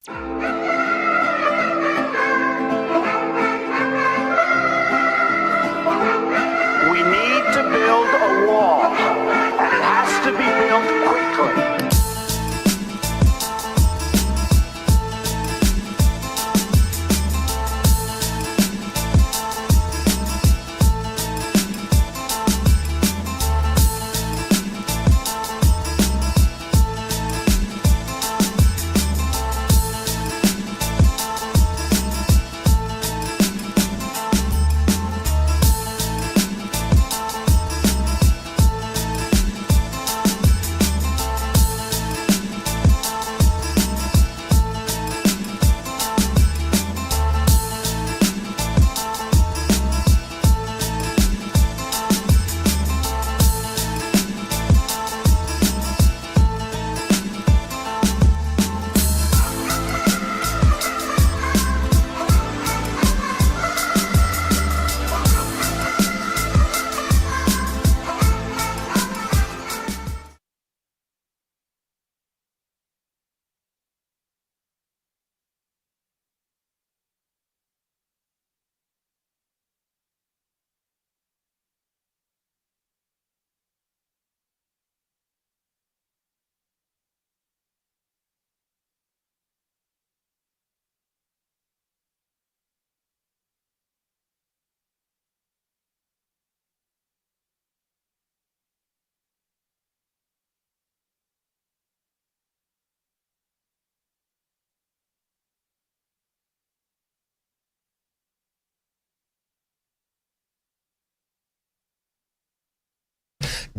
We need to build a wall, and it has to be built quickly.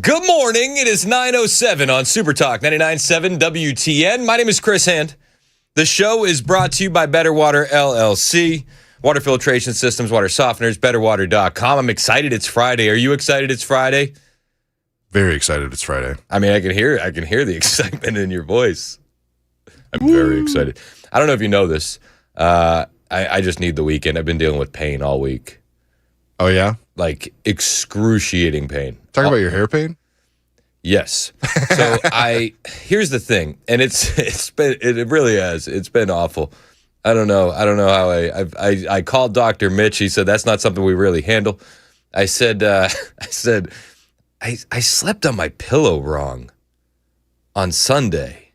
Good morning. It is 9:07 on Super Talk 99.7 WTN. My name is Chris Hand. The show is brought to you by Better Water LLC, water filtration systems, water softeners, betterwater.com. I'm excited it's Friday. Are you excited it's Friday? Very excited it's Friday. I mean, I can hear the excitement in your voice. I'm very excited. I don't know if you know this. I just need the weekend. I've been dealing with pain all week. Oh, yeah? Like excruciating pain. Talk about your hair pain? Yes. So here's the thing, and it really has. It's been awful. I don't know how I called Dr. Mitch. He said that's not something we really handle. I said I slept on my pillow wrong on Sunday.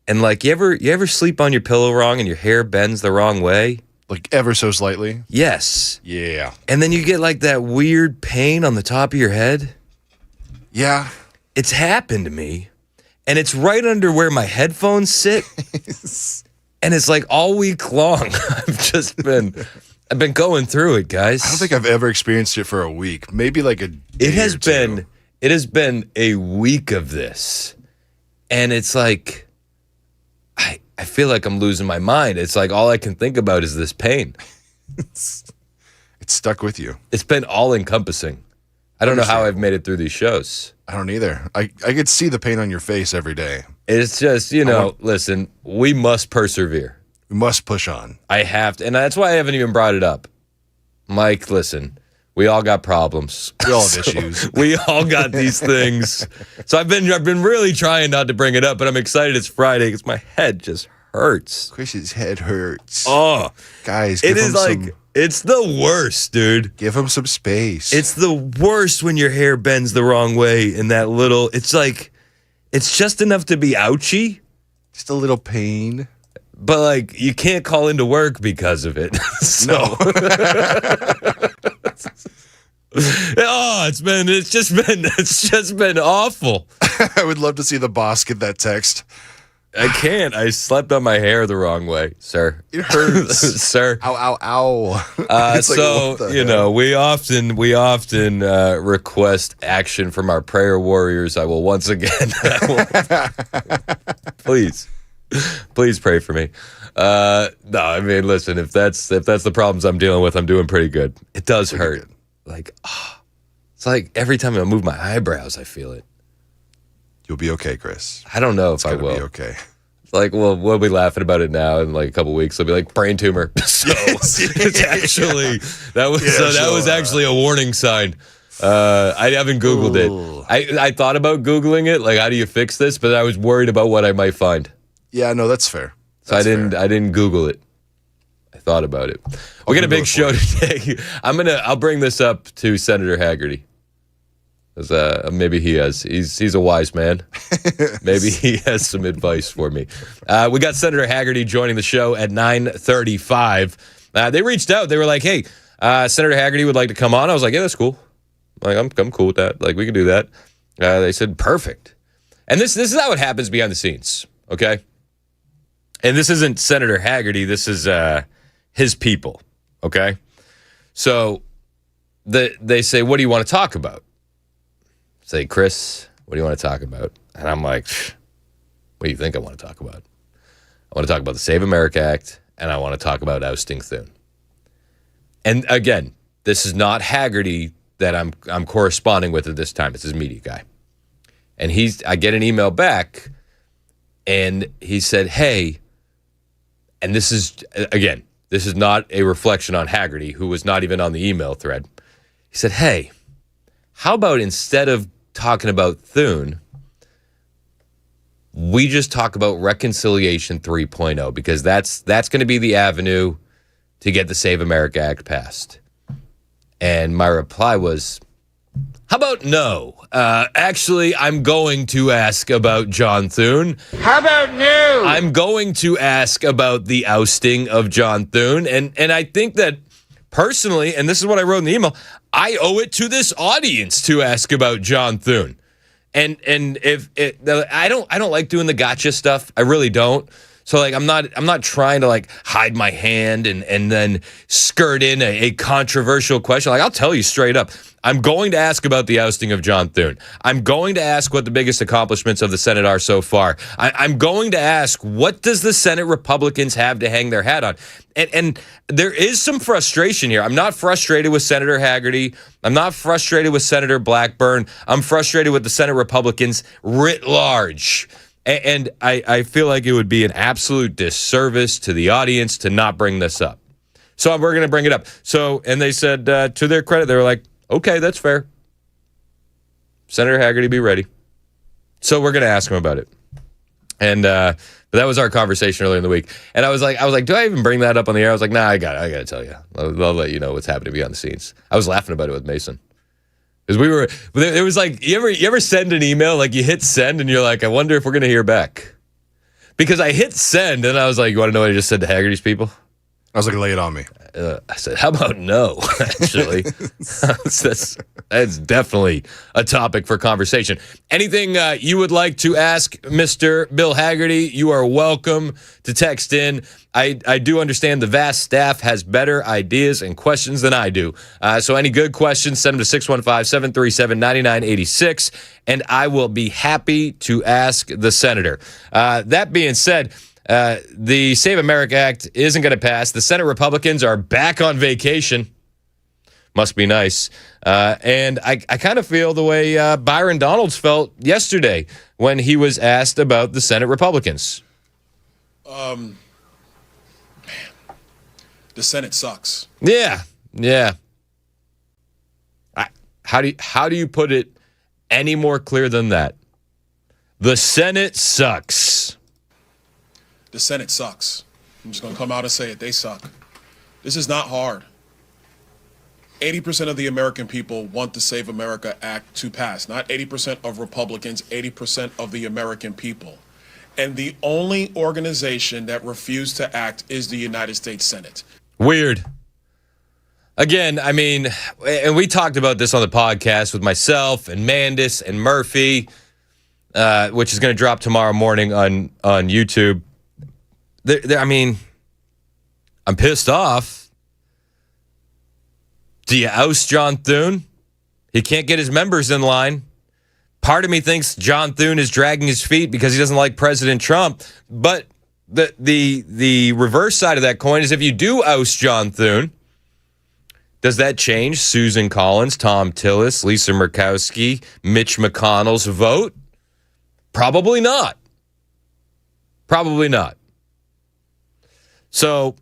And like you ever sleep on your pillow wrong and your hair bends the wrong way? Like ever so slightly? Yes. Yeah. And then you get like that weird pain on the top of your head? Yeah. It's happened to me. And it's right under where my headphones sit. And it's like all week long. I've been going through it, guys. I don't think I've ever experienced it for a week. Maybe like a day It has been a week of this. And it's like I feel like I'm losing my mind. It's like all I can think about is this pain. It's stuck with you. It's been all encompassing. I don't know how I've made it through these shows. I don't either. I could see the pain on your face every day. It's just, listen, we must persevere. We must push on. I have to, and that's why I haven't even brought it up. Mike, listen, we all got problems. We all have issues. We all got these things. So I've been really trying not to bring it up, but I'm excited it's Friday because my head just hurts. Chris's head hurts. Oh, guys, it's the worst, dude. Give him some space. It's the worst when your hair bends the wrong way in that little. It's like it's just enough to be ouchy, just a little pain. But like you can't call into work because of it. So. No. It's just been awful. I would love to see the boss get that text. I can't. I slept on my hair the wrong way, sir. It hurts. Sir. Ow, ow, ow. So, we often request action from our prayer warriors. I will once again, please pray for me. No, I mean, listen, if that's the problems I'm dealing with, I'm doing pretty good. It does hurt. Like, it's like every time I move my eyebrows, I feel it. You'll be okay, Chris. I don't know if I will. Be okay. Like, we'll be laughing about it now. In like a couple weeks, it'll be like brain tumor. So it's actually that was actually a warning sign. I haven't Googled it. I thought about Googling it, like how do you fix this, but I was worried about what I might find. Yeah, no, that's fair. So I didn't Google it. I thought about it. We got a big show today. I'll bring this up to Senator Hagerty. Maybe he's a wise man. Maybe he has some advice for me. We got Senator Hagerty joining the show at 9:35. They reached out. They were like, "Hey, Senator Hagerty would like to come on." I was like, "Yeah, that's cool. Like, I'm cool with that. Like, we can do that." They said, "Perfect." And this is how it happens behind the scenes, okay? And this isn't Senator Hagerty. This is his people, okay? So they say, "What do you want to talk about?" Say, "Chris, what do you want to talk about?" And I'm like, "What do you think I want to talk about?" I want to talk about the Save America Act, and I want to talk about ousting Thune. And again, this is not Hagerty that I'm corresponding with at this time. It's his media guy. And I get an email back, and he said, "Hey," and this is not a reflection on Hagerty, who was not even on the email thread. He said, "Hey, how about instead of talking about Thune, we just talk about Reconciliation 3.0, because that's going to be the avenue to get the Save America Act passed." And my reply was, "How about no? Actually, I'm going to ask about John Thune. How about no? I'm going to ask about the ousting of John Thune." And I think that personally, and this is what I wrote in the email, I owe it to this audience to ask about John Thune. And if I don't like doing the gotcha stuff. I really don't. So like I'm not trying to like hide my hand and then skirt in a controversial question. Like, I'll tell you straight up, I'm going to ask about the ousting of John Thune. I'm going to ask what the biggest accomplishments of the Senate are so far. I'm going to ask, what does the Senate Republicans have to hang their hat on? And there is some frustration here. I'm not frustrated with Senator Hagerty. I'm not frustrated with Senator Blackburn. I'm frustrated with the Senate Republicans writ large. And I feel like it would be an absolute disservice to the audience to not bring this up. So we're going to bring it up. So, and they said, to their credit, they were like, "Okay, that's fair. Senator Hagerty, be ready." So we're going to ask him about it. And but that was our conversation earlier in the week. And I was like, do I even bring that up on the air? I was like, nah, I got to tell you. I'll let you know what's happening behind the scenes. I was laughing about it with Mason. Because it was like, you ever send an email, like you hit send and you're like, I wonder if we're going to hear back. Because I hit send and I was like, you want to know what I just said to Hagerty's people? I was like, lay it on me. I said, how about no, actually? That's definitely a topic for conversation. Anything you would like to ask Mr. Bill Hagerty, you are welcome to text in. I do understand the vast staff has better ideas and questions than I do. So any good questions, send them to 615-737-9986, and I will be happy to ask the senator. That being said, the Save America Act isn't going to pass. The Senate Republicans are back on vacation. Must be nice. And I kind of feel the way Byron Donalds felt yesterday when he was asked about the Senate Republicans. Man, the Senate sucks. Yeah. How do you put it any more clear than that? The Senate sucks. The Senate sucks. I'm just going to come out and say it. They suck. This is not hard. 80% of the American people want the Save America Act to pass. Not 80% of Republicans, 80% of the American people. And the only organization that refused to act is the United States Senate. Weird. Again, I mean, and we talked about this on the podcast with myself and Mandis and Murphy, which is going to drop tomorrow morning on YouTube. I mean, I'm pissed off. Do you oust John Thune? He can't get his members in line. Part of me thinks John Thune is dragging his feet because he doesn't like President Trump. But the reverse side of that coin is, if you do oust John Thune, does that change Susan Collins, Tom Tillis, Lisa Murkowski, Mitch McConnell's vote? Probably not. Probably not. So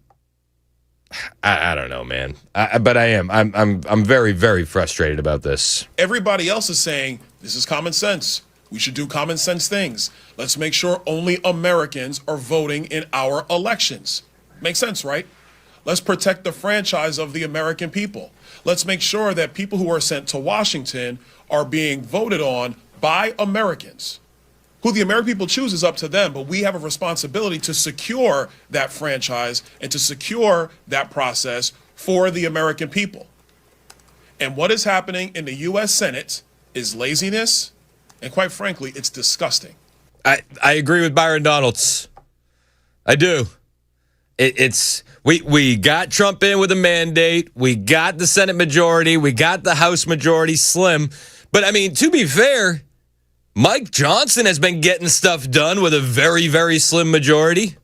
I don't know, man. But I am. I'm very, very frustrated about this. Everybody else is saying this is common sense. We should do common sense things. Let's make sure only Americans are voting in our elections. Makes sense, right? Let's protect the franchise of the American people. Let's make sure that people who are sent to Washington are being voted on by Americans. Who the American people choose is up to them, but we have a responsibility to secure that franchise and to secure that process for the American people. And what is happening in the U.S. Senate is laziness, and quite frankly, it's disgusting. I agree with Byron Donalds. I do. We got Trump in with a mandate. We got the Senate majority. We got the House majority slim. But, I mean, to be fair, Mike Johnson has been getting stuff done with a very, very slim majority.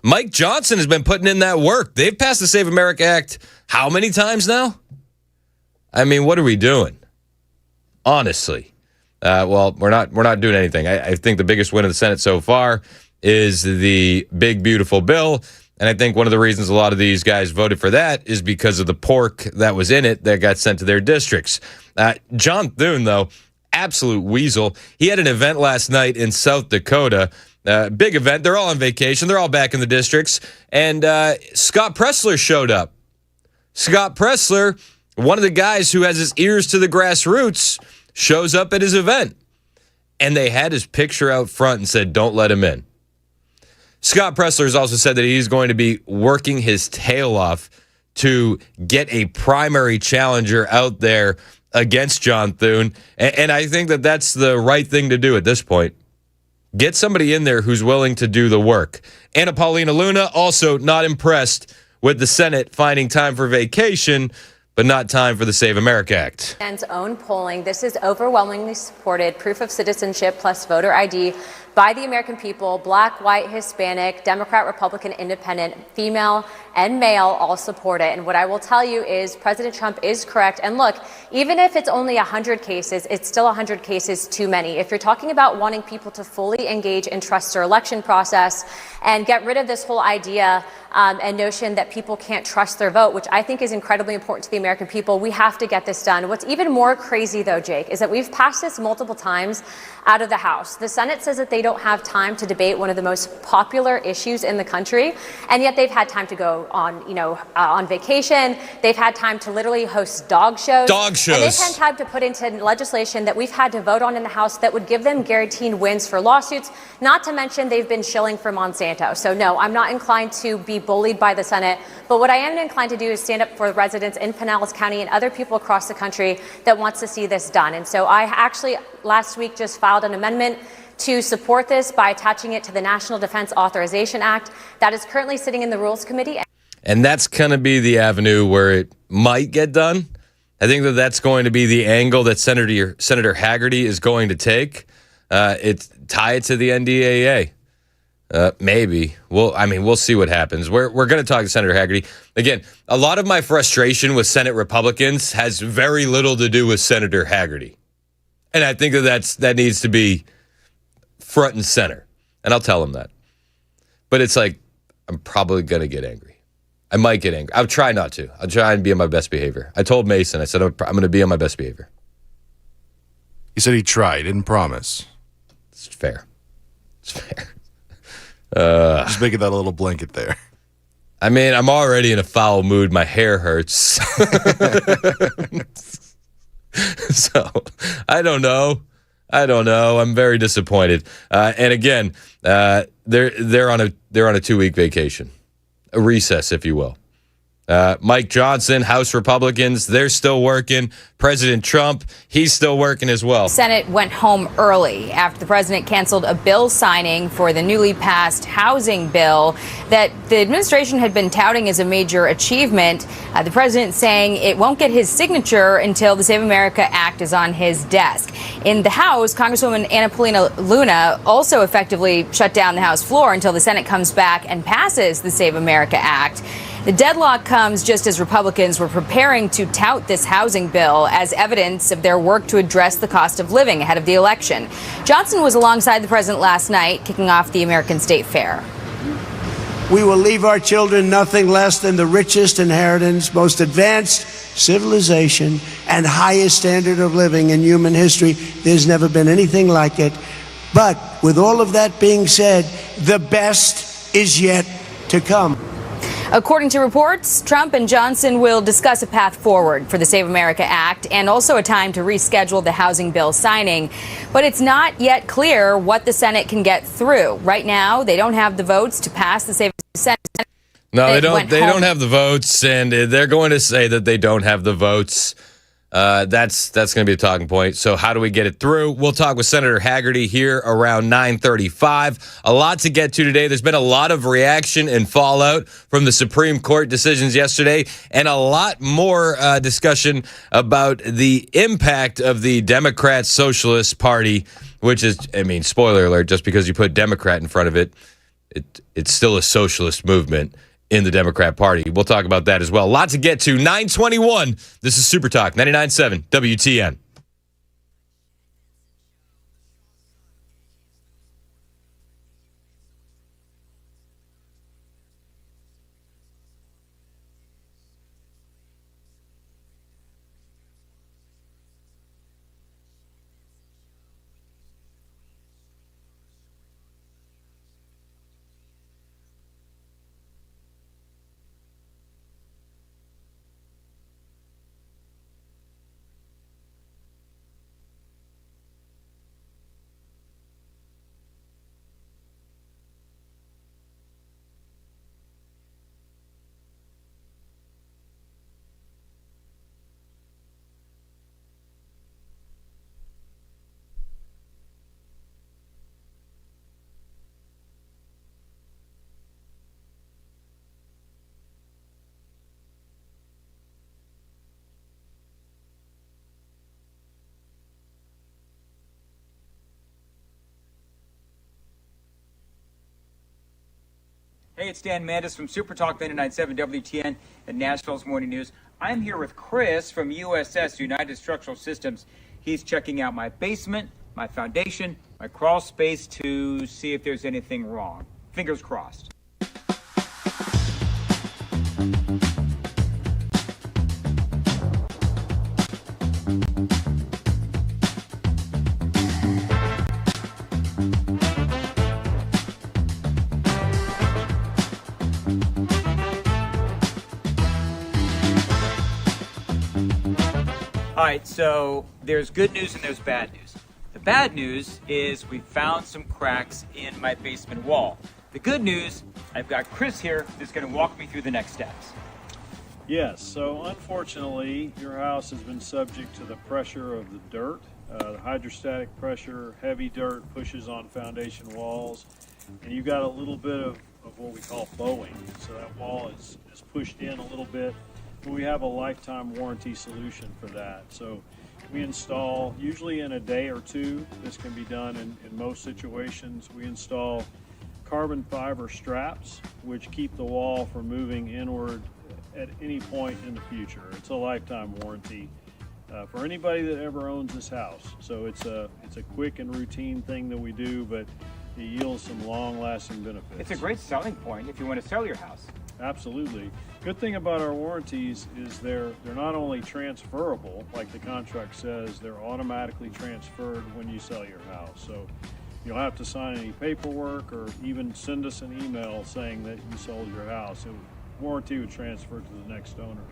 Mike Johnson has been putting in that work. They've passed the Save America Act how many times now? I mean, what are we doing? Honestly. Well, we're not doing anything. I think the biggest win of the Senate so far is the big, beautiful bill. And I think one of the reasons a lot of these guys voted for that is because of the pork that was in it that got sent to their districts. John Thune, though, absolute weasel. He had an event last night in South Dakota. Big event. They're all on vacation. They're all back in the districts. And Scott Presler showed up. Scott Presler, one of the guys who has his ears to the grassroots, shows up at his event. And they had his picture out front and said, don't let him in. Scott Presler has also said that he's going to be working his tail off to get a primary challenger out there against John Thune. And I think that that's the right thing to do at this point. Get somebody in there who's willing to do the work. Anna Paulina Luna also not impressed with the Senate finding time for vacation, but not time for the Save America Act. And own polling, this is overwhelmingly supported, proof of citizenship plus voter ID by the American people, black, white, Hispanic, Democrat, Republican, independent, female, and male all support it. And what I will tell you is President Trump is correct. And look, even if it's only 100 cases, it's still 100 cases too many. If you're talking about wanting people to fully engage and trust their election process and get rid of this whole idea and notion that people can't trust their vote, which I think is incredibly important to the American people, we have to get this done. What's even more crazy, though, Jake, is that we've passed this multiple times out of the House. The Senate says that they don't have time to debate one of the most popular issues in the country, and yet they've had time to go on, on vacation. They've had time to literally host dog shows. Dog shows. And they've had time to put into legislation that we've had to vote on in the House that would give them guaranteed wins for lawsuits, not to mention they've been shilling for Monsanto. So no, I'm not inclined to be bullied by the Senate, but what I am inclined to do is stand up for residents in Pinellas County and other people across the country that wants to see this done. And so I actually last week just filed an amendment to support this by attaching it to the National Defense Authorization Act that is currently sitting in the Rules Committee. And that's going to be the avenue where it might get done. I think that that's going to be the angle that Senator Hagerty is going to take. It's tie it to the NDAA. Maybe. We'll see what happens. We're going to talk to Senator Hagerty. Again, a lot of my frustration with Senate Republicans has very little to do with Senator Hagerty. And I think that needs to be front and center. And I'll tell him that. But it's like, I'm probably going to get angry. I might get angry. I'll try not to. I'll try and be on my best behavior. I told Mason, I said, I'm going to be on my best behavior. He said he tried, didn't promise. It's fair. It's fair. Just making that little blanket there. I mean, I'm already in a foul mood. My hair hurts. So, I don't know. I'm very disappointed. And again, they're on a 2-week vacation, a recess, if you will. Mike Johnson, House Republicans, they're still working. President Trump, he's still working as well. The Senate went home early after the president canceled a bill signing for the newly passed housing bill that the administration had been touting as a major achievement. The president saying it won't get his signature until the Save America Act is on his desk. In the House, Congresswoman Anna Paulina Luna also effectively shut down the House floor until the Senate comes back and passes the Save America Act. The deadlock comes just as Republicans were preparing to tout this housing bill as evidence of their work to address the cost of living ahead of the election. Johnson was alongside the president last night, kicking off the American State Fair. We will leave our children nothing less than the richest inheritance, most advanced civilization, and highest standard of living in human history. There's never been anything like it. But with all of that being said, the best is yet to come. According to reports, Trump and Johnson will discuss a path forward for the Save America Act and also a time to reschedule the housing bill signing. But it's not yet clear what the Senate can get through. Right now, they don't have the votes to pass the Save Senate. No, they don't. They don't have the votes, and they're going to say that they don't have the votes. That's going to be a talking point. So how do we get it through? We'll talk with Senator Hagerty here around 9:35. A lot to get to today. There's been a lot of reaction and fallout from the Supreme Court decisions yesterday, and a lot more discussion about the impact of the Democrat Socialist Party, which is, I mean, spoiler alert, just because you put Democrat in front of it, it's still a socialist movement in the Democrat Party. We'll talk about that as well. A lot to get to. 9:21. This is Super Talk 99.7 WTN. Hey, it's Dan Mandis from Super Talk 99.7 WTN and Nationals Morning News. I'm here with Chris from USS, United Structural Systems. He's checking out my basement, my foundation, my crawl space to see if there's anything wrong. Fingers crossed. All right, so there's good news and there's bad news. The bad news is we found some cracks in my basement wall. The good news, I've got Chris here who's going to walk me through the next steps. Yes, so unfortunately, your house has been subject to the pressure of the dirt. The hydrostatic pressure, heavy dirt pushes on foundation walls, and you got a little bit of what we call bowing. So that wall is pushed in a little bit. We have a lifetime warranty solution for that. So we install, usually in a day or two, this can be done in most situations. We install carbon fiber straps, which keep the wall from moving inward at any point in the future. It's a lifetime warranty for anybody that ever owns this house. So it's a quick and routine thing that we do, but it yields some long-lasting benefits. It's a great selling point if you want to sell your house. Absolutely. Good thing about our warranties is they're not only transferable, like the contract says, they're automatically transferred when you sell your house. So you don't have to sign any paperwork or even send us an email saying that you sold your house. Warranty would transfer to the next owner.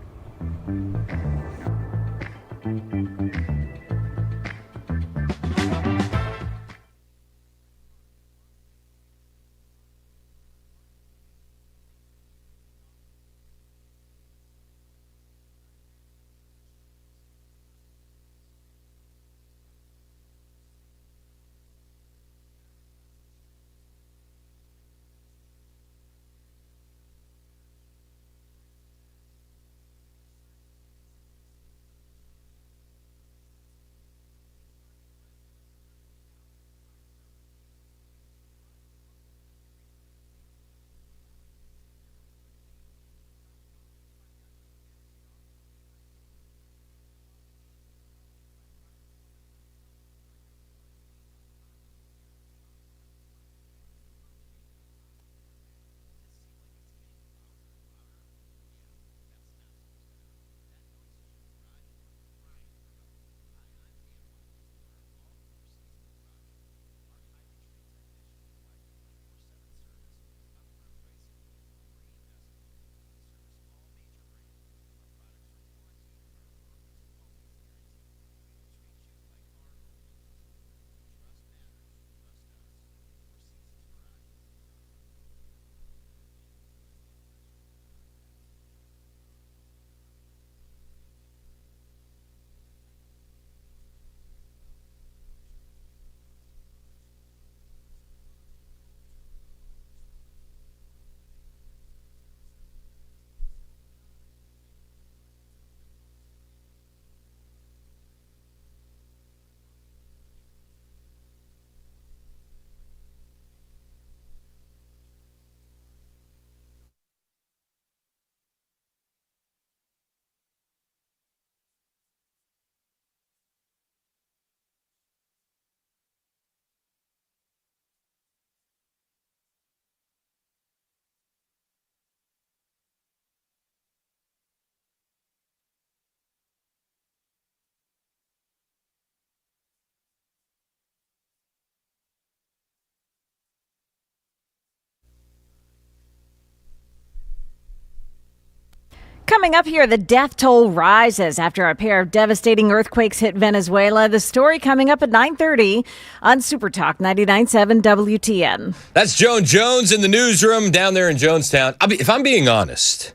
Coming up here, the death toll rises after a pair of devastating earthquakes hit Venezuela. The story coming up at 9:30 on Super Talk 99.7 WTN. That's Joan Jones in the newsroom down there in Jonestown. If I'm being honest,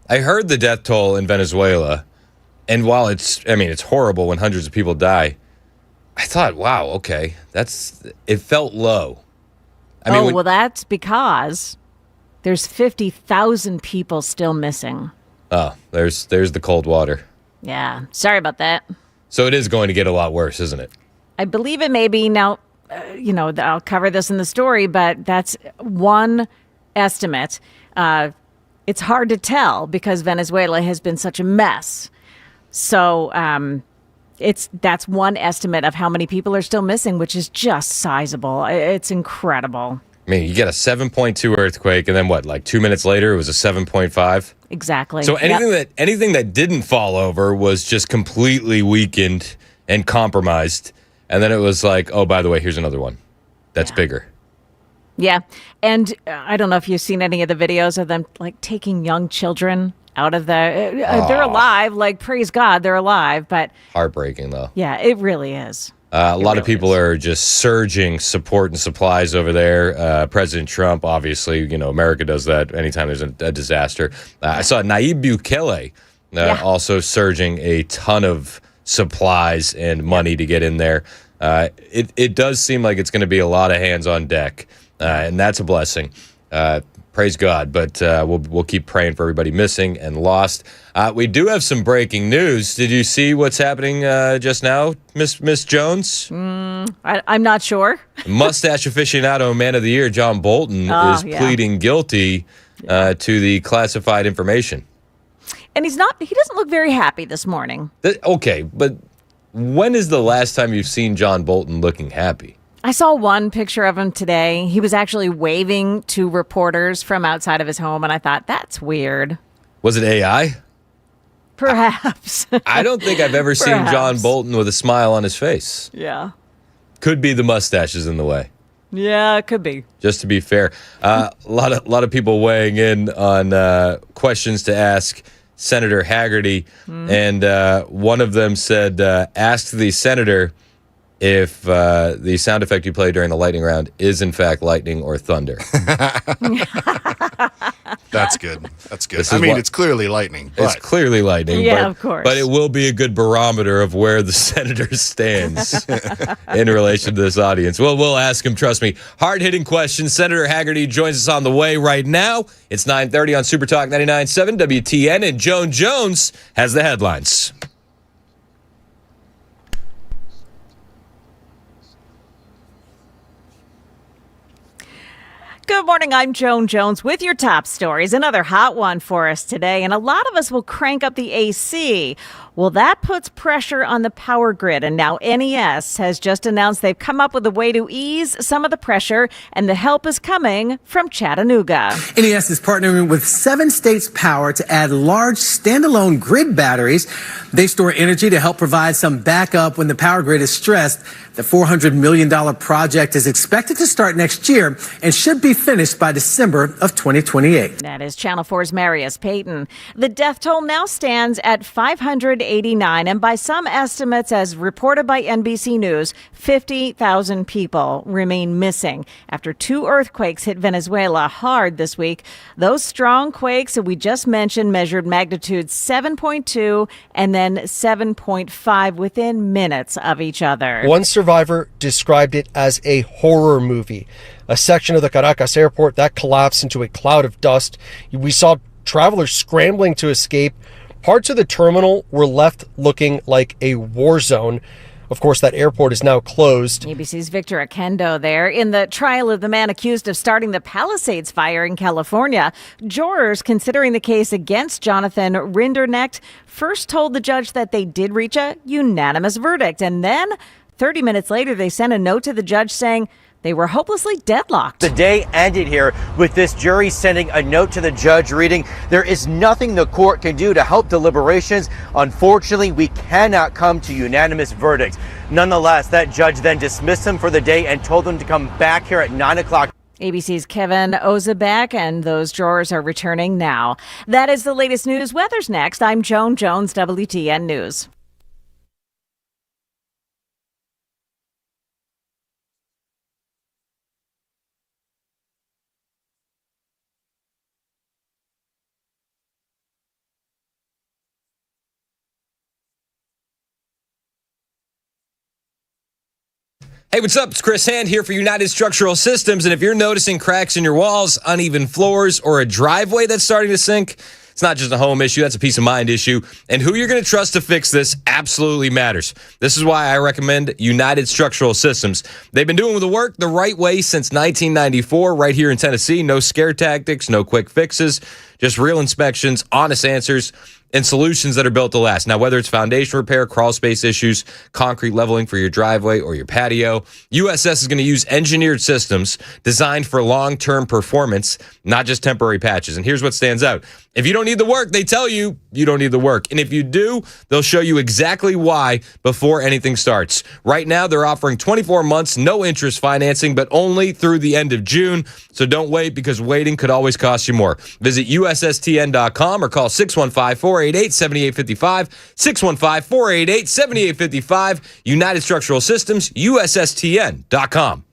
I heard the death toll in Venezuela, and while it's horrible when hundreds of people die, I thought, wow, okay, it felt low. Well, that's because there's 50,000 people still missing. Oh, there's the cold water. Yeah, sorry about that. So it is going to get a lot worse, isn't it? I believe it may be. Now, I'll cover this in the story, but that's one estimate. It's hard to tell because Venezuela has been such a mess. So that's one estimate of how many people are still missing, which is just sizable. It's incredible. I mean, you get a 7.2 earthquake, and then what? Like 2 minutes later, it was a 7.5. Exactly. So anything that didn't fall over was just completely weakened and compromised, and then it was like, oh, by the way, here's another one that's bigger. Yeah, and I don't know if you've seen any of the videos of them like taking young children out of they're alive. Like, praise God, they're alive. But heartbreaking, though. Yeah, it really is. A lot of people are just surging support and supplies over there. President Trump, obviously, America does that anytime there's a disaster. I saw Nayib Bukele also surging a ton of supplies and money to get in there. It does seem like it's going to be a lot of hands on deck, and that's a blessing. Praise God, but we'll keep praying for everybody missing and lost. We do have some breaking news. Did you see what's happening just now, Miss Jones? I'm not sure. Mustache aficionado man of the year, John Bolton, is pleading guilty to the classified information. And he doesn't look very happy this morning. Okay, but when is the last time you've seen John Bolton looking happy? I saw one picture of him today. He was actually waving to reporters from outside of his home, and I thought, that's weird. Was it AI? Perhaps. I don't think I've ever seen John Bolton with a smile on his face. Yeah. Could be the mustaches in the way. Yeah, it could be. Just to be fair. A lot of people weighing in on questions to ask Senator Hagerty, and one of them said, ask the senator if the sound effect you play during the lightning round is in fact lightning or thunder. That's good. That's good. It's clearly lightning. It's clearly lightning. Yeah, of course. But it will be a good barometer of where the senator stands in relation to this audience. Well, we'll ask him, trust me. Hard-hitting questions. Senator Hagerty joins us on the way right now. It's 9:30 on Super Talk 99.7 WTN, and Joan Jones has the headlines. Good morning, I'm Joan Jones with your top stories. Another hot one for us today, and a lot of us will crank up the AC. Well, that puts pressure on the power grid, and now NES has just announced they've come up with a way to ease some of the pressure, and the help is coming from Chattanooga. NES is partnering with 7 states Power to add large standalone grid batteries. They store energy to help provide some backup when the power grid is stressed. The $400 million project is expected to start next year and should be finished by December of 2028. That is Channel 4's Marius Payton. The death toll now stands at 589, and by some estimates, as reported by NBC News, 50,000 people remain missing after 2 earthquakes hit Venezuela hard this week. Those strong quakes that we just mentioned measured magnitude 7.2 and then 7.5 within minutes of each other. One survivor described it as a horror movie. A section of the Caracas airport that collapsed into a cloud of dust. We saw travelers scrambling to escape. Parts of the terminal were left looking like a war zone. Of course, that airport is now closed. ABC's Victor Akendo there. In the trial of the man accused of starting the Palisades fire in California, jurors considering the case against Jonathan Rinderknecht first told the judge that they did reach a unanimous verdict. And then 30 minutes later, they sent a note to the judge saying they were hopelessly deadlocked. The day ended here with this jury sending a note to the judge reading, "There is nothing the court can do to help deliberations. Unfortunately, we cannot come to unanimous verdicts." Nonetheless, that judge then dismissed him for the day and told them to come back here at 9 o'clock. ABC's Kevin Ozebek, and those drawers are returning now. That is the latest news. Weather's next. I'm Joan Jones, WTN News. Hey, what's up? It's Chris Hand here for United Structural Systems. And if you're noticing cracks in your walls, uneven floors, or a driveway that's starting to sink, it's not just a home issue, that's a peace of mind issue. And who you're going to trust to fix this absolutely matters. This is why I recommend United Structural Systems. They've been doing the work the right way since 1994 right here in Tennessee. No scare tactics, no quick fixes, just real inspections, honest answers, and solutions that are built to last. Now, whether it's foundation repair, crawl space issues, concrete leveling for your driveway or your patio, USS is going to use engineered systems designed for long-term performance, not just temporary patches. And here's what stands out. If you don't need the work, they tell you you don't need the work. And if you do, they'll show you exactly why before anything starts. Right now, they're offering 24 months, no interest financing, but only through the end of June. So don't wait, because waiting could always cost you more. Visit USSTN.com or call 615-488-7855, 615-488-7855, United Structural Systems, USSTN.com.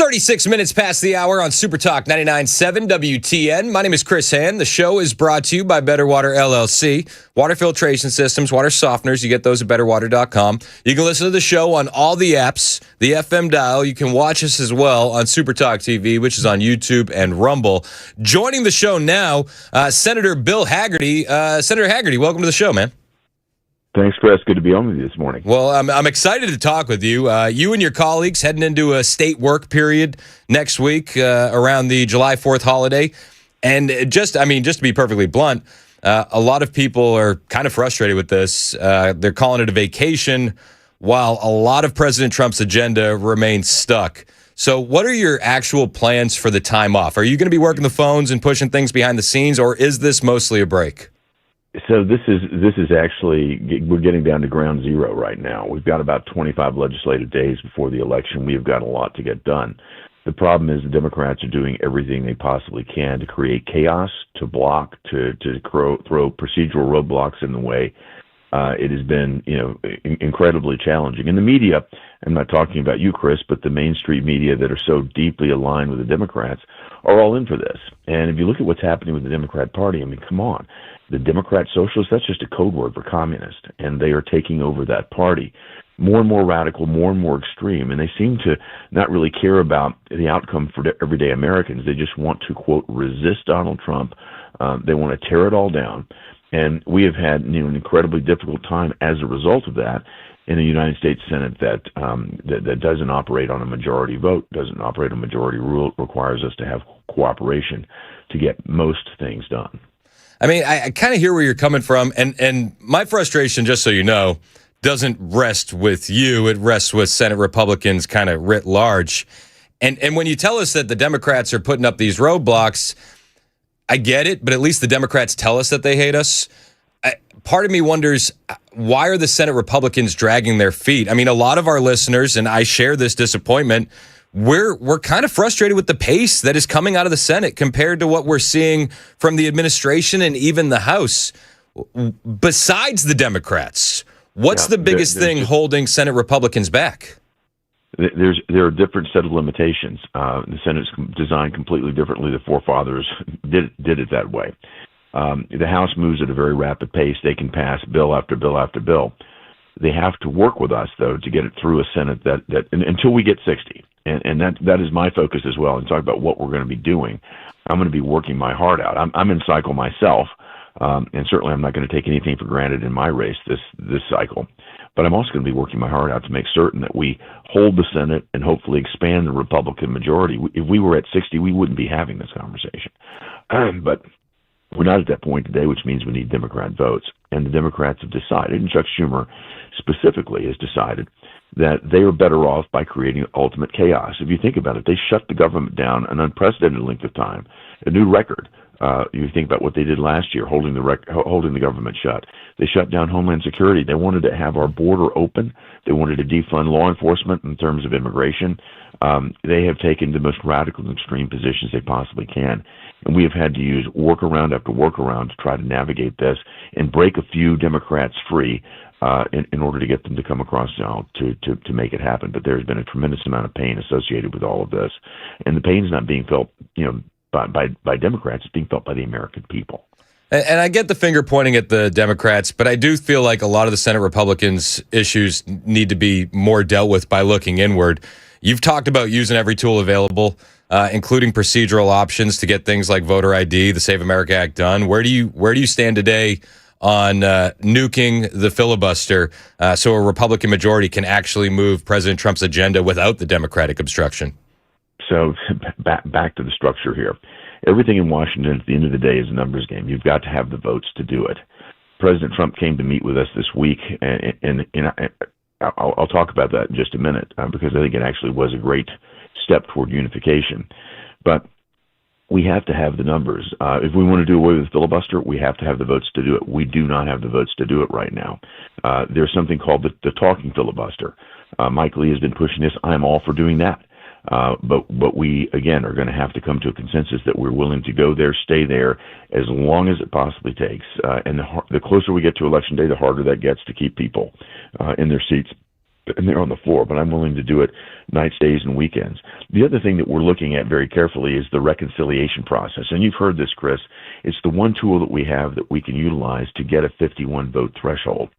36 minutes past the hour on Super Talk 99.7 WTN. My name is Chris Hand. The show is brought to you by Better Water LLC. Water filtration systems, water softeners. You get those at betterwater.com. You can listen to the show on all the apps, the FM dial. You can watch us as well on Super Talk TV, which is on YouTube and Rumble. Joining the show now, Senator Bill Hagerty. Senator Hagerty, welcome to the show, man. Thanks, Chris. Good to be on with you this morning. Well, I'm excited to talk with you. You and your colleagues heading into a state work period next week around the July 4th holiday. And just to be perfectly blunt, a lot of people are kind of frustrated with this. They're calling it a vacation while a lot of President Trump's agenda remains stuck. So what are your actual plans for the time off? Are you going to be working the phones and pushing things behind the scenes, or is this mostly a break? So this is actually, we're getting down to ground zero right now. We've got about 25 legislative days before the election. We've got a lot to get done. The problem is the Democrats are doing everything they possibly can to create chaos, to block, to throw procedural roadblocks in the way. It has been, incredibly challenging. And the media, I'm not talking about you, Chris, but the mainstream media that are so deeply aligned with the Democrats are all in for this. And if you look at what's happening with the Democrat Party, I mean, come on. The Democrat Socialists, that's just a code word for communist, and they are taking over that party. More and more radical, more and more extreme, and they seem to not really care about the outcome for everyday Americans. They just want to, quote, resist Donald Trump. They want to tear it all down. And we have had an incredibly difficult time as a result of that in a United States Senate that doesn't operate on a majority vote, doesn't operate on a majority rule. It requires us to have cooperation to get most things done. I mean, I kind of hear where you're coming from, and my frustration, just so you know, doesn't rest with you. It rests with Senate Republicans kind of writ large. And when you tell us that the Democrats are putting up these roadblocks, I get it, but at least the Democrats tell us that they hate us. Part of me wonders, why are the Senate Republicans dragging their feet? I mean, a lot of our listeners, and I share this disappointment, we're kind of frustrated with the pace that is coming out of the Senate compared to what we're seeing from the administration and even the House. Besides the Democrats, what's the biggest thing holding Senate Republicans back? There are a different set of limitations. The Senate is designed completely differently. The forefathers did it that way. The House moves at a very rapid pace. They can pass bill after bill after bill. They have to work with us, though, to get it through a Senate that until we get 60. And that is my focus as well. And talk about what we're going to be doing. I'm going to be working my heart out. I'm in cycle myself, and certainly I'm not going to take anything for granted in my race this cycle. But I'm also going to be working my heart out to make certain that we hold the Senate and hopefully expand the Republican majority. If we were at 60, we wouldn't be having this conversation. But we're not at that point today, which means we need Democrat votes. And the Democrats have decided, and Chuck Schumer specifically has decided, that they are better off by creating ultimate chaos. If you think about it, they shut the government down an unprecedented length of time, a new record. You think about what they did last year, holding the government shut. They shut down Homeland Security. They wanted to have our border open. They wanted to defund law enforcement in terms of immigration. They have taken the most radical and extreme positions they possibly can. And we have had to use workaround after workaround to try to navigate this and break a few Democrats free in order to get them to come across to make it happen. But there's been a tremendous amount of pain associated with all of this. And the pain is not being felt, by Democrats. It's being felt by the American people. And I get the finger pointing at the Democrats, but I do feel like a lot of the Senate Republicans' issues need to be more dealt with by looking inward. You've talked about using every tool available, including procedural options to get things like voter ID, the Save America Act done. Where do you stand today on nuking the filibuster so a Republican majority can actually move President Trump's agenda without the Democratic obstruction? So back to the structure here. Everything in Washington at the end of the day is a numbers game. You've got to have the votes to do it. President Trump came to meet with us this week, and I'll talk about that in just a minute because I think it actually was a great step toward unification. But we have to have the numbers. If we want to do away with the filibuster, we have to have the votes to do it. We do not have the votes to do it right now. There's something called the talking filibuster. Mike Lee has been pushing this. I'm all for doing that. But we, again, are going to have to come to a consensus that we're willing to go there, stay there, as long as it possibly takes. And the closer we get to Election Day, the harder that gets to keep people in their seats, and they're on the floor, but I'm willing to do it nights, days, and weekends. The other thing that we're looking at very carefully is the reconciliation process. And you've heard this, Chris. It's the one tool that we have that we can utilize to get a 51 vote threshold.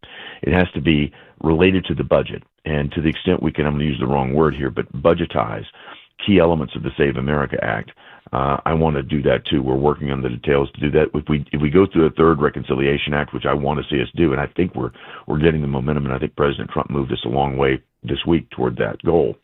It has to be related to the budget. And to the extent we can, I'm going to use the wrong word here, but budgetize key elements of the Save America Act. I want to do that too. We're working on the details to do that. If we go through a third Reconciliation Act, which I want to see us do, and I think we're getting the momentum, and I think President Trump moved us a long way this week toward that goal.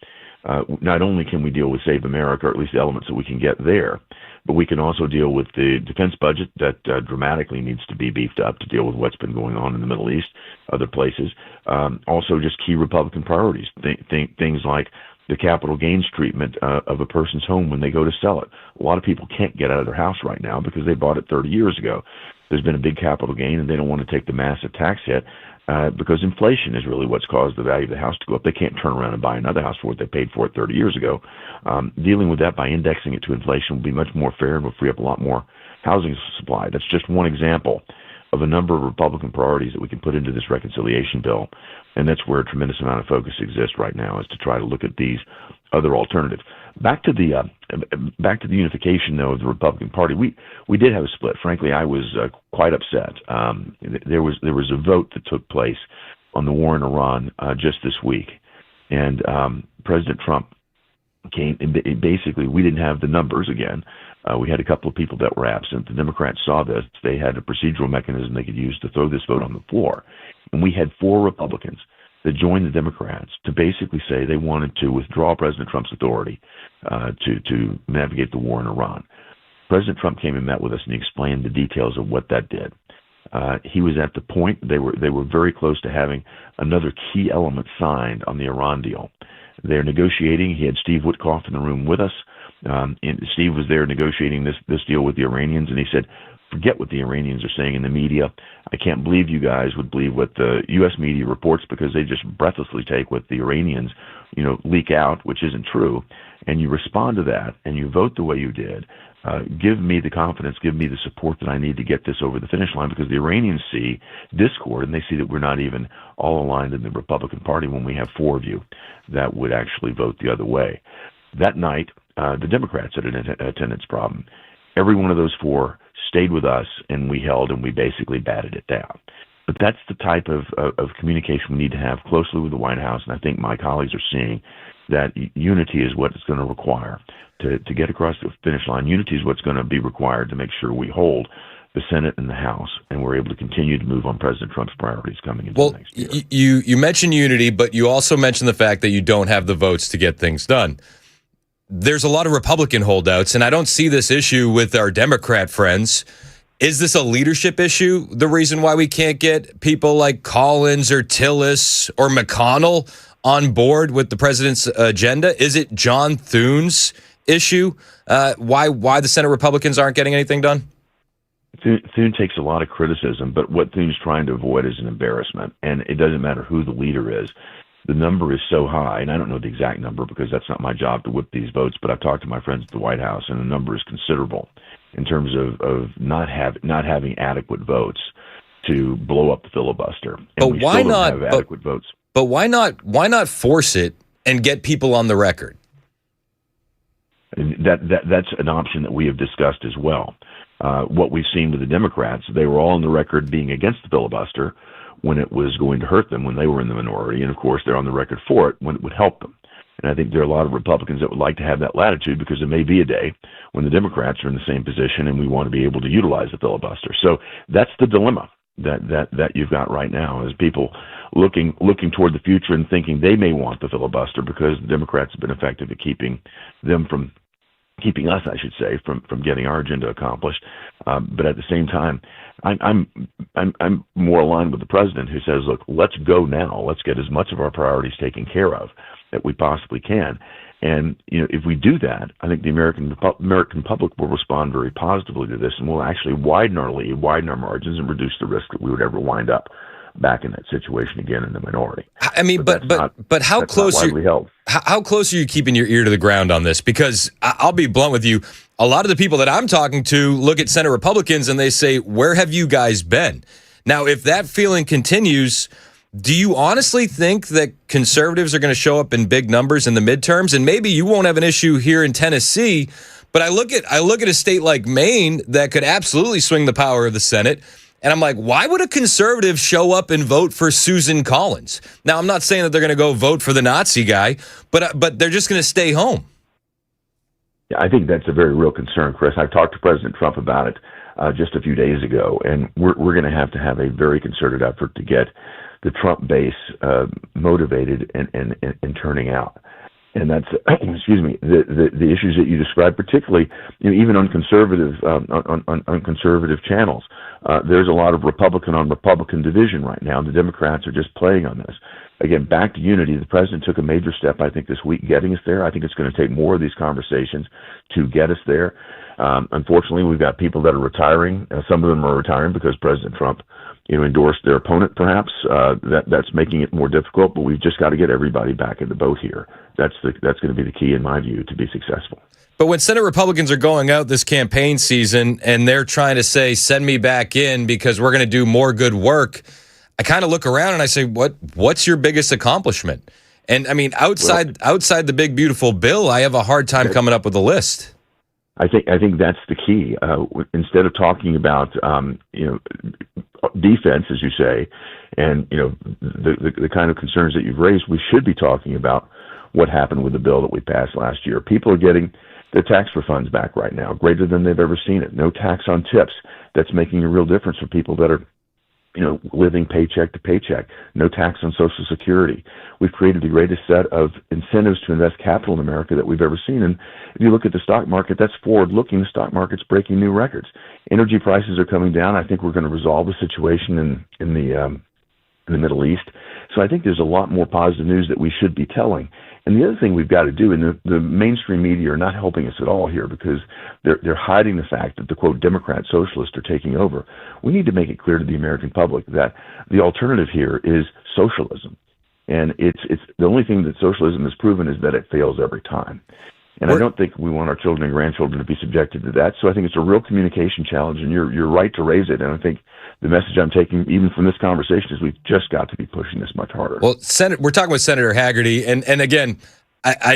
Not only can we deal with Save America, or at least the elements that we can get there, but we can also deal with the defense budget that dramatically needs to be beefed up to deal with what's been going on in the Middle East, other places. Also, just key Republican priorities, things like the capital gains treatment of a person's home when they go to sell it. A lot of people can't get out of their house right now because they bought it 30 years ago. There's been a big capital gain, and they don't want to take the massive tax hit because inflation is really what's caused the value of the house to go up. They can't turn around and buy another house for what they paid for it 30 years ago. Dealing with that by indexing it to inflation will be much more fair and will free up a lot more housing supply. That's just one example of a number of Republican priorities that we can put into this reconciliation bill. And that's where a tremendous amount of focus exists right now, is to try to look at these other alternatives. Back to the unification, though, of the Republican Party. We did have a split. Frankly, I was quite upset. There was a vote that took place on the war in Iran just this week, and President Trump came. Basically, we didn't have the numbers again. We had a couple of people that were absent. The Democrats saw this. They had a procedural mechanism they could use to throw this vote on the floor. And we had 4 Republicans that joined the Democrats to basically say they wanted to withdraw President Trump's authority to navigate the war in Iran. President Trump came and met with us, and he explained the details of what that did. He was at the point, they were very close to having another key element signed on the Iran deal. They're negotiating. He had Steve Witkoff in the room with us. And Steve was there negotiating this deal with the Iranians, and he said, forget what the Iranians are saying in the media. I can't believe you guys would believe what the U.S. media reports, because they just breathlessly take what the Iranians, leak out, which isn't true. And you respond to that, and you vote the way you did. Give me the confidence, give me the support that I need to get this over the finish line, because the Iranians see discord, and they see that we're not even all aligned in the Republican Party when we have 4 of you that would actually vote the other way. That night, the Democrats had an attendance problem. Every one of those 4 stayed with us, and we basically batted it down. But that's the type of communication we need to have closely with the White House, and I think my colleagues are seeing that unity is what it's going to require to get across the finish line. Unity is what's going to be required to make sure we hold the Senate and the House, and we're able to continue to move on President Trump's priorities coming into the next year. You mentioned unity, but you also mentioned the fact that you don't have the votes to get things done. There's a lot of Republican holdouts, and I don't see this issue with our Democrat friends. Is this a leadership issue, the reason why we can't get people like Collins or Tillis or McConnell on board with the president's agenda? Is it John Thune's issue? Why the Senate Republicans aren't getting anything done? Thune takes a lot of criticism, but what Thune's trying to avoid is an embarrassment, and it doesn't matter who the leader is. The number is so high, and I don't know the exact number because that's not my job to whip these votes, but I've talked to my friends at the White House, and the number is considerable in terms of not having adequate votes to blow up the filibuster. And but we why still not don't have adequate votes? But why not force it and get people on the record? And that's an option that we have discussed as well. What we've seen with the Democrats, they were all on the record being against the filibuster when it was going to hurt them when they were in the minority, and of course they're on the record for it when it would help them. And I think there are a lot of Republicans that would like to have that latitude, because there may be a day when the Democrats are in the same position and we want to be able to utilize the filibuster. So that's the dilemma that you've got right now, is people looking toward the future and thinking they may want the filibuster because the Democrats have been effective at keeping us, I should say, from getting our agenda accomplished. But at the same time, I'm more aligned with the president, who says, look, let's go now. Let's get as much of our priorities taken care of that we possibly can. And if we do that, I think the American public will respond very positively to this, and we'll actually widen our lead, widen our margins, and reduce the risk that we would ever wind up back in that situation again in the minority. I mean, but how close how close are you keeping your ear to the ground on this? Because I'll be blunt with you. A lot of the people that I'm talking to look at Senate Republicans and they say, where have you guys been? Now, if that feeling continues, Do you honestly think that conservatives are going to show up in big numbers in the midterms? And maybe you won't have an issue here in Tennessee, but I look at a state like Maine that could absolutely swing the power of the Senate. And I'm like, why would a conservative show up and vote for Susan Collins? Now, I'm not saying that they're going to go vote for the Nazi guy, but they're just going to stay home. Yeah, I think that's a very real concern, Chris. I've talked to President Trump about it just a few days ago, and we're going to have a very concerted effort to get the Trump base motivated and turning out. And that's, excuse me, the issues that you described, particularly even on conservative on conservative channels. There's a lot of Republican on Republican division right now. The Democrats are just playing on this. Again, back to unity. The president took a major step, I think, this week getting us there. I think it's going to take more of these conversations to get us there. Unfortunately, we've got people that are retiring. Some of them are retiring because President Trump, endorsed their opponent. Perhaps that's making it more difficult. But we've just got to get everybody back in the boat here. That's going to be the key, in my view, to be successful. But when Senate Republicans are going out this campaign season and they're trying to say, "Send me back in because we're going to do more good work," I kind of look around and I say, "What's your biggest accomplishment?" And I mean, outside the big beautiful bill, I have a hard time coming up with a list. I think that's the key. Instead of talking about defense, as you say, and the kind of concerns that you've raised, we should be talking about what happened with the bill that we passed last year. People are getting their tax refunds back right now, greater than they've ever seen it. No tax on tips. That's making a real difference for people that are living paycheck to paycheck. No tax on Social Security. We've created the greatest set of incentives to invest capital in America that we've ever seen. And if you look at the stock market, that's forward-looking. The stock market's breaking new records. Energy prices are coming down. I think we're going to resolve the situation in the Middle East. So I think there's a lot more positive news that we should be telling. And the other thing we've got to do, and the mainstream media are not helping us at all here because they're hiding the fact that the, quote, Democrat socialists are taking over. We need to make it clear to the American public that the alternative here is socialism. And it's the only thing that socialism has proven is that it fails every time. And I don't think we want our children and grandchildren to be subjected to that. So I think it's a real communication challenge, and you're right to raise it. And I think the message I'm taking, even from this conversation, is we've just got to be pushing this much harder. Well, we're talking with Senator Hagerty, and again,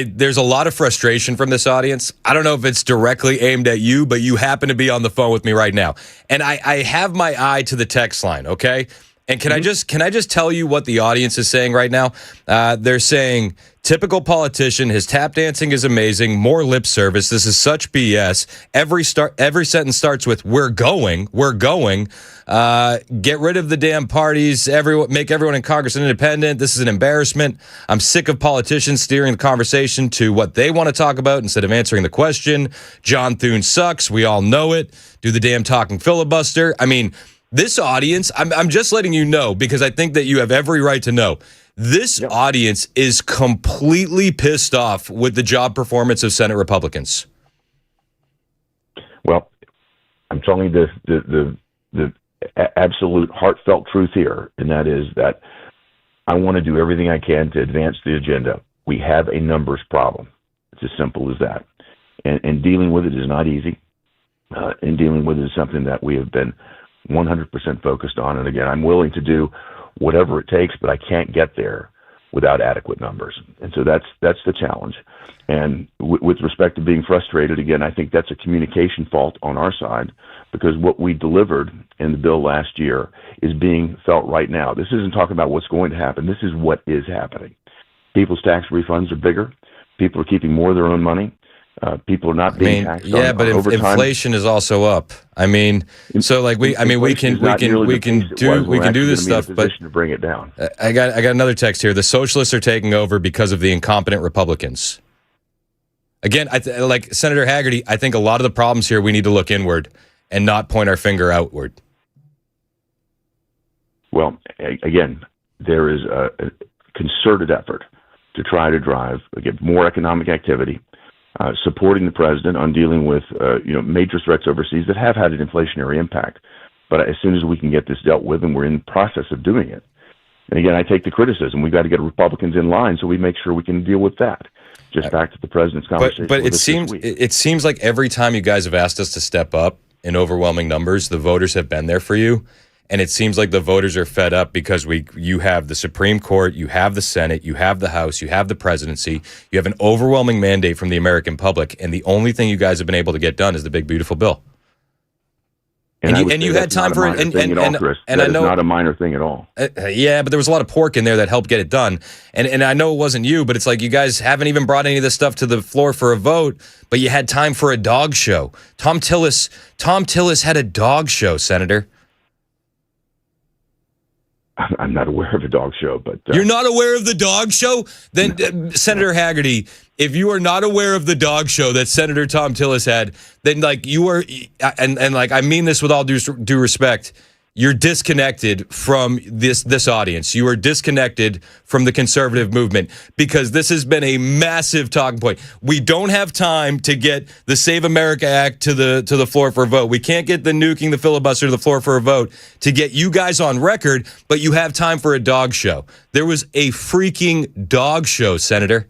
there's a lot of frustration from this audience. I don't know if it's directly aimed at you, but you happen to be on the phone with me right now, and I have my eye to the text line. Okay. And can I just tell you what the audience is saying right now? They're saying, typical politician, his tap dancing is amazing, more lip service, this is such BS. Every sentence starts with, we're going. Get rid of the damn parties, make everyone in Congress independent. This is an embarrassment. I'm sick of politicians steering the conversation to what they want to talk about instead of answering the question. John Thune sucks, we all know it. Do the damn talking filibuster. I mean, this audience, I'm just letting you know because I think that you have every right to know. This audience is completely pissed off with the job performance of Senate Republicans. Well, I'm telling you the absolute heartfelt truth here, and that is that I want to do everything I can to advance the agenda. We have a numbers problem. It's as simple as that. And dealing with it is not easy. And dealing with it is something that we have been 100% focused on. And again, I'm willing to do whatever it takes, but I can't get there without adequate numbers. And so that's the challenge. And with respect to being frustrated, again, I think that's a communication fault on our side because what we delivered in the bill last year is being felt right now. This isn't talking about what's going to happen. This is what is happening. People's tax refunds are bigger. People are keeping more of their own money. People are not being taxed. Yeah, but inflation is also up. I mean, so like we can do this stuff, but to bring it down. I got another text here. The socialists are taking over because of the incompetent Republicans. Again, like Senator Hagerty, I think a lot of the problems here we need to look inward and not point our finger outward. Well, again, there is a concerted effort to try to drive more economic activity. Supporting the president on dealing with major threats overseas that have had an inflationary impact. But as soon as we can get this dealt with, and we're in the process of doing it, and again, I take the criticism. We've got to get Republicans in line so we make sure we can deal with that. Just back to the president's conversation. But it seems like every time you guys have asked us to step up in overwhelming numbers, the voters have been there for you. And it seems like the voters are fed up because you have the Supreme Court, you have the Senate, you have the House, you have the presidency, you have an overwhelming mandate from the American public, and the only thing you guys have been able to get done is the big beautiful bill. And you had time for it, and I know not a minor thing at all. Yeah, but there was a lot of pork in there that helped get it done. And I know it wasn't you, but it's like you guys haven't even brought any of this stuff to the floor for a vote, but you had time for a dog show. Tom Tillis had a dog show, Senator. I'm not aware of a dog show, but you're not aware of the dog show? Then Senator Hagerty, if you are not aware of the dog show that Senator Tom Tillis had, then like you are, and like I mean this with all due respect, you're disconnected from this audience. You are disconnected from the conservative movement because this has been a massive talking point. We don't have time to get the Save America Act to the floor for a vote. We can't get the nuking the filibuster to the floor for a vote to get you guys on record, but you have time for a dog show. There was a freaking dog show, Senator.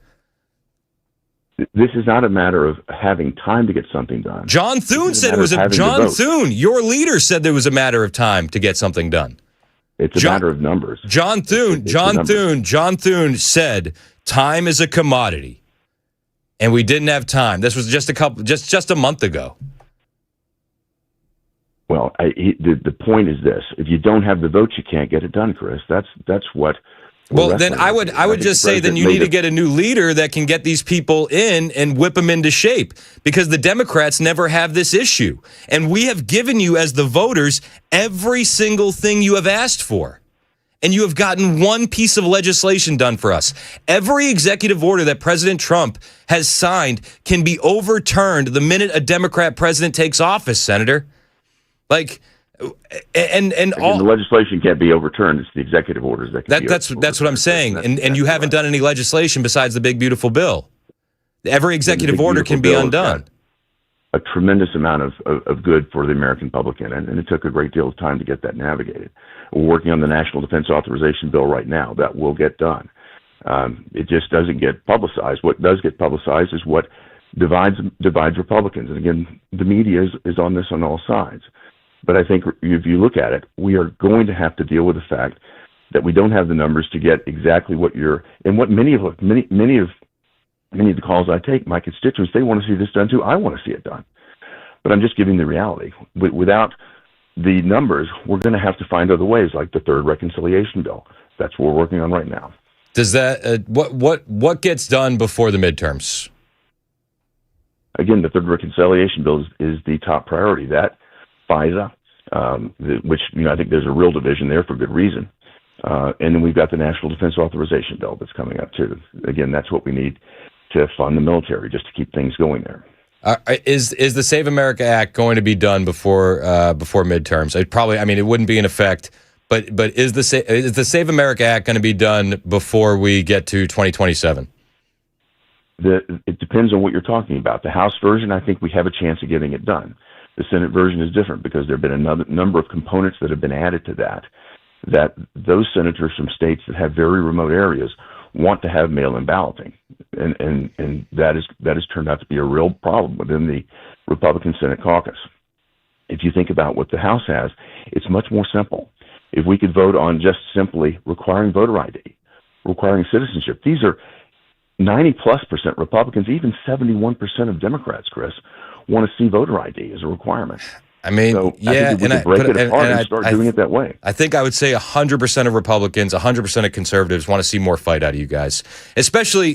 This is not a matter of having time to get something done. John Thune said it was John Thune, your leader, said there was a matter of time to get something done. It's a matter of numbers. John Thune said time is a commodity, and we didn't have time. This was just a month ago. Well, the point is this: if you don't have the votes, you can't get it done, Chris. That's what. Well, then I would just say then you need to get a new leader that can get these people in and whip them into shape, because the Democrats never have this issue. And we have given you, as the voters, every single thing you have asked for. And you have gotten one piece of legislation done for us. Every executive order that President Trump has signed can be overturned the minute a Democrat president takes office, Senator. Like... And all the legislation can't be overturned. It's the executive orders that can that's what I'm saying. And you haven't done any legislation besides the big beautiful bill. Every executive order can be undone. A tremendous amount of good for the American public in it, and it took a great deal of time to get that navigated. We're working on the National Defense Authorization Bill right now. That will get done. It just doesn't get publicized. What does get publicized is what divides Republicans. And again, the media is on this on all sides. But I think if you look at it, we are going to have to deal with the fact that we don't have the numbers to get exactly what many of the calls I take, my constituents, they want to see this done too. I want to see it done. But I'm just giving the reality. Without the numbers, we're going to have to find other ways, like the third reconciliation bill. That's what we're working on right now. Does that what gets done before the midterms? Again, the third reconciliation bill is the top priority. That FISA, which I think there's a real division there for good reason, and then we've got the National Defense Authorization Bill that's coming up too. Again, that's what we need to fund the military, just to keep things going there. Is the Save America Act going to be done before midterms? It wouldn't be in effect, but is the Save America Act going to be done before we get to 2027? It depends on what you're talking about. The House version, I think we have a chance of getting it done. The Senate version is different because there have been another number of components that have been added to that those senators from states that have very remote areas want to have mail-in balloting. And that has turned out to be a real problem within the Republican Senate caucus. If you think about what the House has, it's much more simple. If we could vote on just simply requiring voter ID, requiring citizenship, these are 90+% Republicans, even 71% of Democrats, Chris, want to see voter ID as a requirement. I mean, so I think we could break it apart and start doing it that way. I think I would say 100% of Republicans, 100% of conservatives want to see more fight out of you guys, especially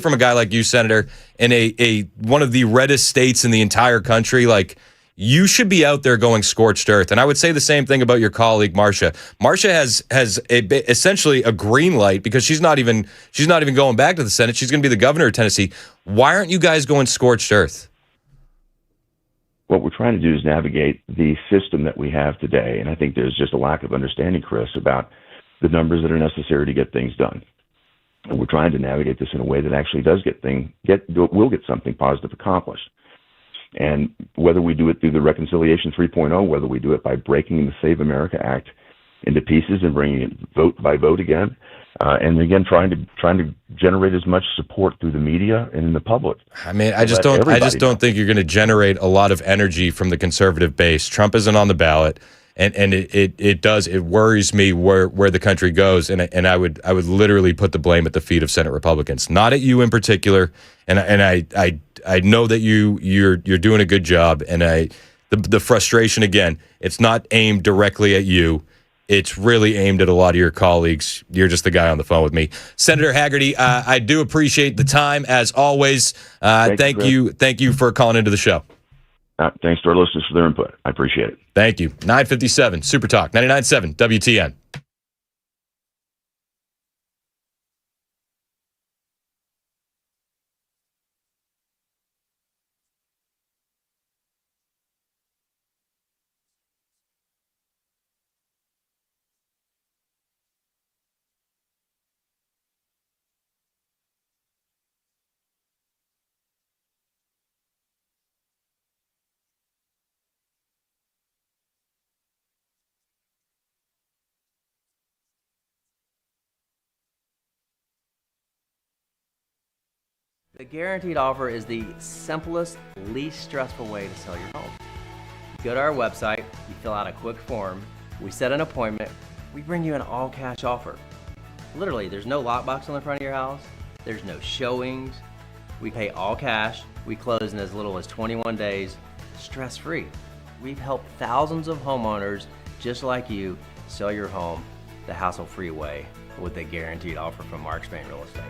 from a guy like you, Senator, in a one of the reddest states in the entire country. Like, you should be out there going scorched earth. And I would say the same thing about your colleague, Marcia. Marcia has essentially a green light because she's not even going back to the Senate. She's going to be the governor of Tennessee. Why aren't you guys going scorched earth? What we're trying to do is navigate the system that we have today, and I think there's just a lack of understanding, Chris, about the numbers that are necessary to get things done. And we're trying to navigate this in a way that actually does will get something positive accomplished. And whether we do it through the Reconciliation 3.0, whether we do it by breaking the Save America Act into pieces and bringing it vote by vote again, and again trying to generate as much support through the media and in the public. I mean, I just don't think you're going to generate a lot of energy from the conservative base. Trump isn't on the ballot, And it worries me where the country goes, and I would literally put the blame at the feet of Senate Republicans, not at you in particular. And I know that you're doing a good job, and the frustration, again, it's not aimed directly at you. It's really aimed at a lot of your colleagues. You're just the guy on the phone with me. Senator Hagerty, I do appreciate the time, as always. Thank you for calling into the show. Thanks to our listeners for their input. I appreciate it. Thank you. 957 Super Talk, 99.7 WTN. The guaranteed offer is the simplest, least stressful way to sell your home. You go to our website, you fill out a quick form, we set an appointment, we bring you an all-cash offer. Literally, there's no lockbox on the front of your house, there's no showings, we pay all cash, we close in as little as 21 days, stress-free. We've helped thousands of homeowners just like you sell your home the hassle-free way with a guaranteed offer from Mark Spain Real Estate.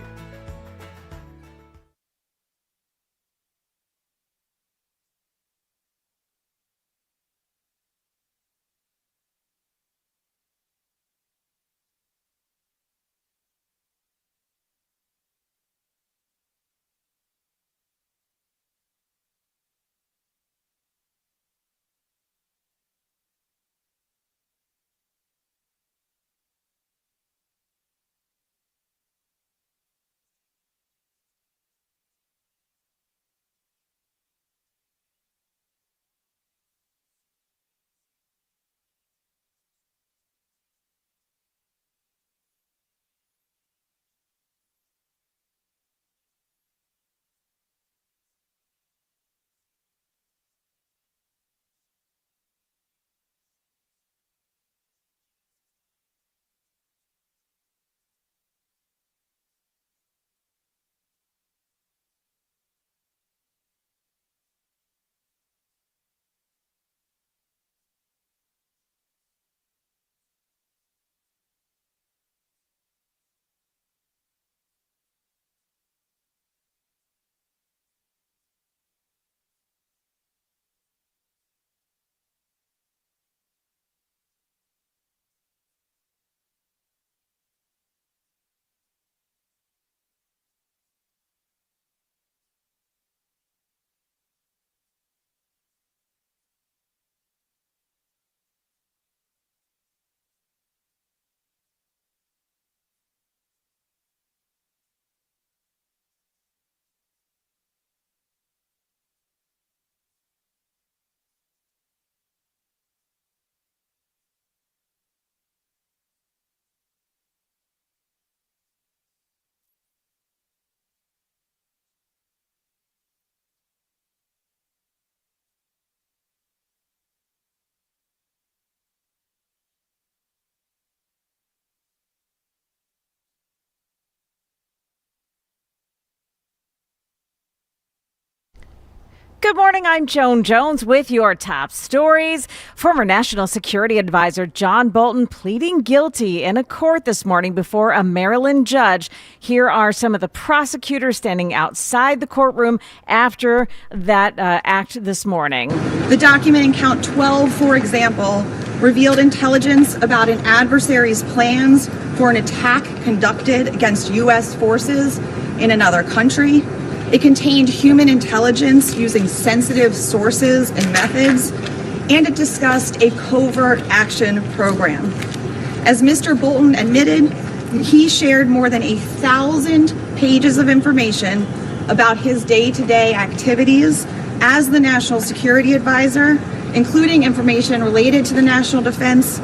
Good morning, I'm Joan Jones with your top stories. Former National Security Advisor John Bolton pleading guilty in a court this morning before a Maryland judge. Here are some of the prosecutors standing outside the courtroom after that act this morning. The document in count 12, for example, revealed intelligence about an adversary's plans for an attack conducted against U.S. forces in another country. It contained human intelligence using sensitive sources and methods, and it discussed a covert action program. As Mr. Bolton admitted, he shared more than 1,000 pages of information about his day-to-day activities as the National Security Advisor, including information related to the national defense.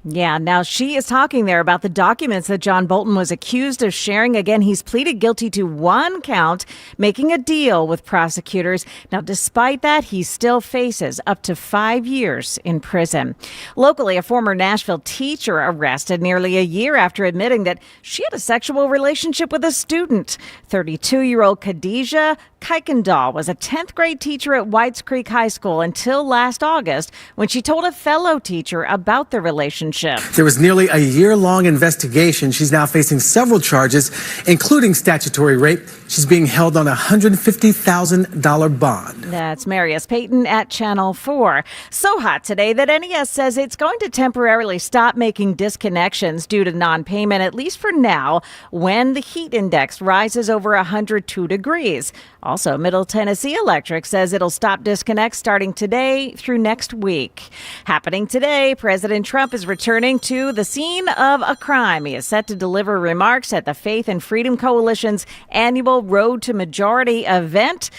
Yeah, now she is talking there about the documents that John Bolton was accused of sharing. Again, he's pleaded guilty to one count, making a deal with prosecutors. Now, despite that, he still faces up to 5 years in prison. Locally, a former Nashville teacher arrested nearly a year after admitting that she had a sexual relationship with a student. 32-year-old Khadijah Kuykendall was a 10th grade teacher at Whites Creek High School until last August when she told a fellow teacher about the relationship. There was nearly a year-long investigation. She's now facing several charges, including statutory rape. She's being held on a $150,000 bond. That's Marius Payton at Channel 4. So hot today that NES says it's going to temporarily stop making disconnections due to non-payment, at least for now, when the heat index rises over 102 degrees. Also, Middle Tennessee Electric says it'll stop disconnects starting today through next week. Happening today, President Trump is returning to the scene of a crime. He is set to deliver remarks at the Faith and Freedom Coalition's annual Road to Majority event,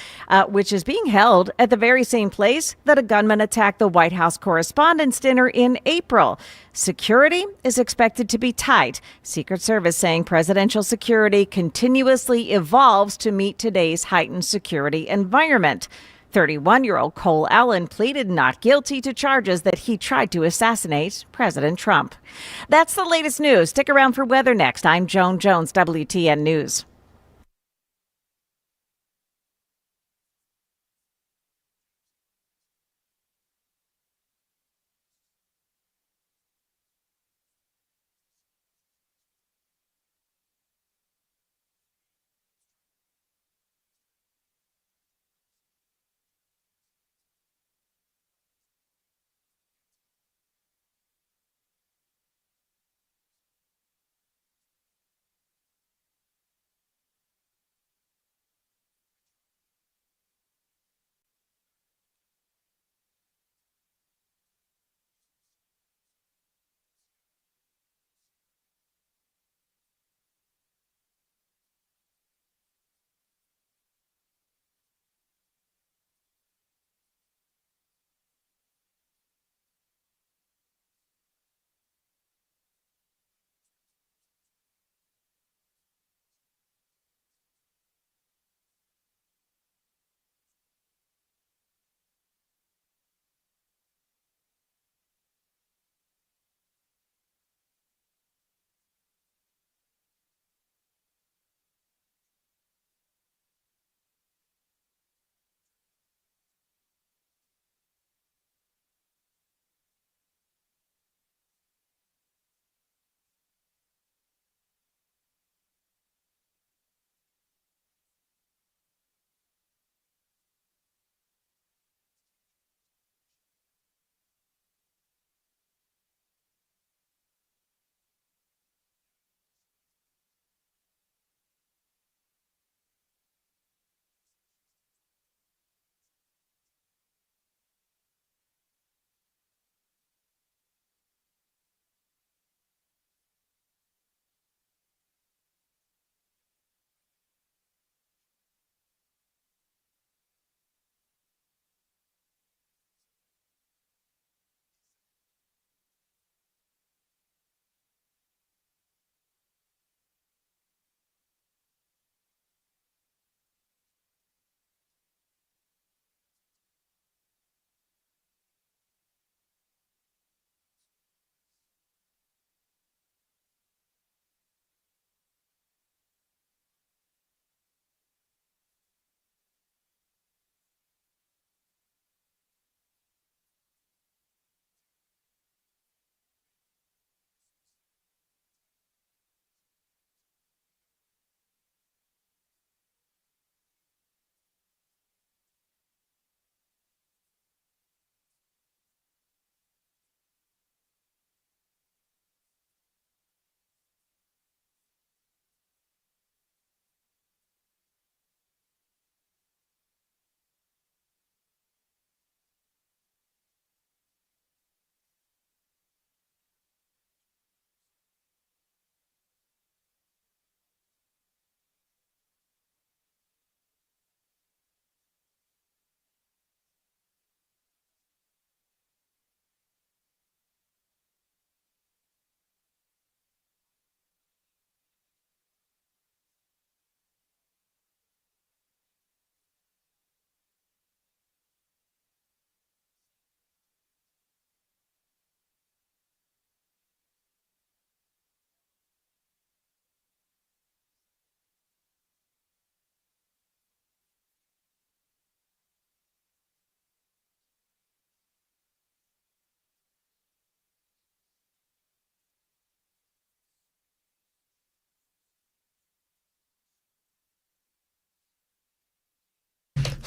which is being held at the very same place that a gunman attacked the White House Correspondents' Dinner in April. Security is expected to be tight. Secret Service saying presidential security continuously evolves to meet today's heightened security environment. 31-year-old Cole Allen pleaded not guilty to charges that he tried to assassinate President Trump. That's the latest news. Stick around for weather next. I'm Joan Jones, WTN News.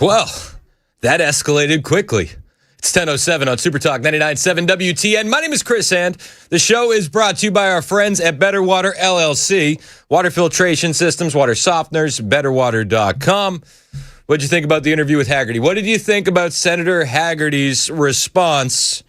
Well, that escalated quickly. It's 10:07 on Super Talk 99.7 WTN. My name is Chris, and the show is brought to you by our friends at Better Water LLC. Water filtration systems, water softeners, betterwater.com. What did you think about the interview with Hagerty? What did you think about Senator Hagerty's response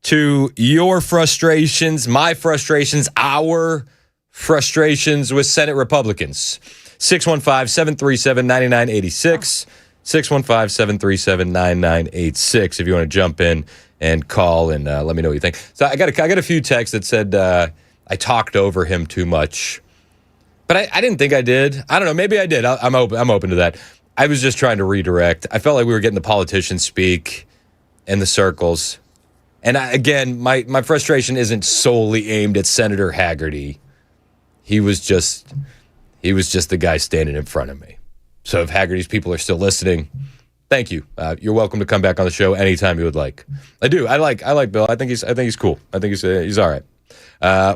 to your frustrations, my frustrations, our frustrations with Senate Republicans? 615-737-9986. 615-737-9986 if you want to jump in and call and let me know what you think. So I got a few texts that said I talked over him too much. But I didn't think I did. I don't know. Maybe I did. I'm open to that. I was just trying to redirect. I felt like we were getting the politicians speak in the circles. And again, my frustration isn't solely aimed at Senator Hagerty. He was just the guy standing in front of me. So if Hagerty's people are still listening, thank you. You're welcome to come back on the show anytime you would like. I do. I like Bill. I think he's cool. I think he's all right.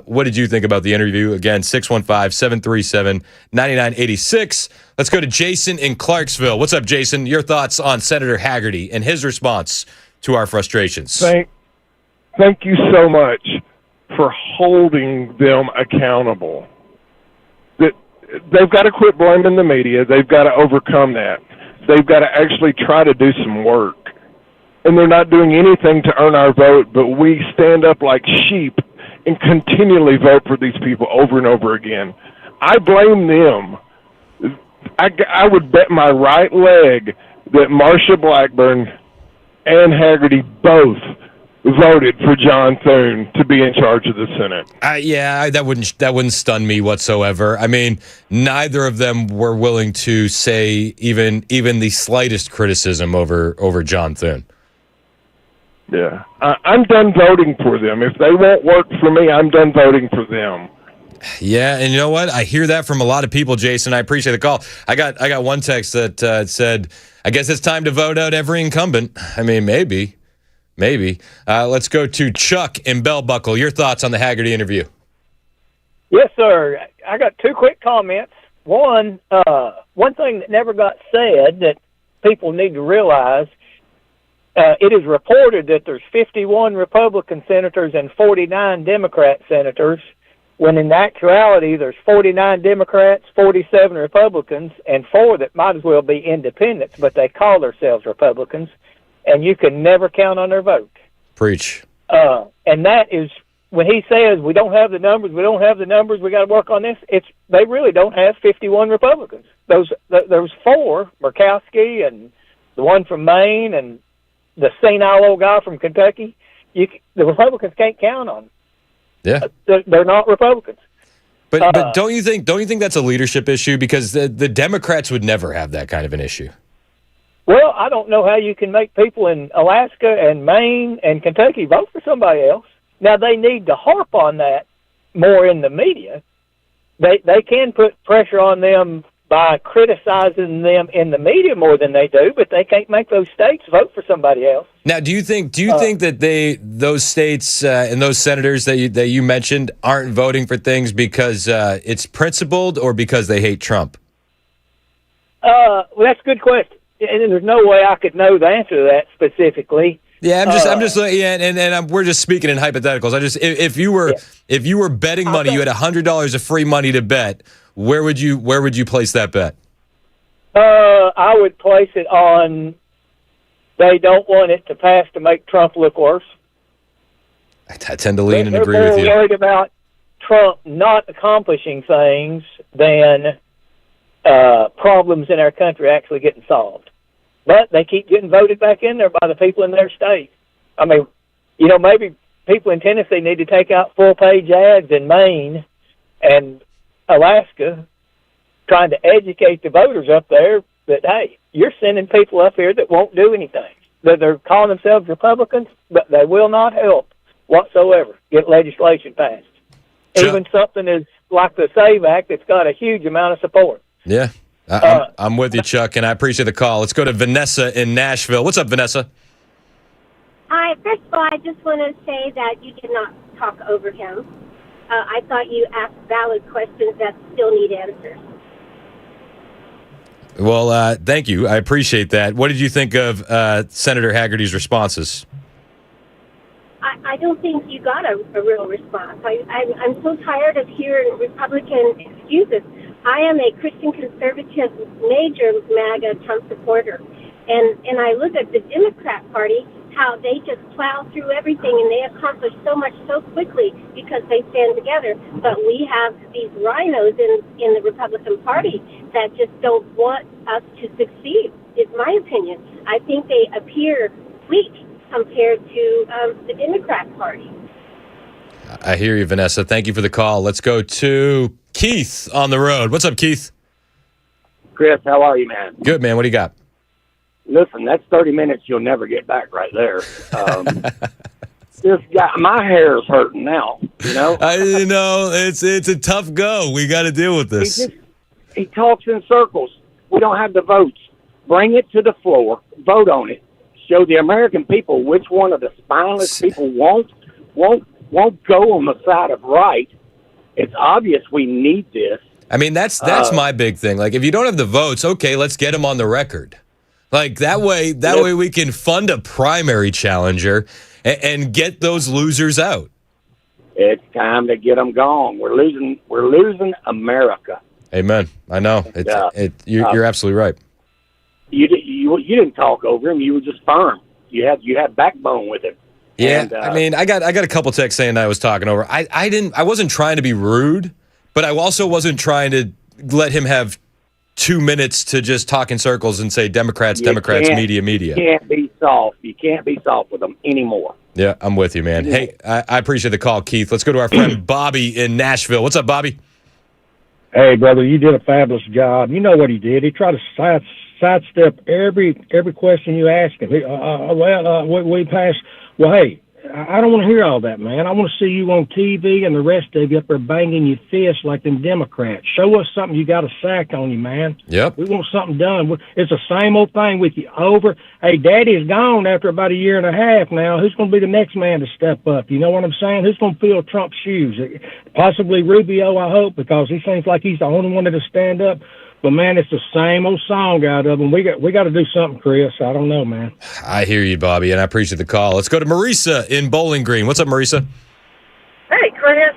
What did you think about the interview? Again, 615-737-9986. Let's go to Jason in Clarksville. What's up, Jason? Your thoughts on Senator Hagerty and his response to our frustrations. Thank you so much for holding them accountable. They've got to quit blaming the media. They've got to overcome that. They've got to actually try to do some work. And they're not doing anything to earn our vote, but we stand up like sheep and continually vote for these people over and over again. I blame them. I would bet my right leg that Marsha Blackburn and Hagerty both voted for John Thune to be in charge of the Senate. That wouldn't stun me whatsoever. I mean, neither of them were willing to say even the slightest criticism over John Thune. Yeah, I'm done voting for them. If they won't work for me, I'm done voting for them. Yeah, and you know what? I hear that from a lot of people, Jason. I appreciate the call. I got one text that said, "I guess it's time to vote out every incumbent." I mean, maybe. Let's go to Chuck in Bell Buckle. Your thoughts on the Hagerty interview? Yes, sir. I got two quick comments. One thing that never got said that people need to realize, it is reported that there's 51 Republican senators and 49 Democrat senators, when in actuality there's 49 Democrats, 47 Republicans, and 4 that might as well be independents, but they call themselves Republicans. And you can never count on their vote. Preach. And that is, when he says, we don't have the numbers, we got to work on this, they really don't have 51 Republicans. Those 4, Murkowski and the one from Maine and the senile old guy from Kentucky, the Republicans can't count on them. Yeah. They're not Republicans. But don't you think that's a leadership issue? Because the Democrats would never have that kind of an issue. Well, I don't know how you can make people in Alaska and Maine and Kentucky vote for somebody else. Now, they need to harp on that more in the media. They can put pressure on them by criticizing them in the media more than they do, but they can't make those states vote for somebody else. Now, do you think that those states and those senators that you mentioned aren't voting for things because it's principled or because they hate Trump? Well, that's a good question. And there's no way I could know the answer to that specifically. Yeah, I'm just we're just speaking in hypotheticals. If you were betting money, you had $100 of free money to bet. Where would you place that bet? I would place it on they don't want it to pass to make Trump look worse. I tend to lean and agree with you. They're more worried about Trump not accomplishing things than problems in our country actually getting solved. But they keep getting voted back in there by the people in their state. I mean, maybe people in Tennessee need to take out full-page ads in Maine and Alaska trying to educate the voters up there that, hey, you're sending people up here that won't do anything. That they're calling themselves Republicans, but they will not help whatsoever get legislation passed. Even something as like the SAVE Act that's got a huge amount of support. Yeah, I'm with you, Chuck, and I appreciate the call. Let's go to Vanessa in Nashville. What's up, Vanessa? Hi. First of all, I just want to say that you did not talk over him. I thought you asked valid questions that still need answers. Well, thank you. I appreciate that. What did you think of Senator Hagerty's responses? I don't think you got a real response. I'm so tired of hearing Republican excuses. I am a Christian conservative, major MAGA Trump supporter. And I look at the Democrat Party, how they just plow through everything and they accomplish so much so quickly because they stand together. But we have these rhinos in the Republican Party that just don't want us to succeed, is my opinion. I think they appear weak compared to the Democrat Party. I hear you, Vanessa. Thank you for the call. Let's go to Keith on the road. What's up, Keith? Chris, how are you, man? Good, man. What do you got? Listen, that's 30 minutes you'll never get back right there. This guy, my hair is hurting now, you know? It's a tough go. We got to deal with this. He talks in circles. We don't have the votes. Bring it to the floor. Vote on it. Show the American people which one of the spineless people won't go on the side of right. It's obvious we need this. I mean, that's my big thing. Like, if you don't have the votes, okay, let's get them on the record. Like, that way we can fund a primary challenger and get those losers out. It's time to get them gone. We're losing America. Amen. I know. You're absolutely right. You didn't talk over him. You were just firm. You had backbone with him. Yeah, and, I mean, I got a couple texts saying that I was talking over. I wasn't trying to be rude, but I also wasn't trying to let him have 2 minutes to just talk in circles and say Democrats, media. You can't be soft. You can't be soft with them anymore. Yeah, I'm with you, man. Hey, I appreciate the call, Keith. Let's go to our friend Bobby in Nashville. What's up, Bobby? Hey, brother, you did a fabulous job. You know what he did. He tried to sidestep every question you asked him. We passed. Well, hey, I don't want to hear all that, man. I want to see you on TV and the rest of you up there banging your fists like them Democrats. Show us something you got a sack on you, man. Yep. We want something done. It's the same old thing with you over. Hey, Daddy's gone after about a year and a half now. Who's going to be the next man to step up? You know what I'm saying? Who's going to fill Trump's shoes? Possibly Rubio, I hope, because he seems like he's the only one that'll stand up. But, man, it's the same old song out of them. We got to do something, Chris. I don't know, man. I hear you, Bobby, and I appreciate the call. Let's go to Marisa in Bowling Green. What's up, Marisa? Hey, Chris.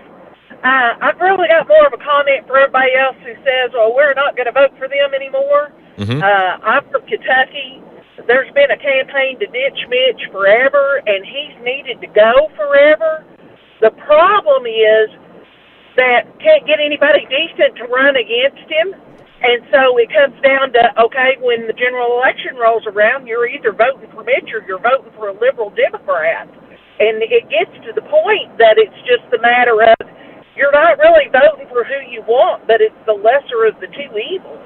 I've really got more of a comment for everybody else who says, well, we're not going to vote for them anymore. Mm-hmm. I'm from Kentucky. There's been a campaign to ditch Mitch forever, and he's needed to go forever. The problem is that can't get anybody decent to run against him. And so it comes down to, okay, when the general election rolls around, you're either voting for Mitch or you're voting for a liberal Democrat. And it gets to the point that it's just a matter of you're not really voting for who you want, but it's the lesser of the two evils.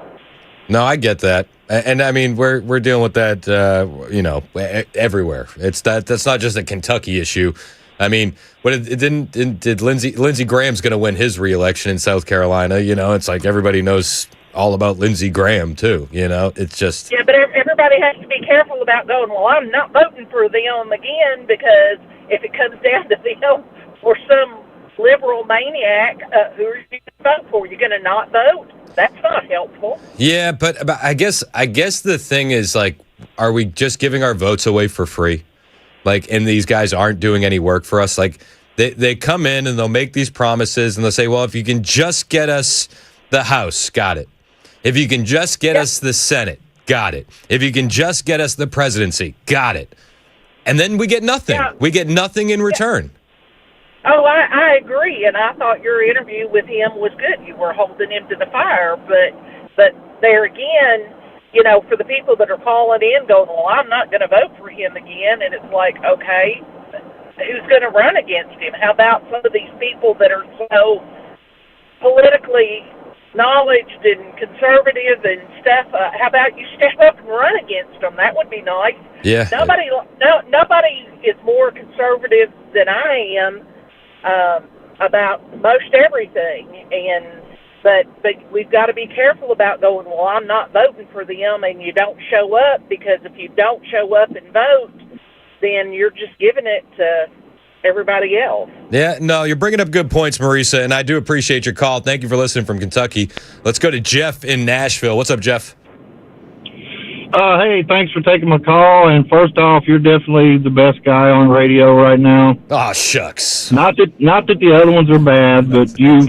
No, I get that. And I mean, we're dealing with that, everywhere. That's not just a Kentucky issue. I mean, did Lindsey Graham's going to win his reelection in South Carolina? You know, it's like everybody knows all about Lindsey Graham too, you know? It's just... Yeah, but everybody has to be careful about going, well, I'm not voting for them again, because if it comes down to them or some liberal maniac, who are you going to vote for? You're going to not vote? That's not helpful. Yeah, but I guess the thing is, like, are we just giving our votes away for free? Like, and these guys aren't doing any work for us? Like, they come in and they'll make these promises and they'll say, well, if you can just get us the House, got it. If you can just get us the Senate, got it. If you can just get us the presidency, got it. And then we get nothing. Yeah. We get nothing in return. Oh, I agree, and I thought your interview with him was good. You were holding him to the fire, but there again, you know, for the people that are calling in going, well, I'm not going to vote for him again, and it's like, okay, who's going to run against him? How about some of these people that are so politically knowledged and conservative and stuff? How about you step up and run against them? That would be nice. Yeah. Nobody is more conservative than I am about most everything, but we've got to be careful about going, well, I'm not voting for them, and you don't show up, because if you don't show up and vote, then you're just giving it to everybody else. Yeah, no, you're bringing up good points, Marisa, and I do appreciate your call. Thank you for listening from Kentucky. Let's go to Jeff in Nashville. What's up, Jeff? Hey, thanks for taking my call. And first off, you're definitely the best guy on radio right now. Oh, shucks. Not that the other ones are bad, but you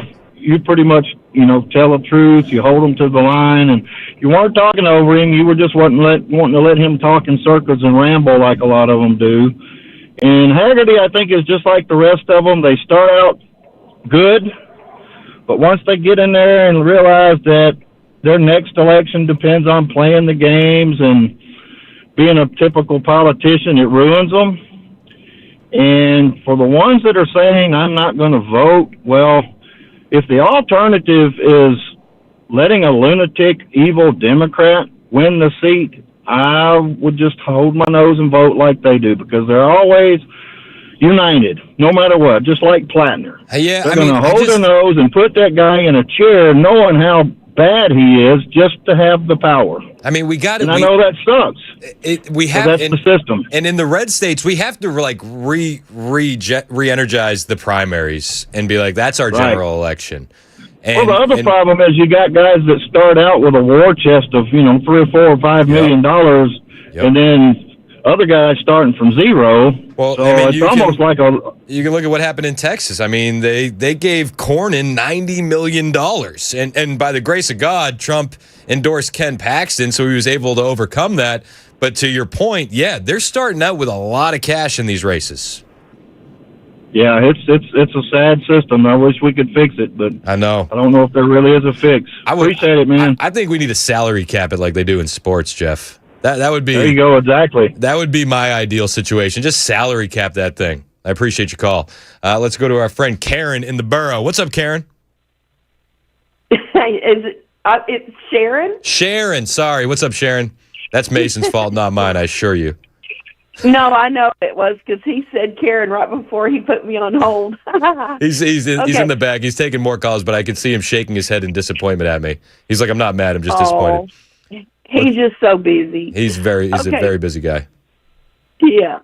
pretty much, tell the truth. You hold them to the line, and you weren't talking over him. You were just wanting to let him talk in circles and ramble like a lot of them do. And Hagerty, I think, is just like the rest of them. They start out good, but once they get in there and realize that their next election depends on playing the games and being a typical politician, it ruins them. And for the ones that are saying, I'm not going to vote, well, if the alternative is letting a lunatic, evil Democrat win the seat, I would just hold my nose and vote like they do, because they're always united, no matter what, just like Plattner. Yeah, they're going to hold their nose and put that guy in a chair knowing how bad he is just to have the power. I mean, we got it. And I know that sucks. We have that's the system. And in the red states, we have to re-energize the primaries and be like, that's our general election. And, well, the other problem is you got guys that start out with a war chest of, $3 or $4 or $5 million, and then other guys starting from zero. Well, so I mean, it's almost like you can look at what happened in Texas. I mean, they gave Cornyn $90 million. And by the grace of God, Trump endorsed Ken Paxton, so he was able to overcome that. But to your point, yeah, they're starting out with a lot of cash in these races. Yeah, it's a sad system. I wish we could fix it, but I know. I don't know if there really is a fix. Appreciate it, man. I think we need to salary cap it like they do in sports, Jeff. That would be. There you go, exactly. That would be my ideal situation. Just salary cap that thing. I appreciate your call. Let's go to our friend Karen in the borough. What's up, Karen? It's Sharon? Sharon, sorry. What's up, Sharon? That's Mason's fault, not mine, I assure you. No, I know it was because he said Karen right before he put me on hold. He's in the back. He's taking more calls, but I can see him shaking his head in disappointment at me. He's like, I'm not mad. I'm just disappointed. He's just so busy. He's a very busy guy. Yeah.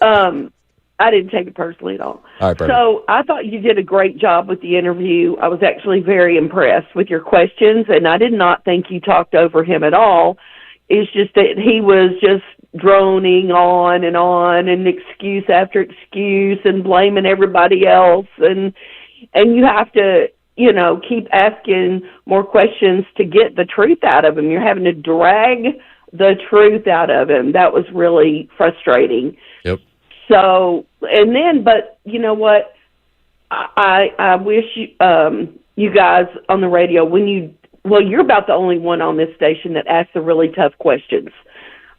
I didn't take it personally at all. All right, so I thought you did a great job with the interview. I was actually very impressed with your questions, and I did not think you talked over him at all. It's just that he was just droning on and excuse after excuse and blaming everybody else. And you have to, keep asking more questions to get the truth out of him. You're having to drag the truth out of him. That was really frustrating. Yep. So, but you know what? I wish you guys on the radio, you're about the only one on this station that asks the really tough questions.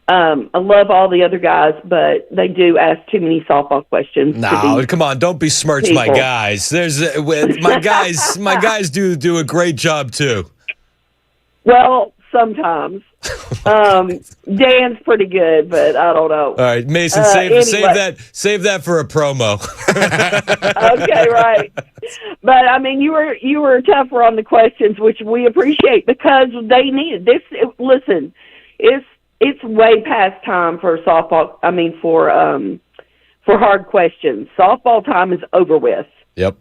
I love all the other guys, but they do ask too many softball questions. No, come on, don't besmirch my guys. There's my guys. My guys do a great job too. Well, sometimes. Dan's pretty good, but I don't know. All right, Mason, save that for a promo. Okay, right. But I mean, you were tougher on the questions, which we appreciate because they needed this. Listen, it's way past time for softball. I mean, for hard questions. Softball time is over with. Yep.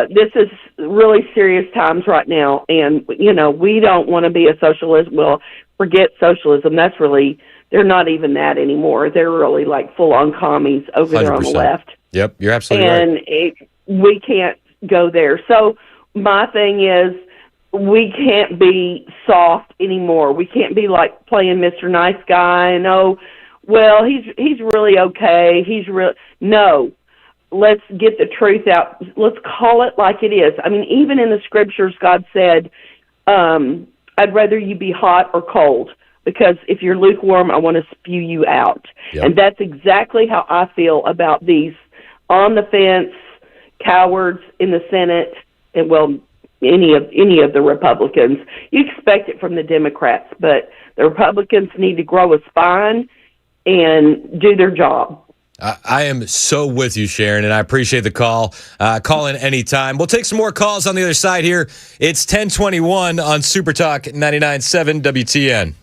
This is really serious times right now, and we don't want to be a socialist. Well, forget socialism. They're not even that anymore. They're really like full on commies over 100%. There on the left. Yep, you're absolutely right. And we can't go there. So my thing is, we can't be soft anymore. We can't be like playing Mr. Nice Guy and he's really okay. No. Let's get the truth out. Let's call it like it is. I mean, even in the scriptures, God said, I'd rather you be hot or cold, because if you're lukewarm, I want to spew you out. Yep. And that's exactly how I feel about these on the fence cowards in the Senate, and any of the Republicans. You expect it from the Democrats, but the Republicans need to grow a spine and do their job. I am so with you, Sharon, and I appreciate the call. Call in anytime. We'll take some more calls on the other side here. It's 1021 on Super Talk 99.7 WTN.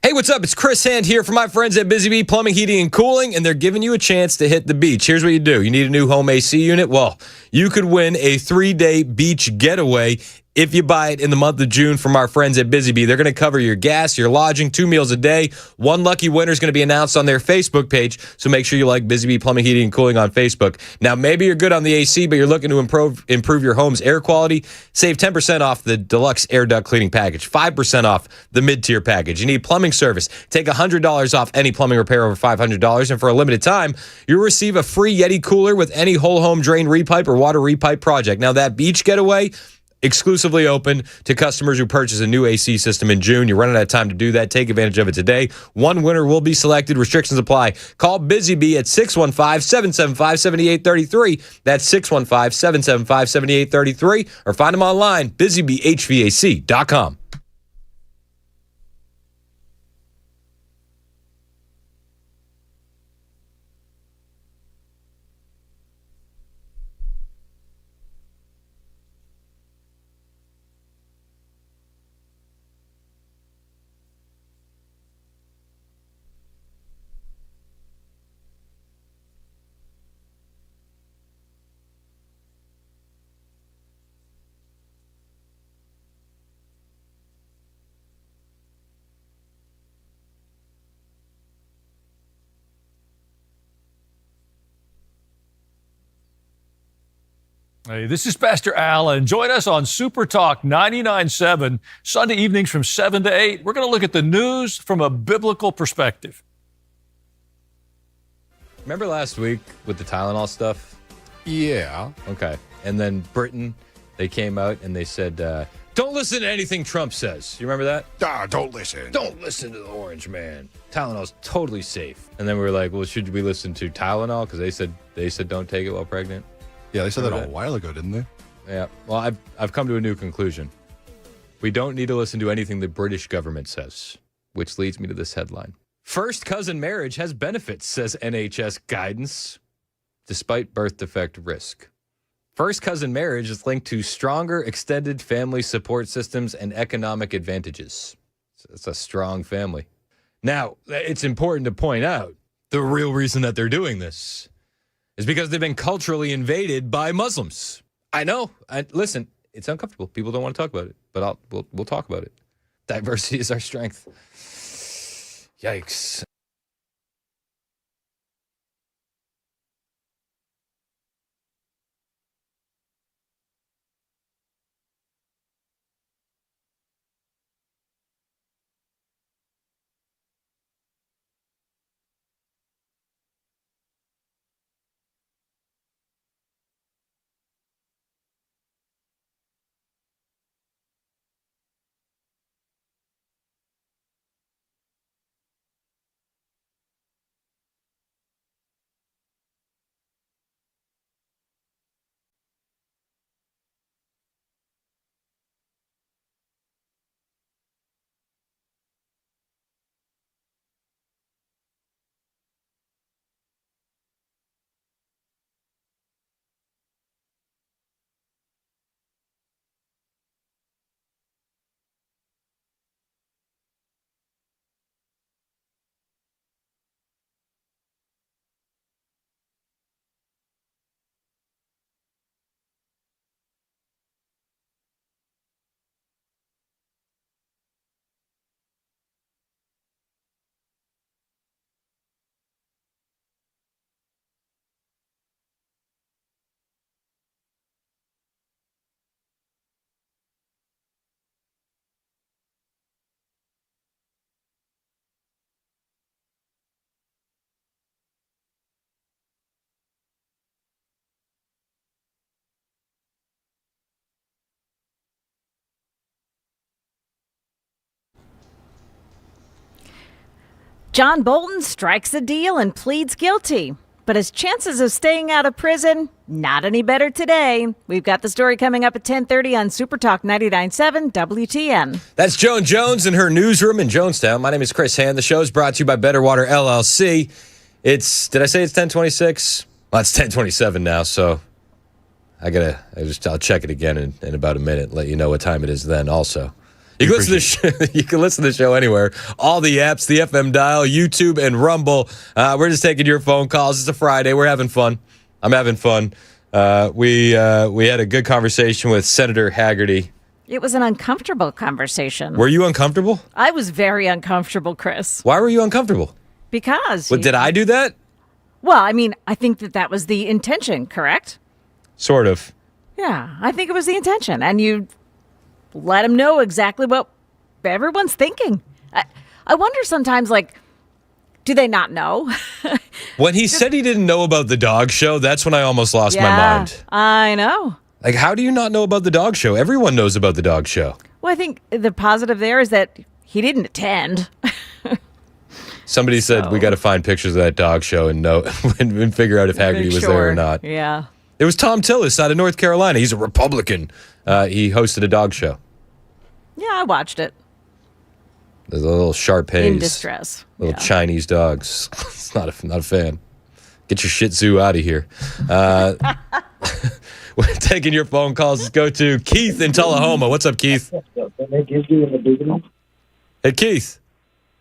Hey, what's up? It's Chris Hand here from my friends at Busy Bee Plumbing, Heating, and Cooling, and they're giving you a chance to hit the beach. Here's what you do. You need a new home AC unit? Well, you could win a 3-day beach getaway if you buy it in the month of June from our friends at Busy Bee. They're going to cover your gas, your lodging, 2 meals a day. One lucky winner is going to be announced on their Facebook page, so make sure you like Busy Bee Plumbing, Heating, and Cooling on Facebook. Now, maybe you're good on the AC, but you're looking to improve your home's air quality. Save 10% off the deluxe air duct cleaning package, 5% off the mid-tier package. You need plumbing service. Take $100 off any plumbing repair over $500, and for a limited time, you'll receive a free Yeti cooler with any whole home drain repipe or water repipe project. Now, that beach getaway, exclusively open to customers who purchase a new AC system in June. You're running out of time to do that. Take advantage of it today. One winner will be selected. Restrictions apply. Call Busy Bee at 615-775-7833. That's 615-775-7833. Or find them online, busybeehvac.com. Hey, this is Pastor Al, and join us on Super Talk 99.7, Sunday evenings from 7 to 8. We're going to look at the news from a biblical perspective. Remember last week with the Tylenol stuff? Yeah. Okay. And then Britain, they came out and they said, don't listen to anything Trump says. You remember that? Don't listen. Don't listen to the orange man. Tylenol's totally safe. And then we were like, well, should we listen to Tylenol? Because they said don't take it while pregnant. Yeah, they said that a while ago, didn't they? Yeah. Well, I've come to a new conclusion. We don't need to listen to anything the British government says, which leads me to this headline. First cousin marriage has benefits, says NHS guidance, despite birth defect risk. First cousin marriage is linked to stronger extended family support systems and economic advantages. So it's a strong family. Now, it's important to point out the real reason that they're doing this is because they've been culturally invaded by Muslims. I know. Listen, it's uncomfortable. People don't want to talk about it, but we'll talk about it. Diversity is our strength. Yikes. John Bolton strikes a deal and pleads guilty. But his chances of staying out of prison, not any better today. We've got the story coming up at 10:30 on Super Talk 99.7 WTN. That's Joan Jones in her newsroom in Jonestown. My name is Chris Hand. The show is brought to you by Better Water LLC. Did I say it's 10:26? Well, it's 10:27 now, so I'll check it again in about a minute, let you know what time it is then also. You can listen to the show anywhere. All the apps, the FM dial, YouTube, and Rumble. We're just taking your phone calls. It's a Friday. We're having fun. I'm having fun. We had a good conversation with Senator Hagerty. It was an uncomfortable conversation. Were you uncomfortable? I was very uncomfortable, Chris. Why were you uncomfortable? Because. Did I do that? Well, I mean, I think that was the intention, correct? Sort of. Yeah, I think it was the intention. And you let them know exactly what everyone's thinking. I wonder sometimes, do they not know? When he said he didn't know about the dog show, that's when I almost lost my mind. I know. How do you not know about the dog show? Everyone knows about the dog show. Well, I think the positive there is that he didn't attend. Somebody said we got to find pictures of that dog show and know and figure out if Hagerty was there or not. Yeah. It was Tom Tillis out of North Carolina. He's a Republican. He hosted a dog show. Yeah, I watched it. There's a little Shar-Peis. In distress. Little Chinese dogs. It's not a fan. Get your Shih Tzu out of here. We're taking your phone calls. Let's go to Keith in Tullahoma. What's up, Keith? Hey, Keith.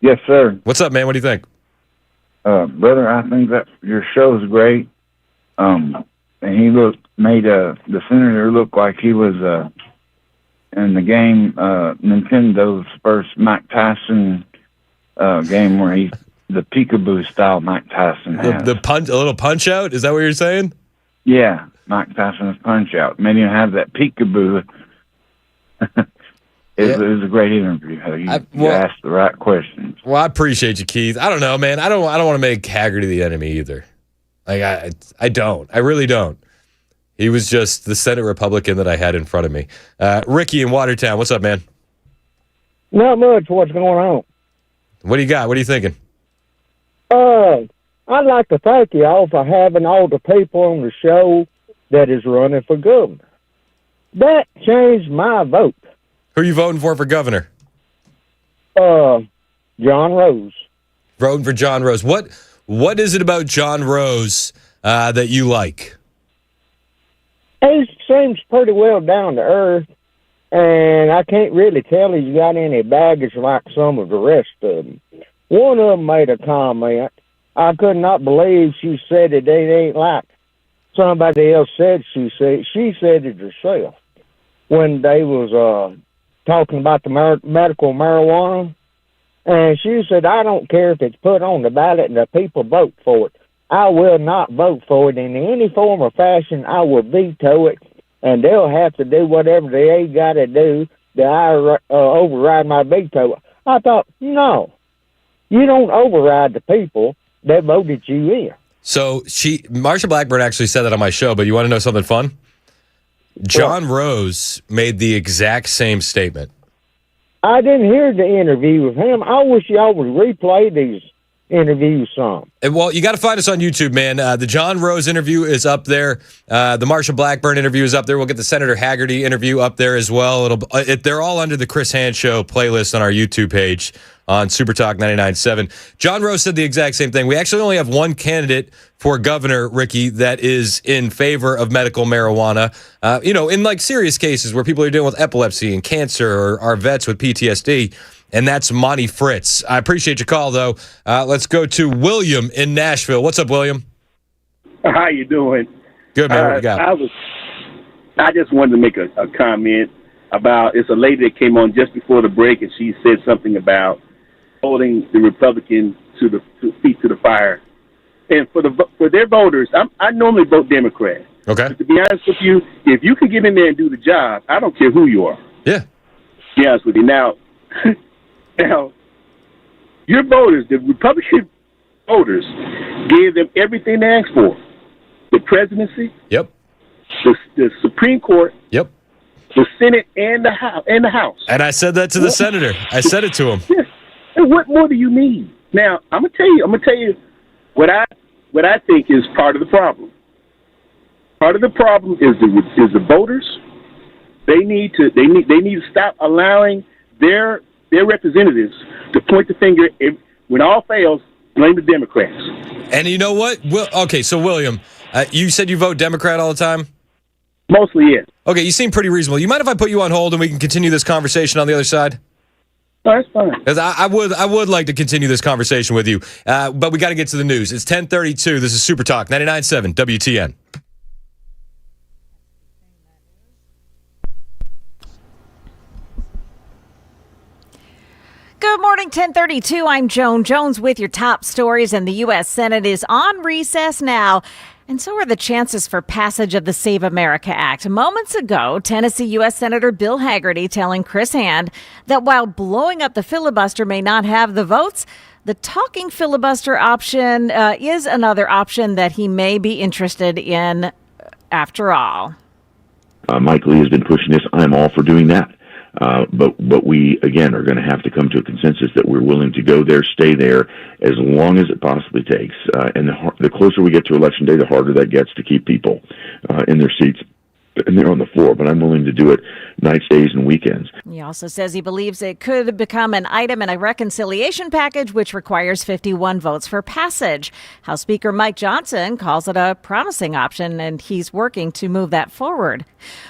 Yes, sir. What's up, man? What do you think? Brother, I think that your show is great. And he made the senator look like he was in the game Nintendo's first Mike Tyson game where the peekaboo style Mike Tyson has. A little punch out? Is that what you're saying? Yeah, Mike Tyson's punch out. Made him have that peekaboo. It was a great interview. You asked the right questions. Well, I appreciate you, Keith. I don't know, man. I don't want to make Hagerty the enemy either. I don't. I really don't. He was just the Senate Republican that I had in front of me. Ricky in Watertown, what's up, man? Not much. What's going on? What do you got? What are you thinking? I'd like to thank you all for having all the people on the show that is running for governor. That changed my vote. Who are you voting for governor? John Rose. Voting for John Rose. What is it about John Rose that you like? He seems pretty well down to earth, and I can't really tell he's got any baggage like some of the rest of them. One of them made a comment. I could not believe she said it ain't like somebody else said she said it herself when they was talking about the medical marijuana. And she said, I don't care if it's put on the ballot and the people vote for it. I will not vote for it in any form or fashion. I will veto it, and they'll have to do whatever they got to do to override my veto. I thought, no, you don't override the people that voted you in. So Marsha Blackburn actually said that on my show, but you want to know something fun? John Rose made the exact same statement. I didn't hear the interview with him. I wish y'all would replay these interviews some. Well, you got to find us on YouTube, man. The John Rose interview is up there. The Marsha Blackburn interview is up there. We'll get the Senator Hagerty interview up there as well. They're all under the Chris Hand Show playlist on our YouTube page on Super Talk 99.7. John Rose said the exact same thing. We actually only have one candidate for governor, Ricky, that is in favor of medical marijuana. In serious cases where people are dealing with epilepsy and cancer or are vets with PTSD. And that's Monty Fritz. I appreciate your call, though. Let's go to William in Nashville. What's up, William? How you doing? Good, man. What you got? I just wanted to make a comment about, it's a lady that came on just before the break, and she said something about holding the Republicans to the feet to the fire. And for their voters, I normally vote Democrat. Okay. But to be honest with you, if you can get in there and do the job, I don't care who you are. Yeah. To be honest with you. Now, your voters, the Republican voters, gave them everything they asked for. The presidency. Yep. The Supreme Court. Yep. The Senate and the House. And I said that to the senator. I said it to him. Yeah. And what more do you need? Now, I'm gonna tell you what I think is part of the problem. Part of the problem is the voters. They need to stop allowing their representatives to point the finger. When all fails, blame the Democrats. And you know what? So William, you said you vote Democrat all the time? Mostly, yes. Okay, you seem pretty reasonable. You mind if I put you on hold and we can continue this conversation on the other side? That's fine. Because I would like to continue this conversation with you, but we got to get to the news. It's 10:32. This is Super Talk 99.7 WTN. Good morning, 1032. I'm Joan Jones with your top stories, and the U.S. Senate is on recess now. And so are the chances for passage of the Save America Act. Moments ago, Tennessee U.S. Senator Bill Hagerty telling Chris Hand that while blowing up the filibuster may not have the votes, the talking filibuster option is another option that he may be interested in after all. Mike Lee has been pushing this. I'm all for doing that. But we, again, are going to have to come to a consensus that we're willing to go there, stay there, as long as it possibly takes. And the closer we get to Election Day, the harder that gets to keep people in their seats and they're on the floor. But I'm willing to do it nights, days, and weekends. He also says he believes it could become an item in a reconciliation package, which requires 51 votes for passage. House Speaker Mike Johnson calls it a promising option, and he's working to move that forward.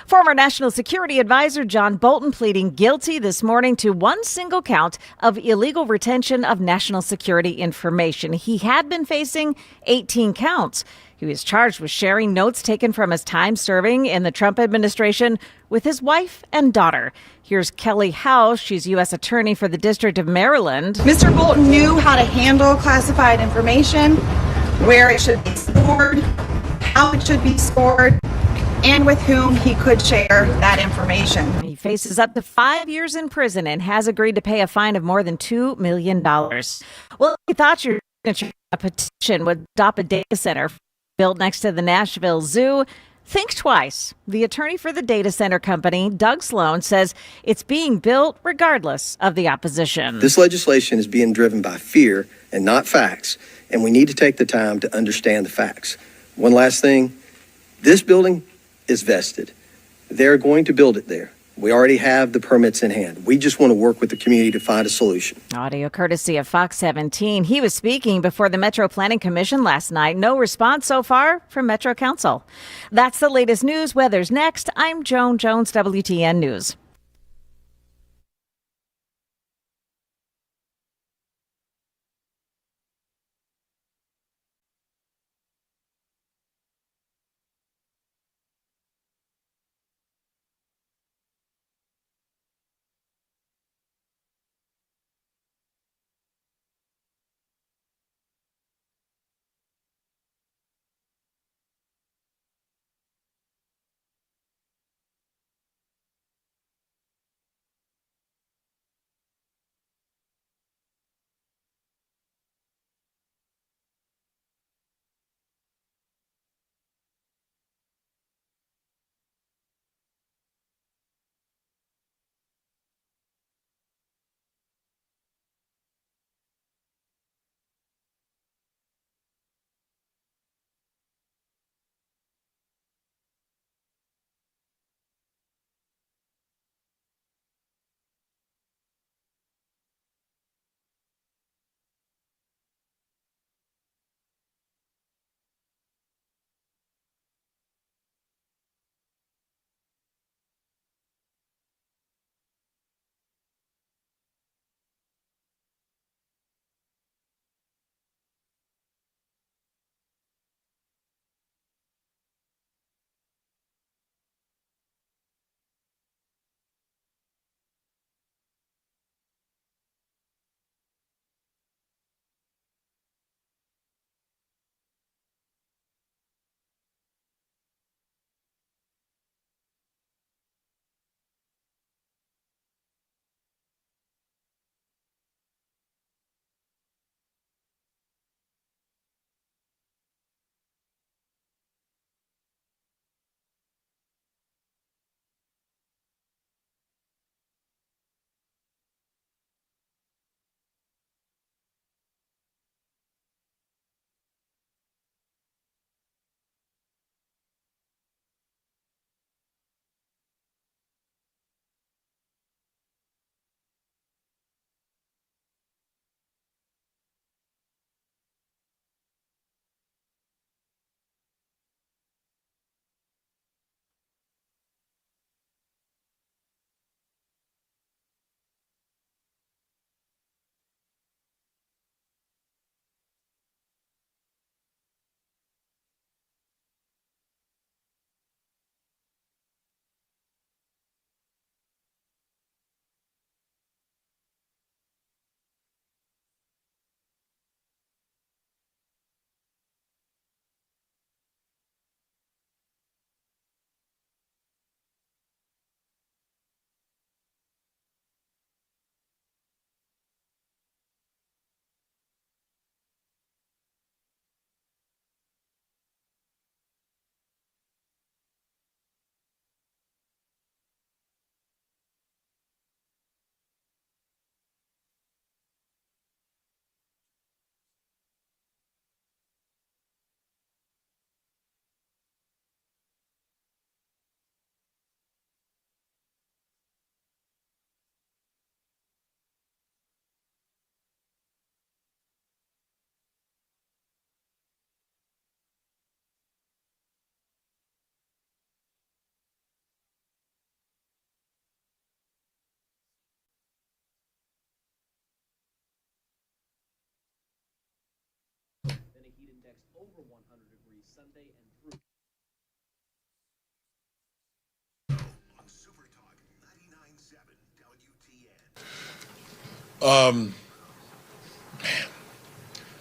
Former National Security Advisor John Bolton pleading guilty this morning to one single count of illegal retention of national security information. He had been facing 18 counts. He was charged with sharing notes taken from his time serving in the Trump administration with his wife and daughter. Here's Kelly House. She's U.S. Attorney for the District of Maryland. Mr. Bolton knew how to handle classified information, where it should be stored, how it should be stored, and with whom he could share that information. He faces up to 5 years in prison and has agreed to pay a fine of more than $2 million. Well, he thought your signature petition would stop a data center built next to the Nashville Zoo. Think twice. The attorney for the data center company, Doug Sloan, says it's being built regardless of the opposition. This legislation is being driven by fear and not facts, and we need to take the time to understand the facts. One last thing, this building is vested. They're going to build it there. We already have the permits in hand. We just want to work with the community to find a solution. Audio courtesy of Fox 17. He was speaking before the Metro Planning Commission last night. No response so far from Metro Council. That's the latest news. Weather's next. I'm Joan Jones, WTN News. Man,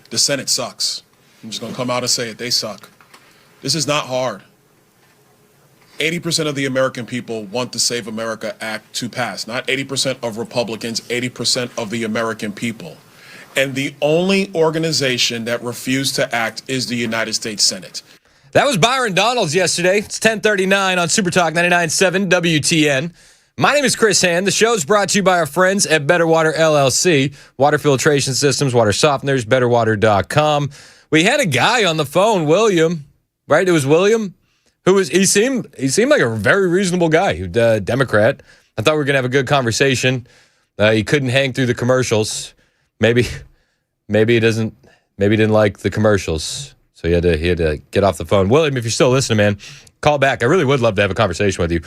the Senate sucks. I'm just going to come out and say it. They suck. This is not hard. 80% of the American people want the Save America Act to pass. Not 80% of Republicans, 80% of the American people. And the only organization that refused to act is the United States Senate. That was Byron Donalds yesterday. It's 10:39 on Super Talk 99.7 WTN. My name is Chris Hand. The show's brought to you by our friends at Better Water LLC. Water filtration systems, water softeners, betterwater.com. We had a guy on the phone, William, right? It was William, he seemed like a very reasonable guy, Democrat. I thought we were going to have a good conversation. He couldn't hang through the commercials. Maybe he didn't like the commercials. So he had to get off the phone. William, if you're still listening, man, call back. I really would love to have a conversation with you.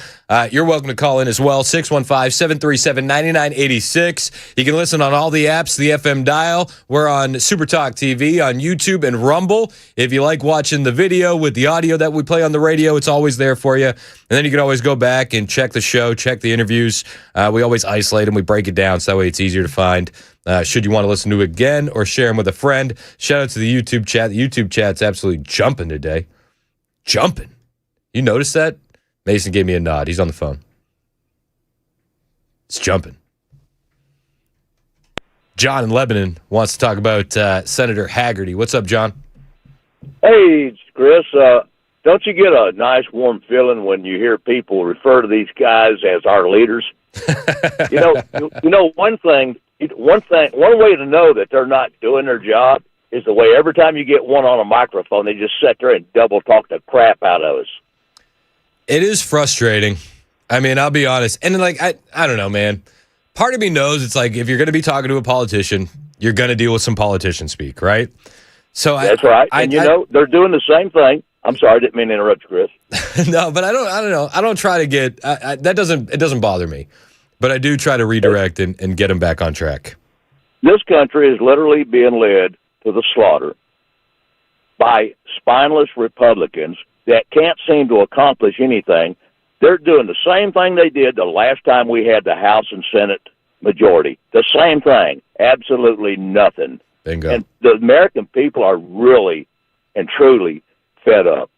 You're welcome to call in as well, 615-737-9986. You can listen on all the apps, the FM dial. We're on Super Talk TV, on YouTube, and Rumble. If you like watching the video with the audio that we play on the radio, it's always there for you. And then you can always go back and check the show, check the interviews. We always isolate them. We break it down so that way it's easier to find. Should you want to listen to it again or share them with a friend, shout out to the YouTube chat. The YouTube chat's absolutely jumping today. Jumping. You notice that? Mason gave me a nod. He's on the phone. It's jumping. John in Lebanon wants to talk about Senator Hagerty. What's up, John? Hey, Chris. Don't you get a nice warm feeling when you hear people refer to these guys as our leaders? One way to know that they're not doing their job is the way every time you get one on a microphone, they just sit there and double talk the crap out of us. It is frustrating. I mean, I'll be honest. And I don't know, man. Part of me knows it's like if you're going to be talking to a politician, you're going to deal with some politician speak, right? So that's right. And they're doing the same thing. I'm sorry, I didn't mean to interrupt you, Chris. No, but I don't know. I don't try to get it doesn't bother me. But I do try to redirect and get them back on track. This country is literally being led to the slaughter by spineless Republicans that can't seem to accomplish anything. They're doing the same thing they did the last time we had the House and Senate majority. The same thing. Absolutely nothing. Bingo. And the American people are really and truly fed up.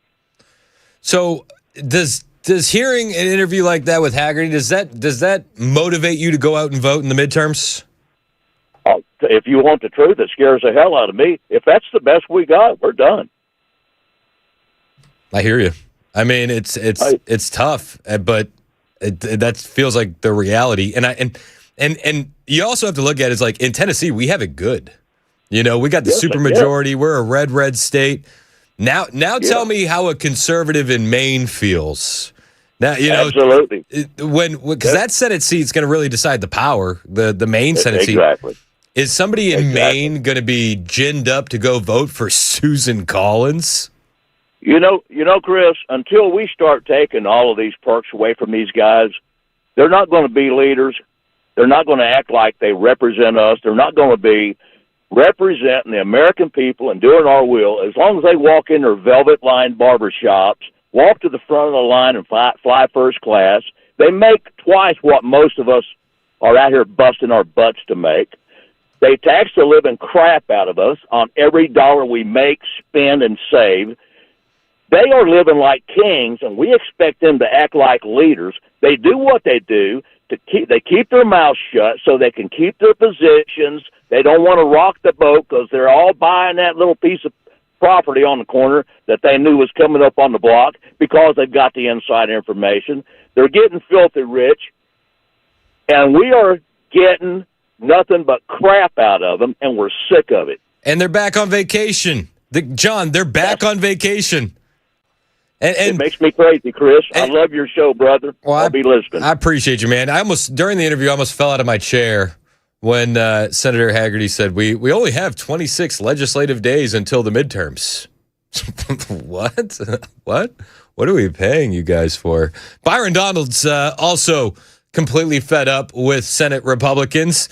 So does hearing an interview like that with Hagerty, does that motivate you to go out and vote in the midterms? If you want the truth, it scares the hell out of me. If that's the best we got, we're done. I hear you. I mean, it's tough, but that feels like the reality. And you also have to look at it as like in Tennessee, we have it good. We got the supermajority. We're a red state. Now tell me how a conservative in Maine feels. Now, absolutely. Because that Senate seat's going to really decide the power, the Maine Senate seat. Exactly. Is somebody in Maine going to be ginned up to go vote for Susan Collins? Chris, until we start taking all of these perks away from these guys, they're not going to be leaders. They're not going to act like they represent us. They're not going to be representing the American people and doing our will. As long as they walk in their velvet-lined barbershops, walk to the front of the line and fly first class, they make twice what most of us are out here busting our butts to make. They tax the living crap out of us on every dollar we make, spend, and save. They are living like kings, and we expect them to act like leaders. They do what they do. They keep their mouths shut so they can keep their positions. They don't want to rock the boat because they're all buying that little piece of property on the corner that they knew was coming up on the block because they've got the inside information. They're getting filthy rich, and we are getting nothing but crap out of them, and we're sick of it. And they're back on vacation. John, they're back on vacation. And it makes me crazy, Chris. I love your show, brother. Well, I'll be listening. I appreciate you, man. During the interview, I almost fell out of my chair when Senator Hagerty said, we only have 26 legislative days until the midterms. What? What are we paying you guys for? Byron Donalds also completely fed up with Senate Republicans,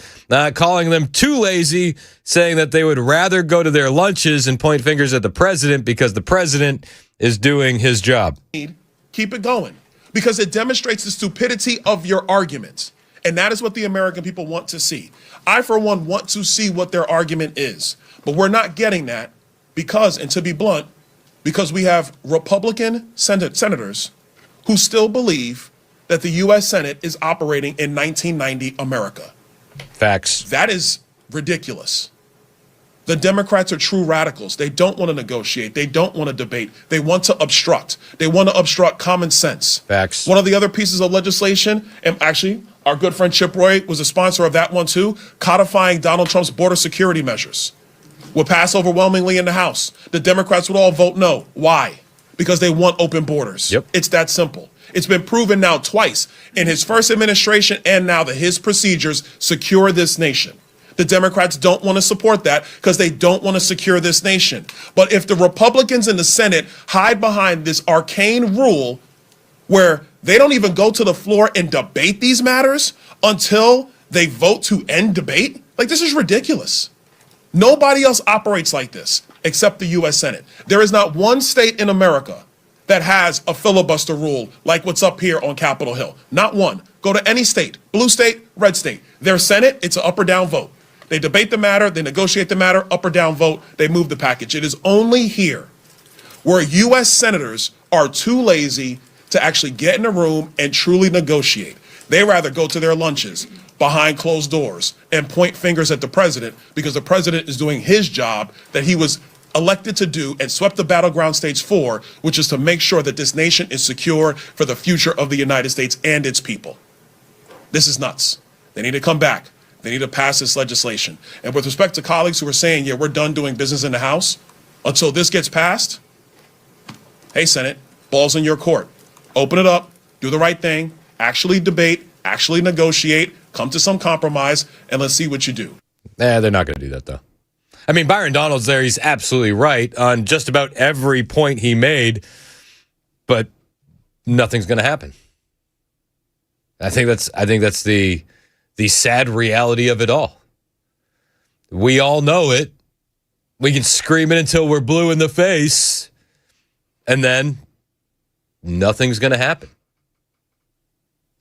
calling them too lazy, saying that they would rather go to their lunches and point fingers at the president because the president is doing his job. Keep it going, because it demonstrates the stupidity of your argument. And that is what the American people want to see. I, for one, want to see what their argument is. But we're not getting that because, and to be blunt, because we have Republican senators who still believe that the U.S. Senate is operating in 1990 America. Facts. That is ridiculous. The Democrats are true radicals. They don't want to negotiate. They don't want to debate. They want to obstruct. They want to obstruct common sense. Facts. One of the other pieces of legislation, and actually our good friend Chip Roy was a sponsor of that one too, codifying Donald Trump's border security measures, would pass overwhelmingly in the House. The Democrats would all vote no. Why? Because they want open borders. Yep. It's that simple. It's been proven now twice in his first administration and now that his procedures secure this nation. The Democrats don't want to support that because they don't want to secure this nation. But if the Republicans in the Senate hide behind this arcane rule where they don't even go to the floor and debate these matters until they vote to end debate, like, this is ridiculous. Nobody else operates like this except the U.S. Senate. There is not one state in America that has a filibuster rule like what's up here on Capitol Hill. Not one. Go to any state, blue state, red state. Their Senate, it's an up or down vote. They debate the matter, they negotiate the matter, up or down vote, they move the package. It is only here where U.S. senators are too lazy to actually get in a room and truly negotiate. They rather go to their lunches behind closed doors and point fingers at the president because the president is doing his job that he was elected to do and swept the battleground states for, which is to make sure that this nation is secure for the future of the United States and its people. This is nuts. They need to come back. They need to pass this legislation. And with respect to colleagues who are saying, yeah, we're done doing business in the House until this gets passed, hey, Senate, ball's in your court. Open it up, do the right thing, actually debate, actually negotiate, come to some compromise, and let's see what you do. They're not going to do that, though. I mean, Byron Donalds there, he's absolutely right on just about every point he made, but nothing's going to happen. I think that's the sad reality of it all. We all know it. We can scream it until we're blue in the face, and then nothing's going to happen.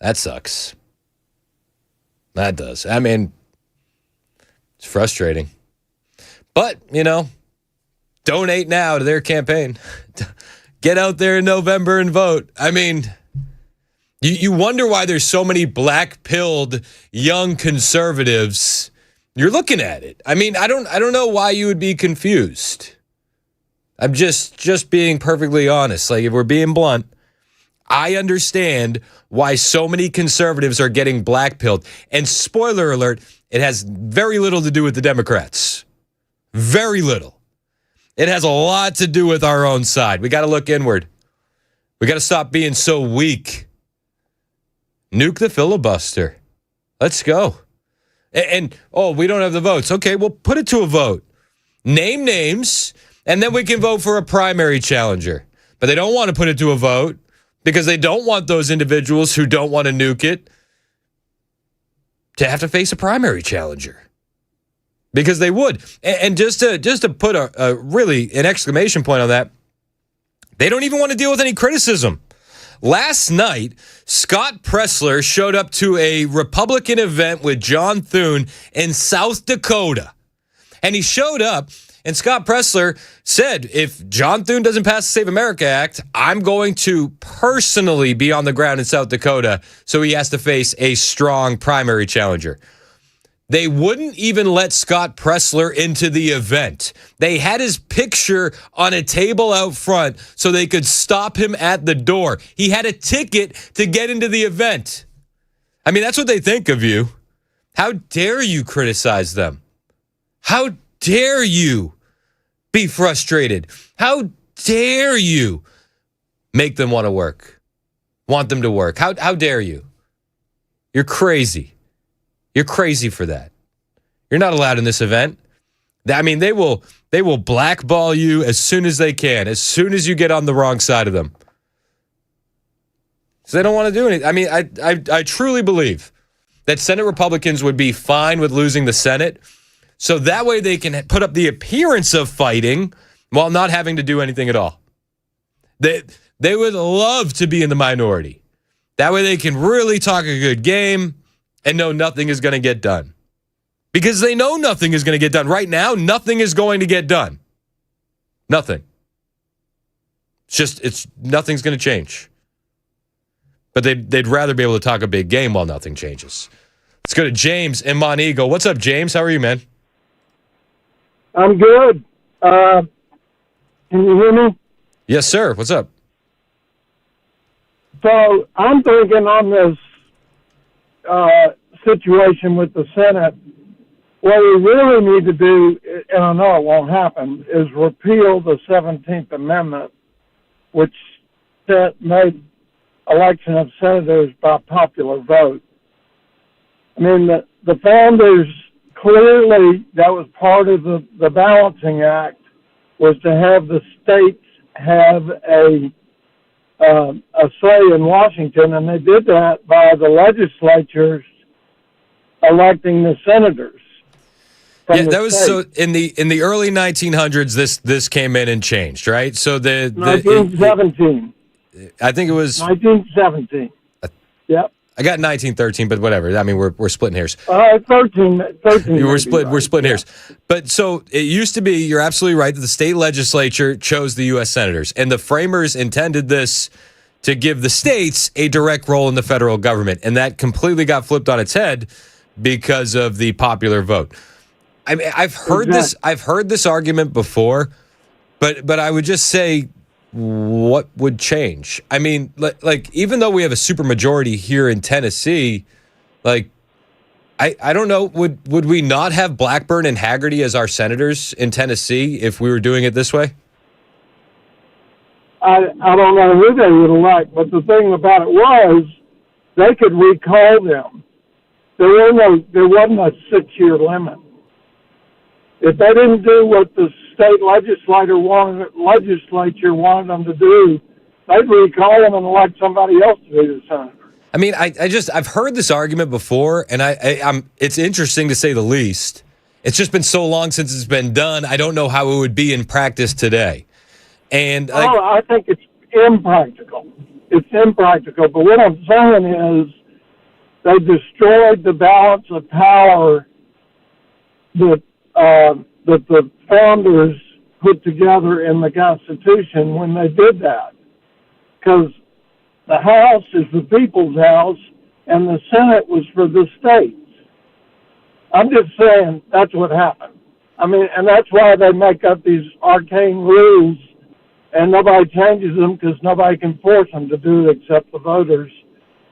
That sucks. That does. I mean, it's frustrating. But, donate now to their campaign. Get out there in November and vote. I mean, you wonder why there's so many black-pilled young conservatives. You're looking at it. I mean, I don't know why you would be confused. I'm just being perfectly honest. Like, if we're being blunt, I understand why so many conservatives are getting black-pilled. And spoiler alert, it has very little to do with the Democrats. Very little. It has a lot to do with our own side. We got to look inward. We got to stop being so weak. Nuke the filibuster. Let's go. And we don't have the votes. Okay, well, put it to a vote. Name names, and then we can vote for a primary challenger. But they don't want to put it to a vote because they don't want those individuals who don't want to nuke it to have to face a primary challenger. Because they would. And just to put a really an exclamation point on that, they don't even want to deal with any criticism. Last night, Scott Presler showed up to a Republican event with John Thune in South Dakota. And he showed up, and Scott Presler said, if John Thune doesn't pass the Save America Act, I'm going to personally be on the ground in South Dakota, so he has to face a strong primary challenger. They wouldn't even let Scott Presler into the event. They had his picture on a table out front so they could stop him at the door. He had a ticket to get into the event. I mean, that's what they think of you. How dare you criticize them? How dare you be frustrated? How dare you make them want to work? Want them to work? How dare you? You're crazy. You're crazy for that. You're not allowed in this event. I mean, they will blackball you as soon as they can, as soon as you get on the wrong side of them. So they don't want to do anything. I mean, I truly believe that Senate Republicans would be fine with losing the Senate, so that way they can put up the appearance of fighting while not having to do anything at all. They would love to be in the minority. That way they can really talk a good game and know nothing is going to get done. Because they know nothing is going to get done. Right now, nothing is going to get done. Nothing. Nothing's going to change. But they'd rather be able to talk a big game while nothing changes. Let's go to James in Montego. What's up, James? How are you, man? I'm good. Can you hear me? Yes, sir. What's up? So I'm thinking on this situation with the Senate, what we really need to do, and I know it won't happen, is repeal the 17th Amendment, which made election of senators by popular vote. I mean, the founders clearly, that was part of the Balancing Act, was to have the states have a say in Washington, and they did that by the legislatures electing the senators. Yeah, that was so in the early 1900s. This came in and changed, right? So 1917. I think it was 1917. Yep. I got 1913, but whatever. I mean, we're splitting hairs. 13. We're splitting hairs. But so it used to be, you're absolutely right, that the state legislature chose the U.S. senators. And the framers intended this to give the states a direct role in the federal government. And that completely got flipped on its head because of the popular vote. I mean, I've heard this argument before, but I would just say, what would change? I mean, like even though we have a supermajority here in Tennessee, like I don't know, would we not have Blackburn and Hagerty as our senators in Tennessee if we were doing it this way? I don't know who they would elect, but the thing about it was they could recall them. There wasn't a 6-year limit. If they didn't do what the state legislature wanted them to do, they'd recall them and elect somebody else to be the senator. I mean, I've heard this argument before, and it's interesting to say the least. It's just been so long since it's been done. I don't know how it would be in practice today. And I think it's impractical. It's impractical. But what I'm saying is they destroyed the balance of power that the founders put together in the Constitution when they did that. Because the House is the people's house, and the Senate was for the states. I'm just saying that's what happened. I mean, and that's why they make up these arcane rules, and nobody changes them because nobody can force them to do it except the voters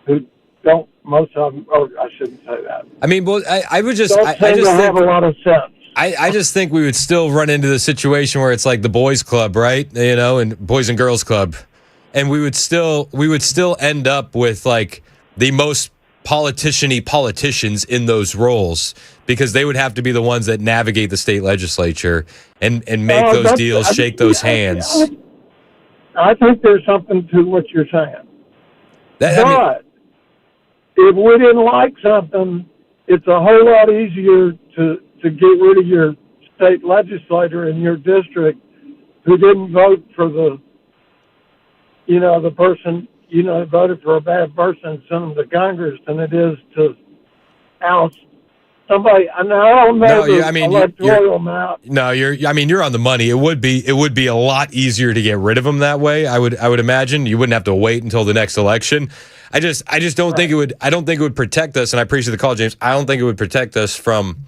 who don't, most of them, or I shouldn't say that. I mean, well, I would just... Don't seem to have a lot of sense. I just think we would still run into the situation where it's like the boys club, right? You know, and boys and girls club. And we would still end up with like the most politician-y politicians in those roles because they would have to be the ones that navigate the state legislature and make those deals, shake those hands. I think there's something to what you're saying. But if we didn't like something, it's a whole lot easier to get rid of your state legislator in your district who didn't vote for the person, voted for a bad person and send them to Congress than it is to oust somebody. I don't know electoral amount. No, you're on the money. It would be a lot easier to get rid of them that way. I would imagine you wouldn't have to wait until the next election. I just don't think it would. I don't think it would protect us. And I appreciate the call, James. I don't think it would protect us from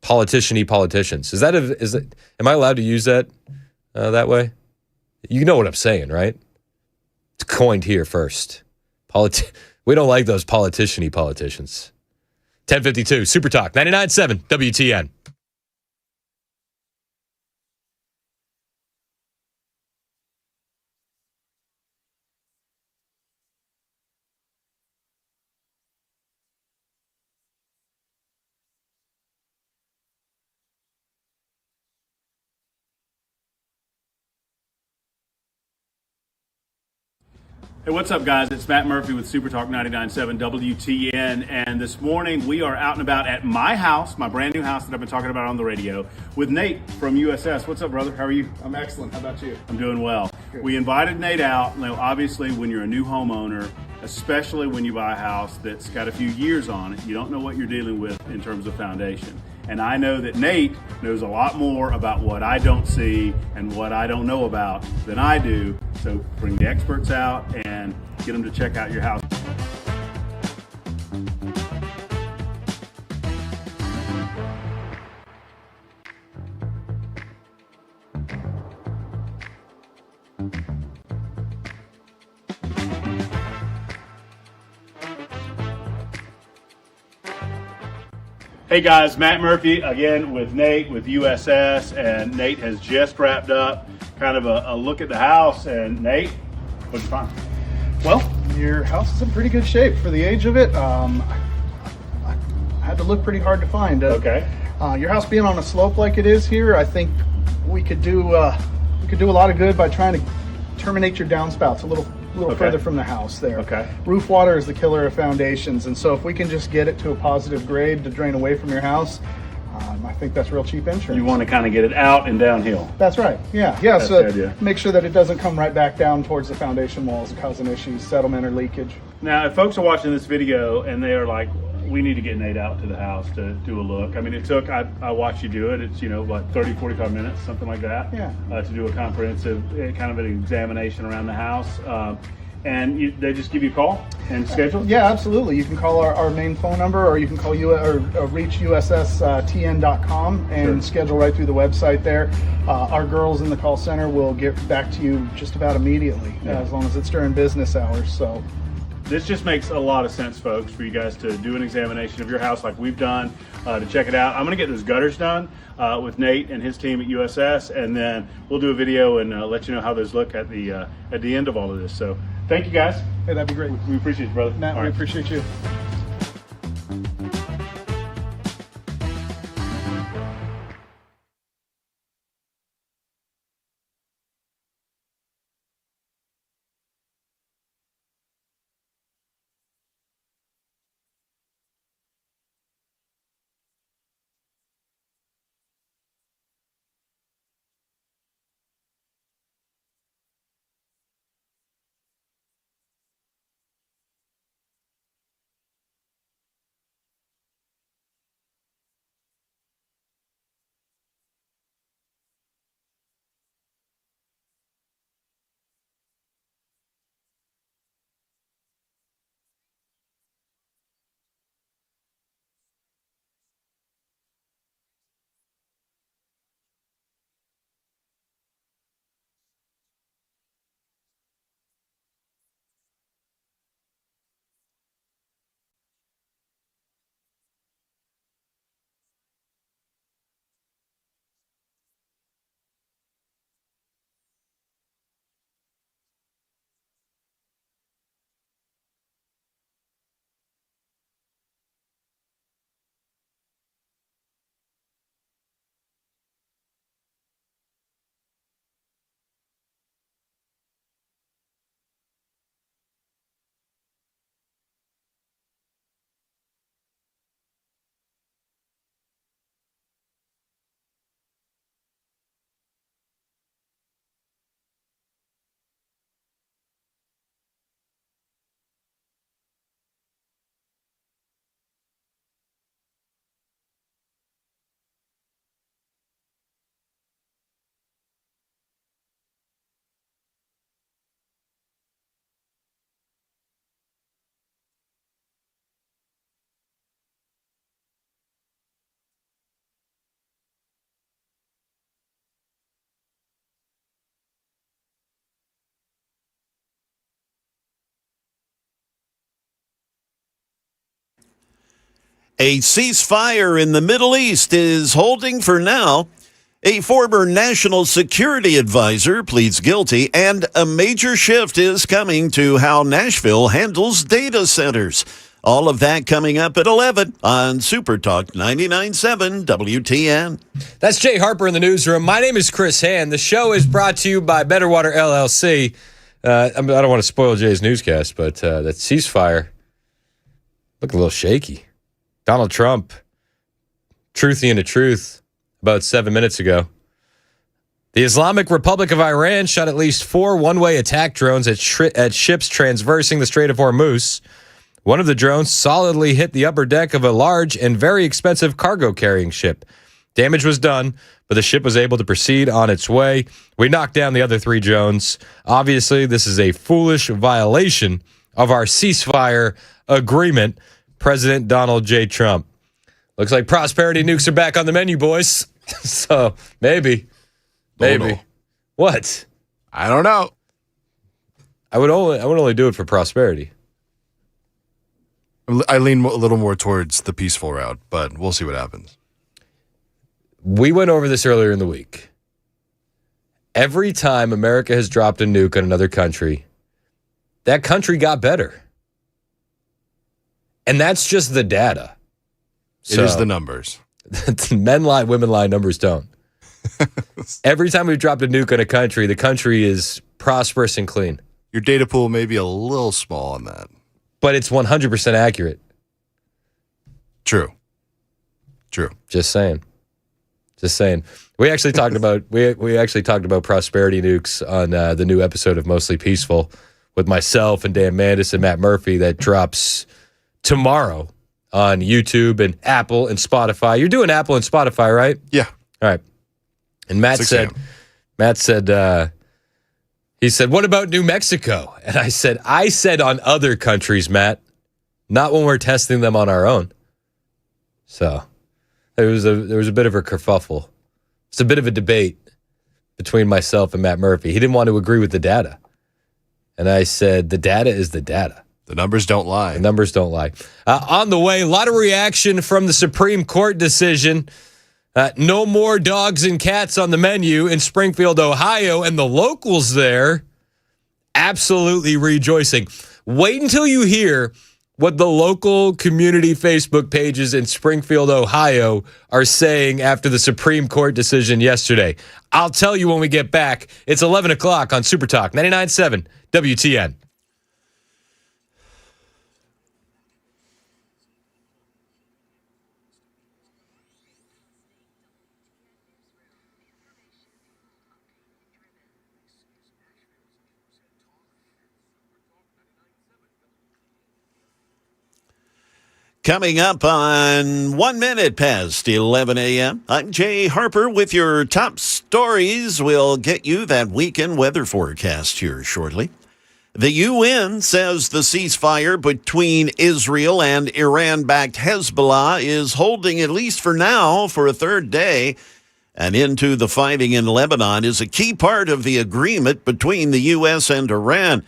politician-y politicians. Is that am I allowed to use that way? You know what I'm saying, right? It's coined here first. We don't like those politician-y politicians. 1052 Super Talk 99.7 WTN. Hey, what's up, guys? It's Matt Murphy with Super Talk 99.7 WTN, and this morning we are out and about at my house, my brand new house that I've been talking about on the radio, with Nate from USS. What's up, brother? How are you? I'm excellent. How about you? I'm doing well. Good. We invited Nate out. Now, obviously, when you're a new homeowner, especially when you buy a house that's got a few years on it, you don't know what you're dealing with in terms of foundation. And I know that Nate knows a lot more about what I don't see and what I don't know about than I do. So bring the experts out and get them to check out your house. Hey guys, Matt Murphy again with Nate with USS, and Nate has just wrapped up kind of a look at the house. And Nate, what'd you find? Well, your house is in pretty good shape for the age of it. I had to look pretty hard to find it. Okay. Your house being on a slope like it is here, I think we could do a lot of good by trying to terminate your downspouts a little Okay. further from the house there. Okay. Roof water is the killer of foundations, and so if we can just get it to a positive grade to drain away from your house, I think that's real cheap insurance. You want to kind of get it out and downhill. That's right. Yeah. That's So the idea. make sure that it doesn't come right back down towards the foundation walls, causing issues, settlement, or leakage. Now, if folks are watching this video and they are like, we need to get Nate out to the house to do a look. I mean, I watched you do it. It's, like 30, 45 minutes, something like that. Yeah. To do a comprehensive kind of an examination around the house. And they just give you a call and schedule? Yeah, absolutely. You can call our main phone number, or you can call or reach USSTN.com and schedule right through the website there. Our girls in the call center will get back to you just about immediately, as long as it's during business hours. So this just makes a lot of sense, folks, for you guys to do an examination of your house like we've done, to check it out. I'm going to get those gutters done with Nate and his team at USS, and then we'll do a video and let you know how those look at the end of all of this. So thank you, guys. Hey, that'd be great. We appreciate you, brother. Matt, we appreciate you. A ceasefire in the Middle East is holding for now. A former national security advisor pleads guilty, and a major shift is coming to how Nashville handles data centers. All of that coming up at 11 on Super Talk 99.7 WTN. That's Jay Harper in the newsroom. My name is Chris Hand. The show is brought to you by Better Water LLC. I don't want to spoil Jay's newscast, but that ceasefire looked a little shaky. Donald Trump, truthy into truth, about 7 minutes ago. The Islamic Republic of Iran shot at least 4 one-way attack drones at ships transversing the Strait of Hormuz. One of the drones solidly hit the upper deck of a large and very expensive cargo-carrying ship. Damage was done, but the ship was able to proceed on its way. We knocked down the other 3 drones. Obviously, this is a foolish violation of our ceasefire agreement, President Donald J. Trump. Looks like prosperity nukes are back on the menu, boys. So, maybe. Maybe. What? I don't know. I would only do it for prosperity. I lean a little more towards the peaceful route, but we'll see what happens. We went over this earlier in the week. Every time America has dropped a nuke on another country, that country got better. And that's just the data. It is the numbers. Men lie, women lie, numbers don't. Every time we've dropped a nuke on a country, the country is prosperous and clean. Your data pool may be a little small on that. But it's 100% accurate. True. Just saying. We actually talked about prosperity nukes on the new episode of Mostly Peaceful with myself and Dan Mandis and Matt Murphy that drops tomorrow on YouTube and Apple and Spotify. You're doing Apple and Spotify, right? Yeah. All right. And Matt said, he said, what about New Mexico? And I said on other countries, Matt, not when we're testing them on our own. So there was a bit of a kerfuffle. It's a bit of a debate between myself and Matt Murphy. He didn't want to agree with the data. And I said, the data is the data. The numbers don't lie. The numbers don't lie. On the way, a lot of reaction from the Supreme Court decision. No more dogs and cats on the menu in Springfield, Ohio, and the locals there absolutely rejoicing. Wait until you hear what the local community Facebook pages in Springfield, Ohio are saying after the Supreme Court decision yesterday. I'll tell you when we get back. It's 11 o'clock on Super Talk 99.7 WTN. Coming up on 1 minute past 11 a.m., I'm Jay Harper with your top stories. We'll get you that weekend weather forecast here shortly. The UN says the ceasefire between Israel and Iran-backed Hezbollah is holding, at least for now, for a third day. And into the fighting in Lebanon is a key part of the agreement between the U.S. and Iran.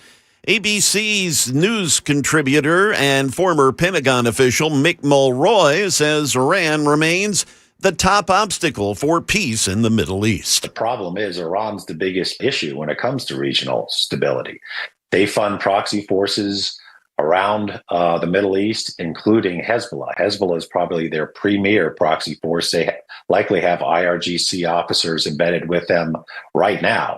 ABC's news contributor and former Pentagon official Mick Mulroy says Iran remains the top obstacle for peace in the Middle East. The problem is Iran's the biggest issue when it comes to regional stability. They fund proxy forces around the Middle East, including Hezbollah. Hezbollah is probably their premier proxy force. They likely have IRGC officers embedded with them right now.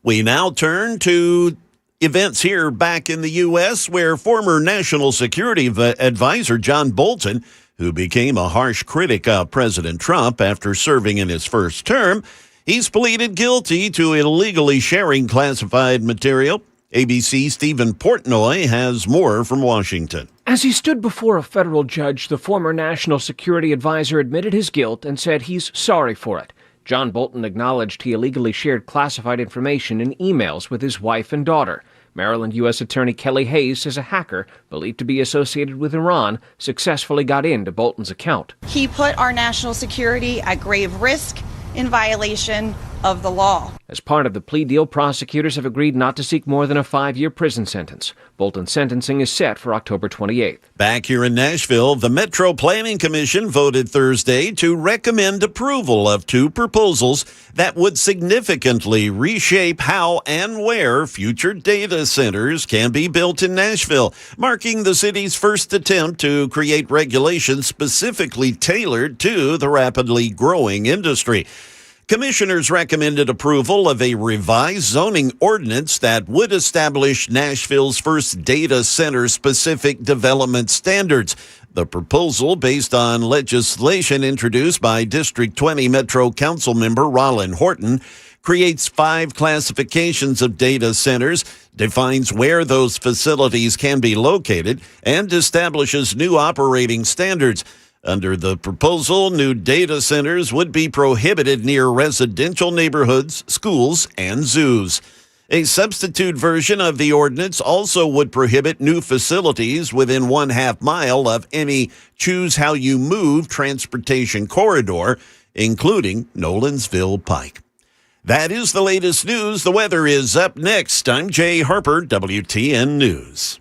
We now turn to events here back in the U.S., where former National Security Advisor John Bolton, who became a harsh critic of President Trump after serving in his first term, he's pleaded guilty to illegally sharing classified material. ABC's Stephen Portnoy has more from Washington. As he stood before a federal judge, the former National Security Advisor admitted his guilt and said he's sorry for it. John Bolton acknowledged he illegally shared classified information in emails with his wife and daughter. Maryland U.S. Attorney Kelly Hayes says a hacker, believed to be associated with Iran, successfully got into Bolton's account. He put our national security at grave risk in violation of the law. As part of the plea deal, prosecutors have agreed not to seek more than a 5-year prison sentence. Bolton's sentencing is set for October 28th. Back here in Nashville, the Metro Planning Commission voted Thursday to recommend approval of 2 proposals that would significantly reshape how and where future data centers can be built in Nashville, marking the city's first attempt to create regulations specifically tailored to the rapidly growing industry. Commissioners recommended approval of a revised zoning ordinance that would establish Nashville's first data center-specific development standards. The proposal, based on legislation introduced by District 20 Metro Council member Rollin Horton, creates 5 classifications of data centers, defines where those facilities can be located, and establishes new operating standards. Under the proposal, new data centers would be prohibited near residential neighborhoods, schools, and zoos. A substitute version of the ordinance also would prohibit new facilities within 1/2 mile of any Choose How You Move transportation corridor, including Nolensville Pike. That is the latest news. The weather is up next. I'm Jay Harper, WTN News.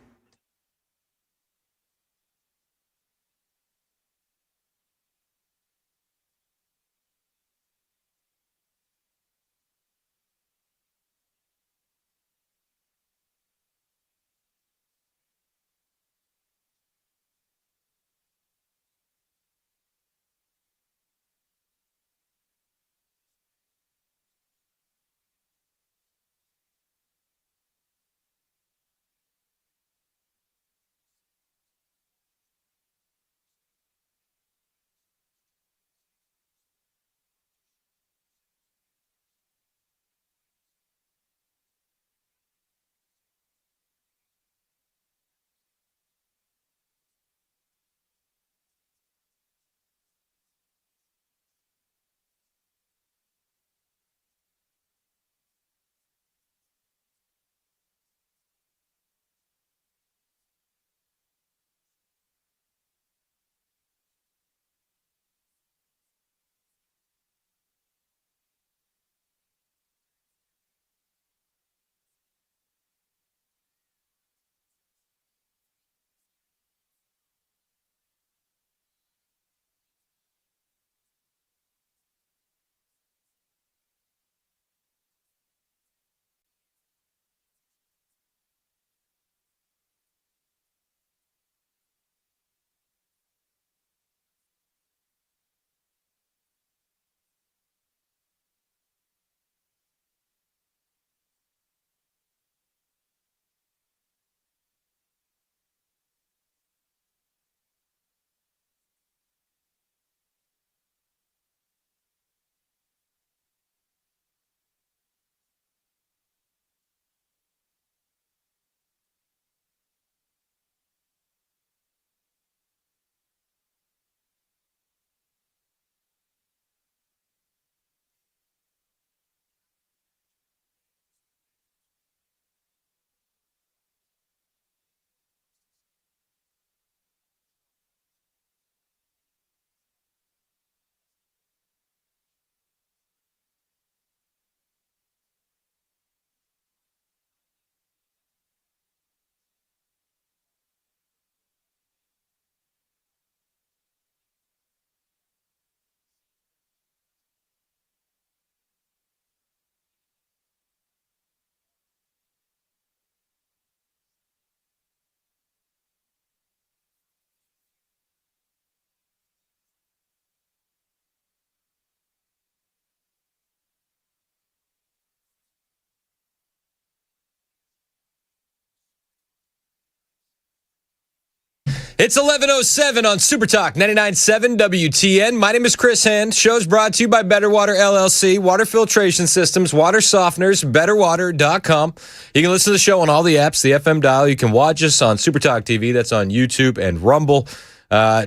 It's 11:07 on Super Talk 99.7 WTN. My name is Chris Hand. Show's brought to you by Better Water LLC, water filtration systems, water softeners, betterwater.com. You can listen to the show on all the apps, the FM dial. You can watch us on Super Talk TV. That's on YouTube and Rumble.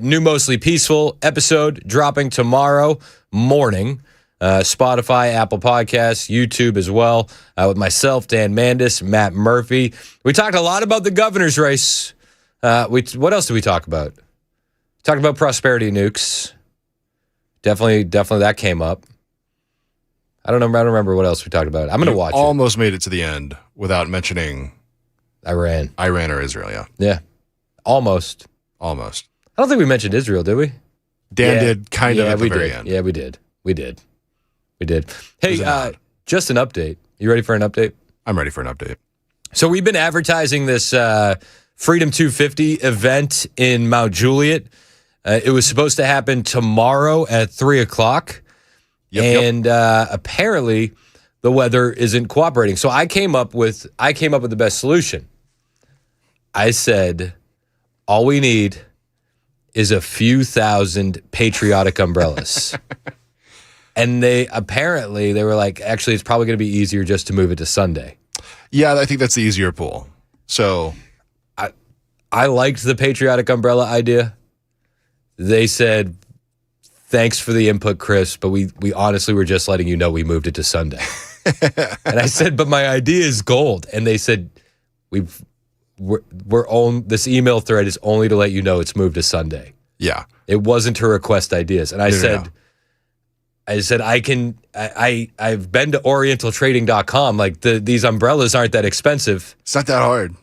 New Mostly Peaceful episode dropping tomorrow morning. Spotify, Apple Podcasts, YouTube as well. With myself, Dan Mandis, Matt Murphy. We talked a lot about the governor's race. What else did we talk about? Talked about prosperity nukes. Definitely that came up. I don't remember what else we talked about. I'm going to watch it. Almost made it to the end without mentioning Iran or Israel, yeah. Yeah. Almost. I don't think we mentioned Israel, did we? Dan did kind of at the very end. Yeah, we did. Hey, just an update. You ready for an update? I'm ready for an update. So we've been advertising this Freedom 250 event in Mount Juliet. It was supposed to happen tomorrow at 3 o'clock. and apparently the weather isn't cooperating. So I came up with the best solution. I said, all we need is a few thousand patriotic umbrellas. And they were like, actually, it's probably going to be easier just to move it to Sunday. Yeah, I think that's the easier pull. So I liked the patriotic umbrella idea. They said, thanks for the input, Chris, but we honestly were just letting you know we moved it to Sunday. And I said, but my idea is gold. And they said, this email thread is only to let you know it's moved to Sunday. Yeah. It wasn't to request ideas. And I said, I've been to orientaltrading.com. Like these umbrellas aren't that expensive. It's not that hard.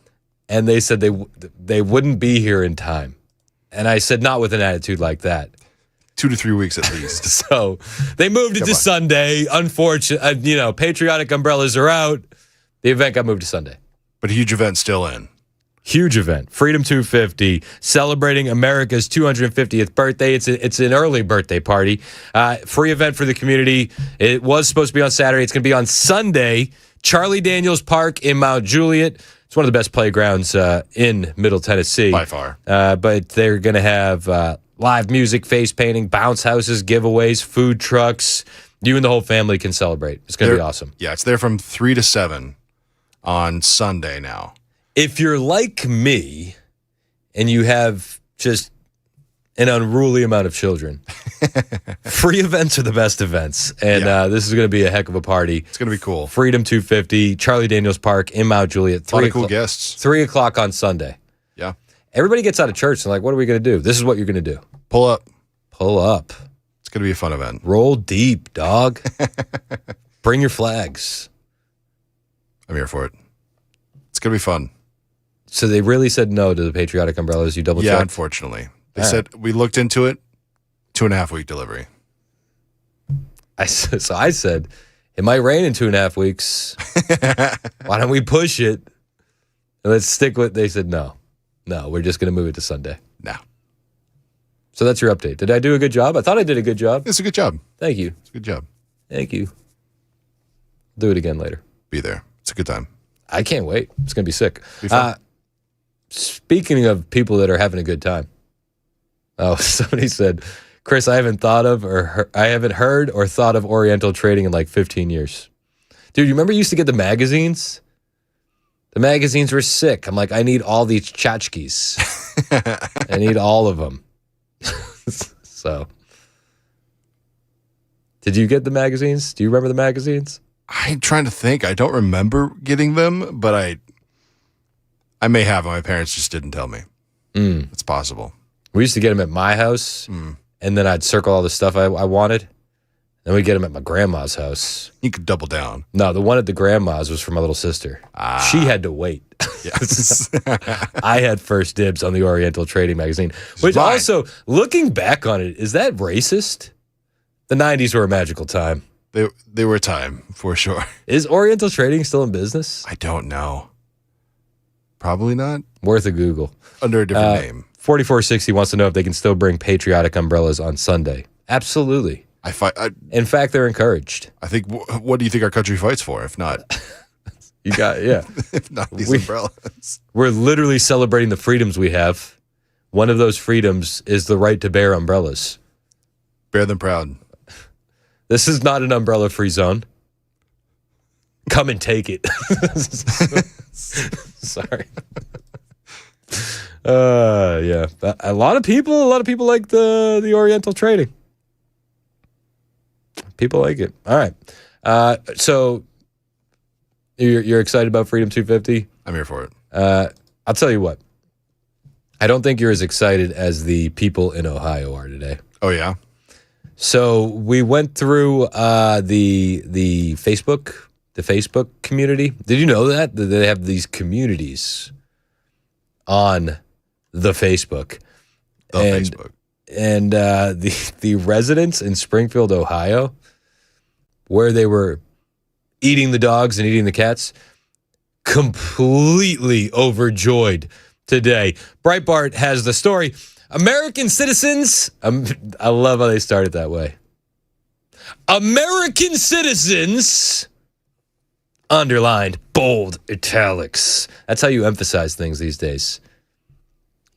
And they said they wouldn't be here in time. And I said, not with an attitude like that. 2 to 3 weeks at least. So they moved it to Sunday. Unfortunately, patriotic umbrellas are out. The event got moved to Sunday. But a huge event still in. Huge event. Freedom 250, celebrating America's 250th birthday. It's an early birthday party. Free event for the community. It was supposed to be on Saturday. It's going to be on Sunday. Charlie Daniels Park in Mount Juliet. It's one of the best playgrounds in Middle Tennessee. By far. But they're going to have live music, face painting, bounce houses, giveaways, food trucks. You and the whole family can celebrate. It's going to be awesome. Yeah, it's there from 3 to 7 on Sunday now. If you're like me and you have just an unruly amount of children, free events are the best events. And this is going to be a heck of a party. It's going to be cool. Freedom 250, Charlie Daniels Park in Mount Juliet. A lot of cool guests. 3 o'clock on Sunday. Yeah. Everybody gets out of church and like, what are we going to do? This is what you're going to do. Pull up. Pull up. It's going to be a fun event. Roll deep, dog. Bring your flags. I'm here for it. It's going to be fun. So they really said no to the patriotic umbrellas. You double checked? Yeah, unfortunately. They said, we looked into it, 2.5 week delivery. So I said, it might rain in 2.5 weeks. Why don't we push it? And let's stick with, they said, no, we're just going to move it to Sunday. No. So that's your update. Did I do a good job? I thought I did a good job. It's a good job. Thank you. It's a good job. Thank you. Do it again later. Be there. It's a good time. I can't wait. It's going to be sick. Be fun. Speaking of people that are having a good time. Oh, somebody said, Chris, I haven't heard or thought of Oriental Trading in like 15 years. Dude, you remember you used to get the magazines? The magazines were sick. I'm like, I need all these tchotchkes. I need all of them. So, did you get the magazines? Do you remember the magazines? I'm trying to think. I don't remember getting them, but I may have them. My parents just didn't tell me. It's possible. We used to get them at my house, and then I'd circle all the stuff I wanted. Then we'd get them at my grandma's house. You could double down. No, the one at the grandma's was for my little sister. She had to wait. Yes. I had first dibs on the Oriental Trading magazine. Which also, looking back on it, is that racist? The 90s were a magical time. They were a time, for sure. Is Oriental Trading still in business? I don't know. Probably not. Worth a Google. Under a different name. 4460 wants to know if they can still bring patriotic umbrellas on Sunday. Absolutely. In fact, they're encouraged. I think, what do you think our country fights for, if not? You got, yeah. If not these umbrellas. We're literally celebrating the freedoms we have. One of those freedoms is the right to bear umbrellas. Bear them proud. This is not an umbrella-free zone. Come and take it. Sorry. Yeah. A lot of people like the Oriental Trading. People like it. All right. So you're excited about Freedom 250? I'm here for it. I'll tell you what. I don't think you're as excited as the people in Ohio are today. Oh, yeah? So we went through the Facebook community. Did you know that they have these communities on the Facebook? And the residents in Springfield, Ohio, where they were eating the dogs and eating the cats, completely overjoyed today. Breitbart has the story. American citizens, I love how they started that way. American citizens, underlined, bold, italics. That's how you emphasize things these days.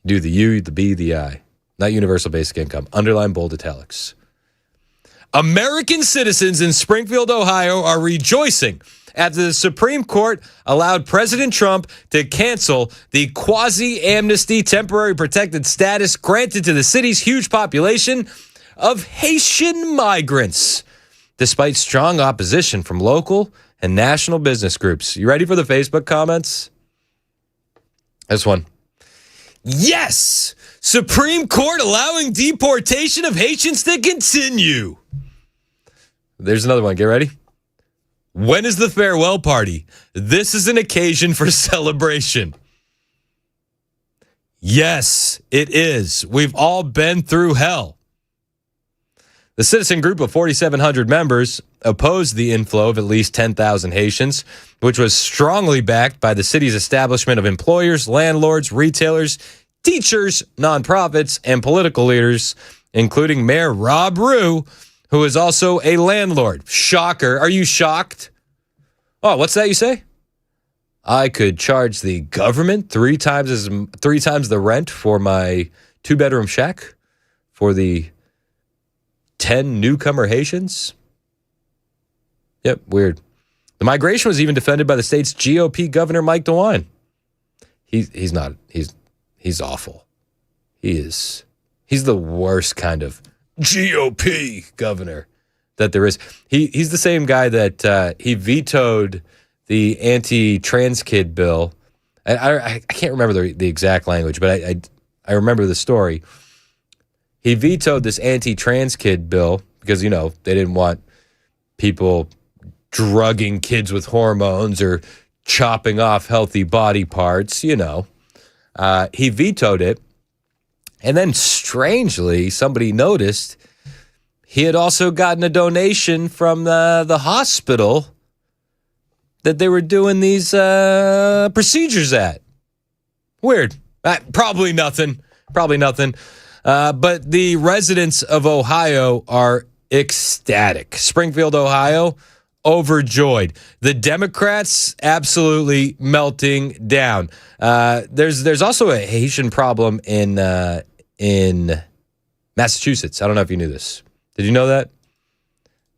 Do the U, the B, the I. Not universal basic income. Underline, bold, italics. American citizens in Springfield, Ohio are rejoicing after the Supreme Court allowed President Trump to cancel the quasi-amnesty temporary protected status granted to the city's huge population of Haitian migrants, despite strong opposition from local and national business groups. You ready for the Facebook comments? This one. Yes! Supreme Court allowing deportation of Haitians to continue. There's another one. Get ready. When is the farewell party? This is an occasion for celebration. Yes, it is. We've all been through hell. The citizen group of 4,700 members opposed the inflow of at least 10,000 Haitians, which was strongly backed by the city's establishment of employers, landlords, retailers, teachers, nonprofits, and political leaders, including Mayor Rob Rue, who is also a landlord. Shocker. Are you shocked? Oh, what's that you say? I could charge the government three times the rent for my 2-bedroom shack for the 10 newcomer Haitians? Yep, weird. The migration was even defended by the state's GOP governor, Mike DeWine. He's awful. He's the worst kind of GOP governor that there is. He's the same guy that he vetoed the anti-trans kid bill. I can't remember the exact language, but I remember the story. He vetoed this anti-trans kid bill because, they didn't want people drugging kids with hormones or chopping off healthy body parts, He vetoed it. And then strangely, somebody noticed he had also gotten a donation from the hospital that they were doing these procedures at. Weird. Probably nothing. But the residents of Ohio are ecstatic. Springfield, Ohio, overjoyed. The Democrats absolutely melting down. There's also a Haitian problem in Massachusetts. I don't know if you knew this. Did you know that?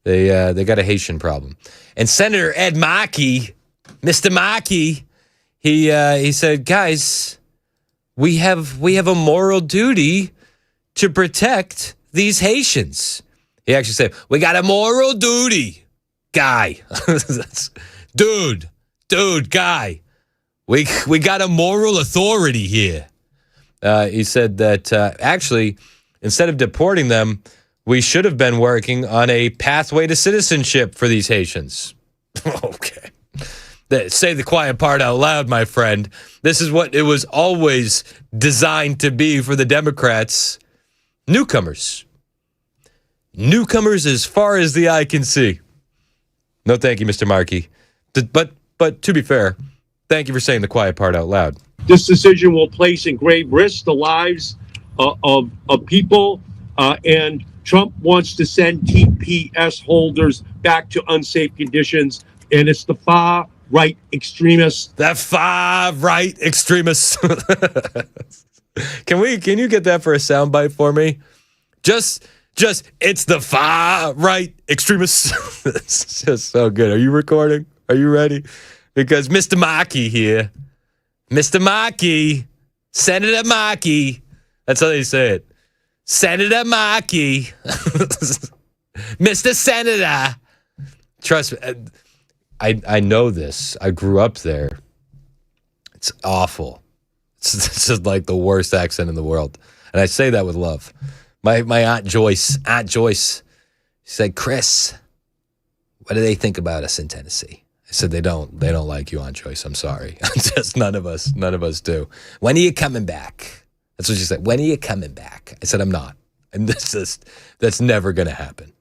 They got a Haitian problem. And Senator Ed Markey, Mr. Markey, he said, guys, we have a moral duty to protect these Haitians. He actually said, we got a moral duty, guy. dude, guy. We got a moral authority here. He said that actually, instead of deporting them, we should have been working on a pathway to citizenship for these Haitians. Okay. Say the quiet part out loud, my friend. This is what it was always designed to be for the Democrats. Newcomers as far as the eye can see. No, thank you, Mr. Markey. But to be fair, thank you for saying the quiet part out loud. This decision will place in grave risk the lives of people, and Trump wants to send TPS holders back to unsafe conditions, and it's the far-right extremists. That far-right extremists. Can you get that for a soundbite for me? Just it's the far-right extremists. It's just so good. Are you recording? Are you ready? Because Mr. Markey here, Mr. Markey, Senator Markey, that's how they say it. Senator Markey, Mr. Senator. Trust me, I know this. I grew up there. It's awful. It's just like the worst accent in the world. And I say that with love. My Aunt Joyce, she said, Chris, what do they think about us in Tennessee? I said, they don't like you, Aunt Joyce. I'm sorry. Just none of us do. When are you coming back? That's what she said. When are you coming back? I said, I'm not. And that's never going to happen.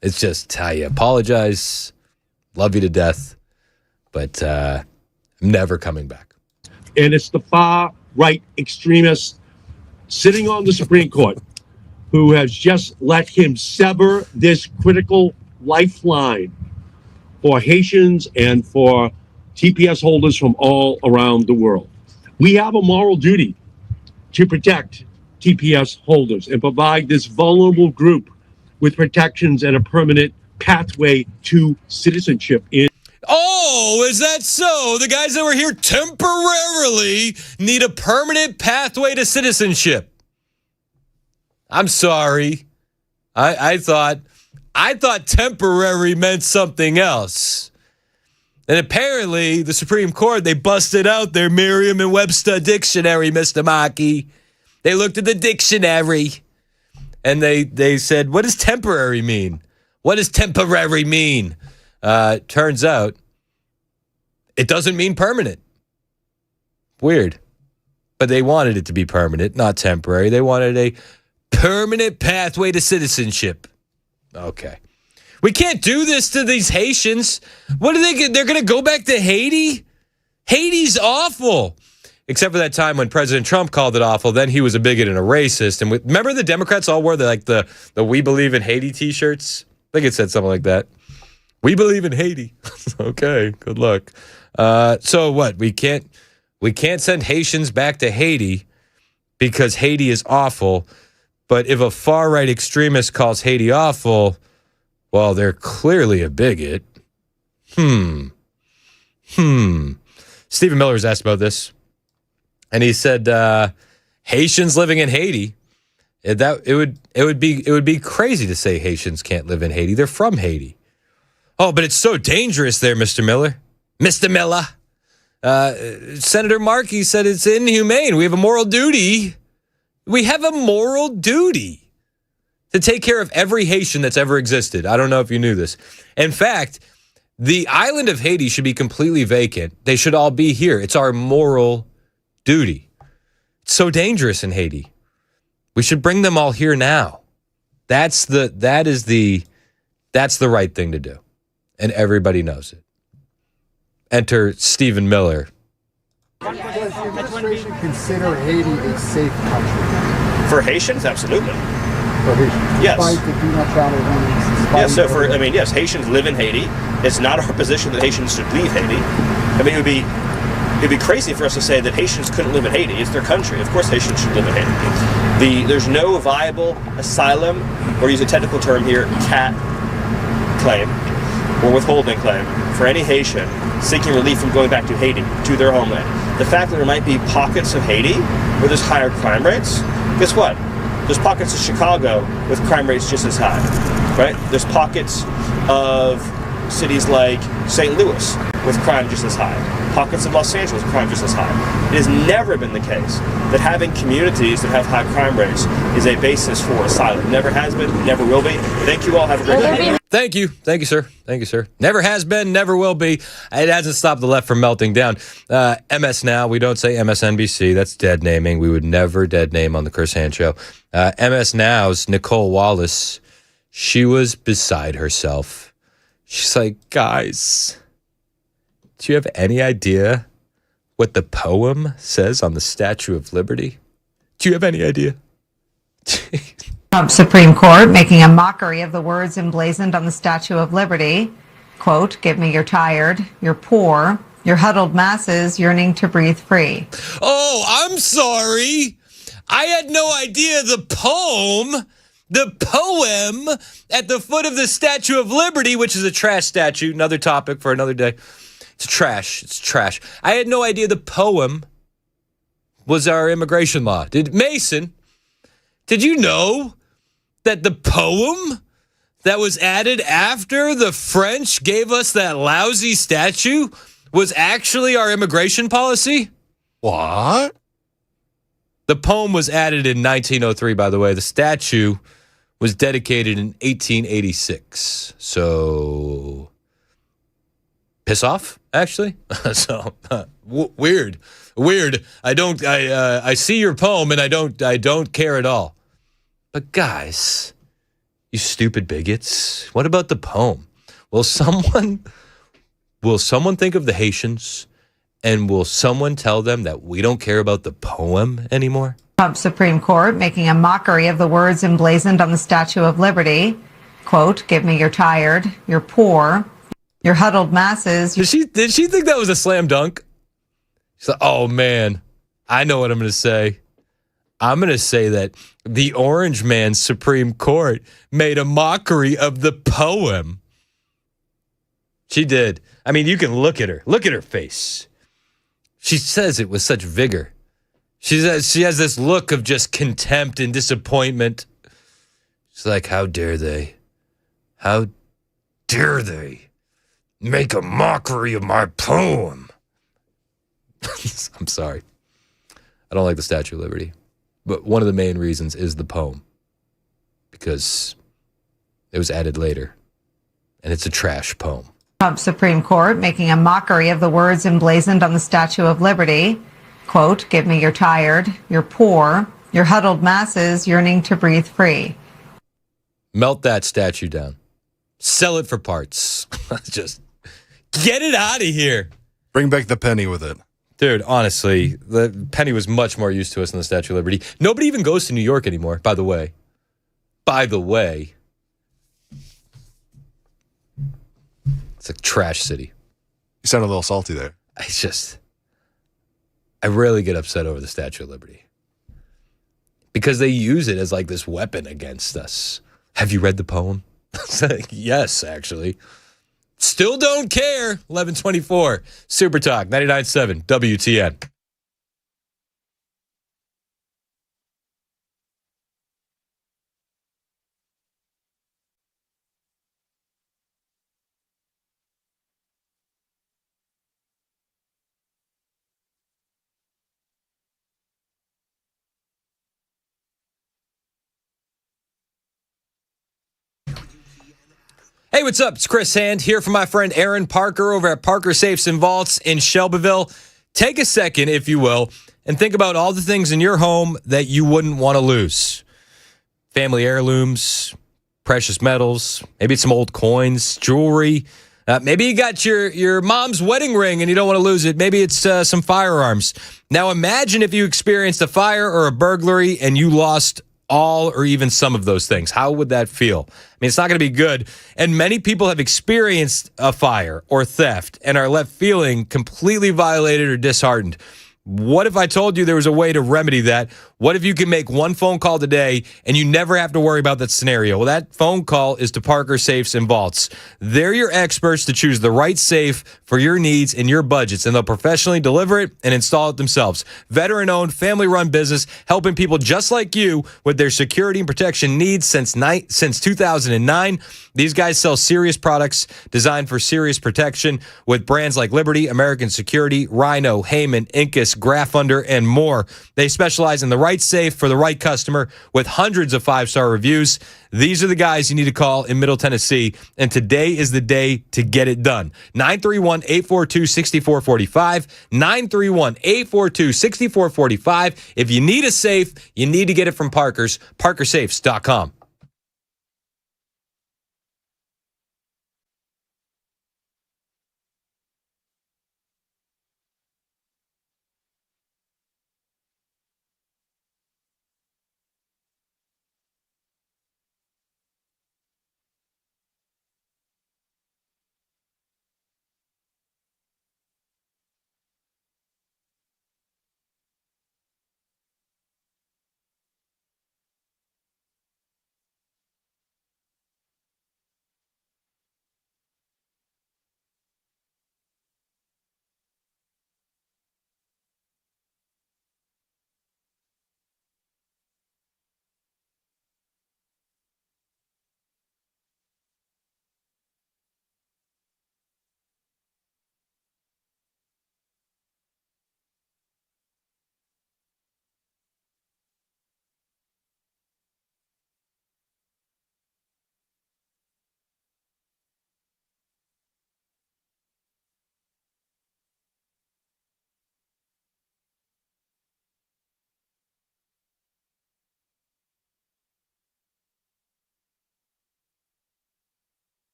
It's just, I apologize. Love you to death. But I'm never coming back. And it's the far-right extremists sitting on the Supreme Court who has just let him sever this critical lifeline for Haitians and for TPS holders from all around the world. We have a moral duty to protect TPS holders and provide this vulnerable group with protections and a permanent pathway to citizenship in. Oh, is that so? The guys that were here temporarily need a permanent pathway to citizenship. I'm sorry. I thought temporary meant something else. And apparently, the Supreme Court, they busted out their Merriam and Webster dictionary, Mr. Mackey. They looked at the dictionary, and they said, what does temporary mean? What does temporary mean? Turns out, it doesn't mean permanent. Weird. But they wanted it to be permanent, not temporary. They wanted a permanent pathway to citizenship. Okay. We can't do this to these Haitians. What are they? They're going to go back to Haiti? Haiti's awful. Except for that time when President Trump called it awful. Then he was a bigot and a racist. And remember the Democrats all wore the We Believe in Haiti t-shirts? I think it said something like that. We believe in Haiti. Okay, good luck. So what? We can't send Haitians back to Haiti because Haiti is awful. But if a far-right extremist calls Haiti awful, well, they're clearly a bigot. Stephen Miller was asked about this, and he said Haitians living in Haiti. It would be crazy to say Haitians can't live in Haiti. They're from Haiti. Oh, but it's so dangerous there, Mr. Miller. Mr. Miller. Senator Markey said it's inhumane. We have a moral duty. We have a moral duty to take care of every Haitian that's ever existed. I don't know if you knew this. In fact, the island of Haiti should be completely vacant. They should all be here. It's our moral duty. It's so dangerous in Haiti. We should bring them all here now. That's the right thing to do. And everybody knows it. Enter Stephen Miller. Does the administration consider Haiti a safe country? For Haitians, absolutely. For Haitians? Yes. Despite the do not travel warnings? Yes, so yes, Haitians live in Haiti. It's not our position that Haitians should leave Haiti. I mean, it'd be crazy for us to say that Haitians couldn't live in Haiti. It's their country. Of course Haitians should live in Haiti. There's no viable asylum, or use a technical term here, CAT claim, or withholding claim, for any Haitian seeking relief from going back to Haiti, to their homeland. The fact that there might be pockets of Haiti where there's higher crime rates, guess what? There's pockets of Chicago with crime rates just as high, right? There's pockets of cities like St. Louis with crime just as high. Pockets of Los Angeles with crime just as high. It has never been the case that having communities that have high crime rates is a basis for asylum. Never has been, never will be. Thank you all. Have a great day. Thank you, sir. Thank you, sir. Never has been, never will be. It hasn't stopped the left from melting down. MS Now, we don't say MSNBC. That's dead naming. We would never dead name on the Chris Hand Show. MS Now's Nicole Wallace, she was beside herself. She's like, guys, do you have any idea what the poem says on the Statue of Liberty? Do you have any idea? Trump Supreme Court making a mockery of the words emblazoned on the Statue of Liberty. Quote, give me your tired, your poor, your huddled masses yearning to breathe free. Oh, I'm sorry. I had no idea the poem at the foot of the Statue of Liberty, which is a trash statue, another topic for another day. It's trash. I had no idea the poem was our immigration law. Mason, did you know that the poem that was added after the French gave us that lousy statue was actually our immigration policy? What? The poem was added in 1903, by the way. The statue was dedicated in 1886. So, piss off, actually. Weird. I see your poem and I don't care at all. But guys, you stupid bigots, what about the poem? Will someone think of the Haitians, and will someone tell them that we don't care about the poem anymore? Trump Supreme Court making a mockery of the words emblazoned on the Statue of Liberty. Quote, give me your tired, your poor, your huddled masses. Did she think that was a slam dunk? She's like, oh man, I know what I'm going to say. I'm going to say that the Orange Man Supreme Court made a mockery of the poem. She did. I mean, you can look at her. Look at her face. She says it with such vigor. She has this look of just contempt and disappointment. She's like, how dare they? How dare they make a mockery of my poem? I'm sorry. I don't like the Statue of Liberty. But one of the main reasons is the poem. Because it was added later. And it's a trash poem. Trump Supreme Court making a mockery of the words emblazoned on the Statue of Liberty. Quote, give me your tired, your poor, your huddled masses yearning to breathe free. Melt that statue down. Sell it for parts. Just get it out of here. Bring back the penny with it. Dude, honestly, the penny was much more used to us than the Statue of Liberty. Nobody even goes to New York anymore, by the way. It's a trash city. You sound a little salty there. I rarely get upset over the Statue of Liberty. Because they use it as like this weapon against us. Have you read the poem? Yes, actually. Still don't care. 1124. Super Talk 99.7 WTN. Hey, what's up? It's Chris Hand here for my friend Aaron Parker over at Parker Safes and Vaults in Shelbyville. Take a second, if you will, and think about all the things in your home that you wouldn't want to lose. Family heirlooms, precious metals, maybe it's some old coins, jewelry. Maybe you got your mom's wedding ring and you don't want to lose it. Maybe it's some firearms. Now imagine if you experienced a fire or a burglary and you lost all or even some of those things. How would that feel? I mean, it's not going to be good. And many people have experienced a fire or theft and are left feeling completely violated or disheartened. What if I told you there was a way to remedy that? What if you can make one phone call today and you never have to worry about that scenario? Well, that phone call is to Parker Safes and Vaults. They're your experts to choose the right safe for your needs and your budgets, and they'll professionally deliver it and install it themselves. Veteran-owned, family-run business, helping people just like you with their security and protection needs since 2009. These guys sell serious products designed for serious protection with brands like Liberty, American Security, Rhino, Heyman, Incus, Graffunder, and more. They specialize in the right safe for the right customer with hundreds of 5-star reviews. These are the guys you need to call in Middle Tennessee, and today is the day to get it done. 931-842-6445, 931-842-6445. If you need a safe, you need to get it from Parker's, parkersafes.com.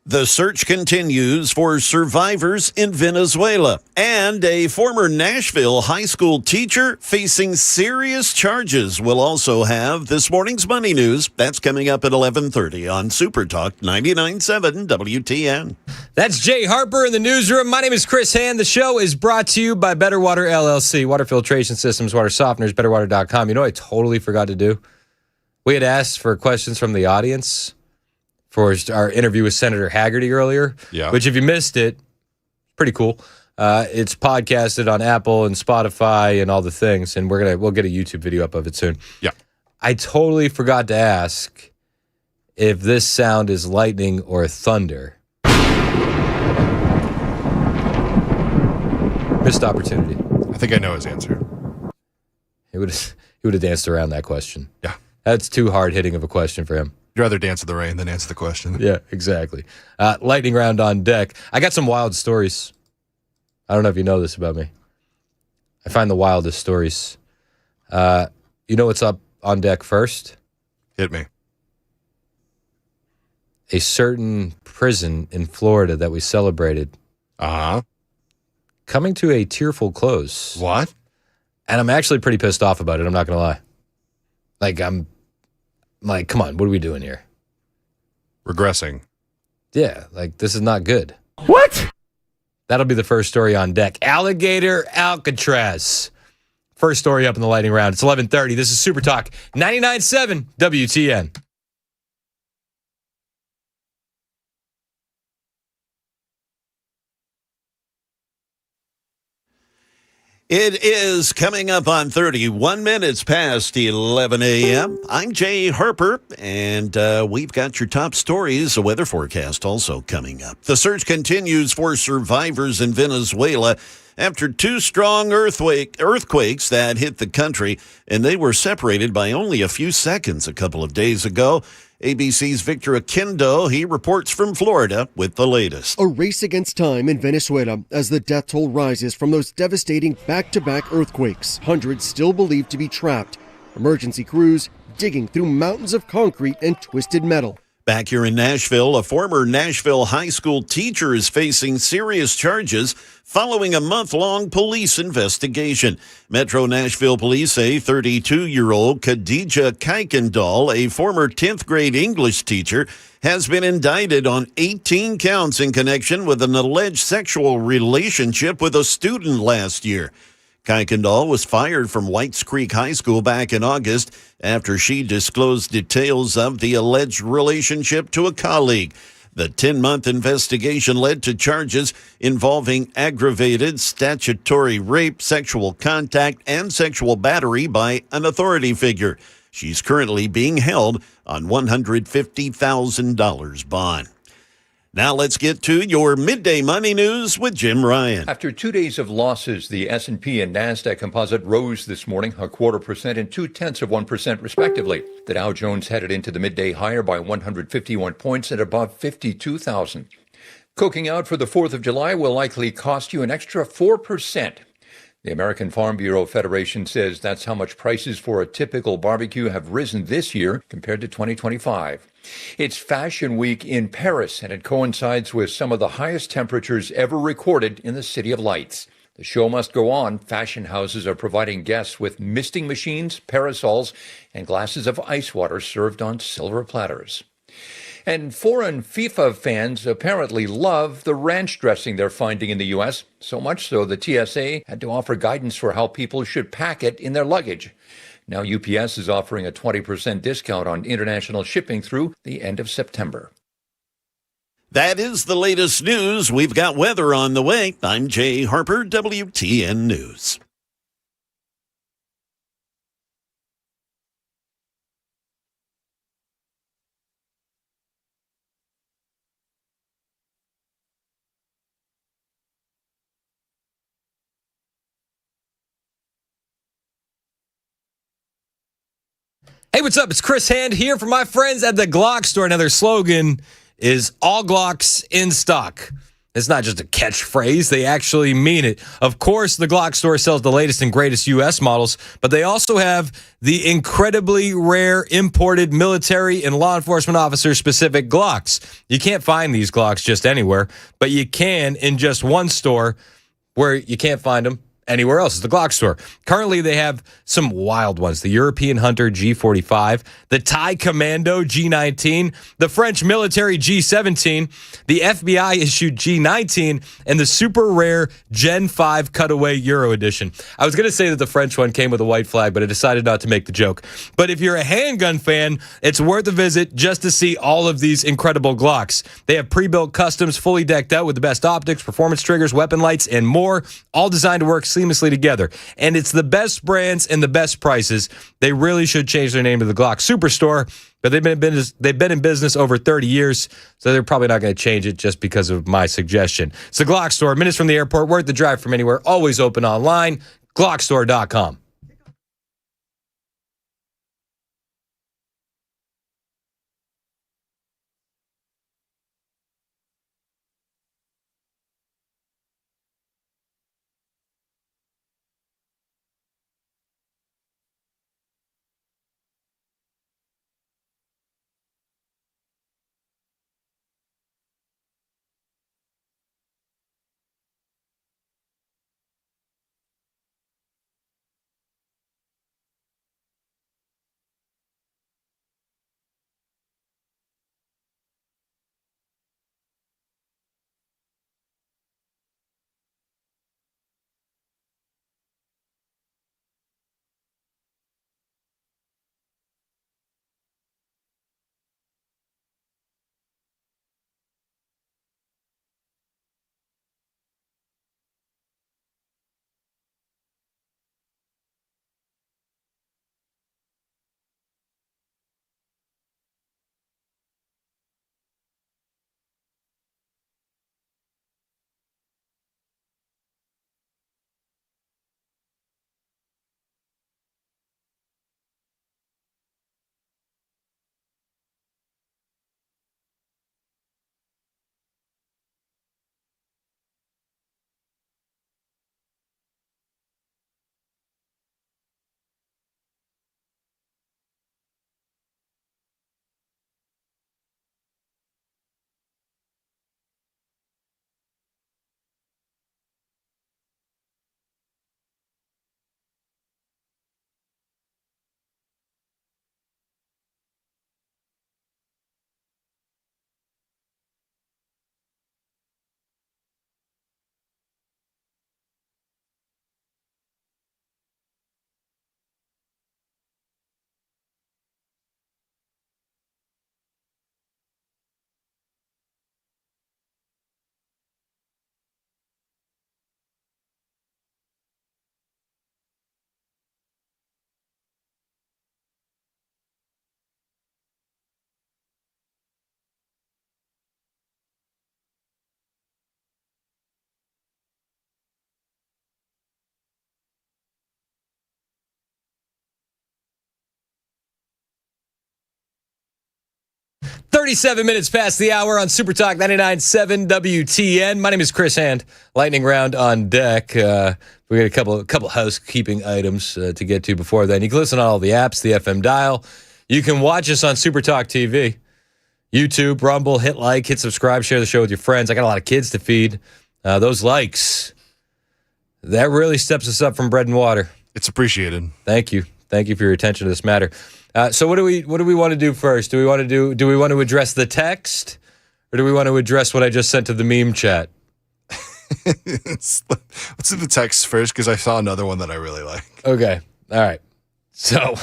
The search continues for survivors in Venezuela. And a former Nashville high school teacher facing serious charges will also have this morning's money news. That's coming up at 11:30 on Super Talk 99.7 WTN. That's Jay Harper in the newsroom. My name is Chris Hand. The show is brought to you by Better Water LLC, water filtration systems, water softeners, betterwater.com. You know what I totally forgot to do? We had asked for questions from the audience for our interview with Senator Hagerty earlier, which if you missed it, pretty cool. It's podcasted on Apple and Spotify and all the things, and we'll get a YouTube video up of it soon. Yeah. I totally forgot to ask if this sound is lightning or thunder. Missed opportunity. I think I know his answer. He would have danced around that question. Yeah. That's too hard-hitting of a question for him. You'd rather dance in the rain than answer the question. Yeah, exactly. Lightning round on deck. I got some wild stories. I don't know if you know this about me. I find the wildest stories. You know what's up on deck first? Hit me. A certain prison in Florida that we celebrated. Uh-huh. Coming to a tearful close. What? And I'm actually pretty pissed off about it. I'm not going to lie. I'm come on, what are we doing here? Regressing. Yeah, this is not good. What? That'll be the first story on deck. Alligator Alcatraz. First story up in the lightning round. It's 11:30. This is Super Talk 99.7 WTN. It is coming up on 31 minutes past 11 a.m. I'm Jay Harper, and we've got your top stories, a weather forecast also coming up. The search continues for survivors in Venezuela after two strong earthquakes that hit the country, and they were separated by only a few seconds a couple of days ago. ABC's Victor Akindo, he reports from Florida with the latest. A race against time in Venezuela as the death toll rises from those devastating back-to-back earthquakes. Hundreds still believed to be trapped. Emergency crews digging through mountains of concrete and twisted metal. Back here in Nashville, a former Nashville high school teacher is facing serious charges following a month-long police investigation. Metro Nashville police say 32-year-old Khadija Kuykendall, a former 10th grade English teacher, has been indicted on 18 counts in connection with an alleged sexual relationship with a student last year. Kuykendall was fired from Whites Creek High School back in August after she disclosed details of the alleged relationship to a colleague. The 10-month investigation led to charges involving aggravated statutory rape, sexual contact, and sexual battery by an authority figure. She's currently being held on $150,000 bond. Now let's get to your midday money news with Jim Ryan. After 2 days of losses, the S&P and NASDAQ composite rose this morning 0.25% and 0.2% respectively. The Dow Jones headed into the midday higher by 151 points at above 52,000. Cooking out for the 4th of July will likely cost you an extra 4%. The American Farm Bureau Federation says that's how much prices for a typical barbecue have risen this year compared to 2025. It's Fashion Week in Paris, and it coincides with some of the highest temperatures ever recorded in the City of Lights. The show must go on. Fashion houses are providing guests with misting machines, parasols, and glasses of ice water served on silver platters. And foreign FIFA fans apparently love the ranch dressing they're finding in the U.S., so much so the TSA had to offer guidance for how people should pack it in their luggage. Now UPS is offering a 20% discount on international shipping through the end of September. That is the latest news. We've got weather on the way. I'm Jay Harper, WTN News. Hey, what's up? It's Chris Hand here for my friends at the Glock store. Now, their slogan is all Glocks in stock. It's not just a catchphrase. They actually mean it. Of course, the Glock store sells the latest and greatest U.S. models, but they also have the incredibly rare imported military and law enforcement officer-specific Glocks. You can't find these Glocks just anywhere, but you can in just one store where you can't find them anywhere else. It's the Glock store. Currently, they have some wild ones. The European Hunter G45, the Thai Commando G19, the French military G17, the FBI-issued G19, and the super rare Gen 5 Cutaway Euro Edition. I was going to say that the French one came with a white flag, but I decided not to make the joke. But if you're a handgun fan, it's worth a visit just to see all of these incredible Glocks. They have pre-built customs fully decked out with the best optics, performance triggers, weapon lights, and more, all designed to work seamlessly together. And it's the best brands and the best prices. They really should change their name to the Glock Superstore, but they've been in business over 30 years, so they're probably not going to change it just because of my suggestion. It's the Glock Store, minutes from the airport, worth the drive from anywhere, always open online, glockstore.com. "37 minutes past the hour on Super Talk 99.7 WTN. My name is Chris Hand. Lightning round on deck. We got a couple housekeeping items to get to before then. You can listen on all the apps, the FM dial. You can watch us on Super Talk TV, YouTube, Rumble. Hit like, hit subscribe, share the show with your friends. I got a lot of kids to feed. Those likes, that really steps us up from bread and water. It's appreciated. Thank you. Thank you for your attention to this matter. So what do we want to do first? Do we want to address the text, or do we want to address what I just sent to the meme chat? Let's do the text first, because I saw another one that I really like. Okay. All right. So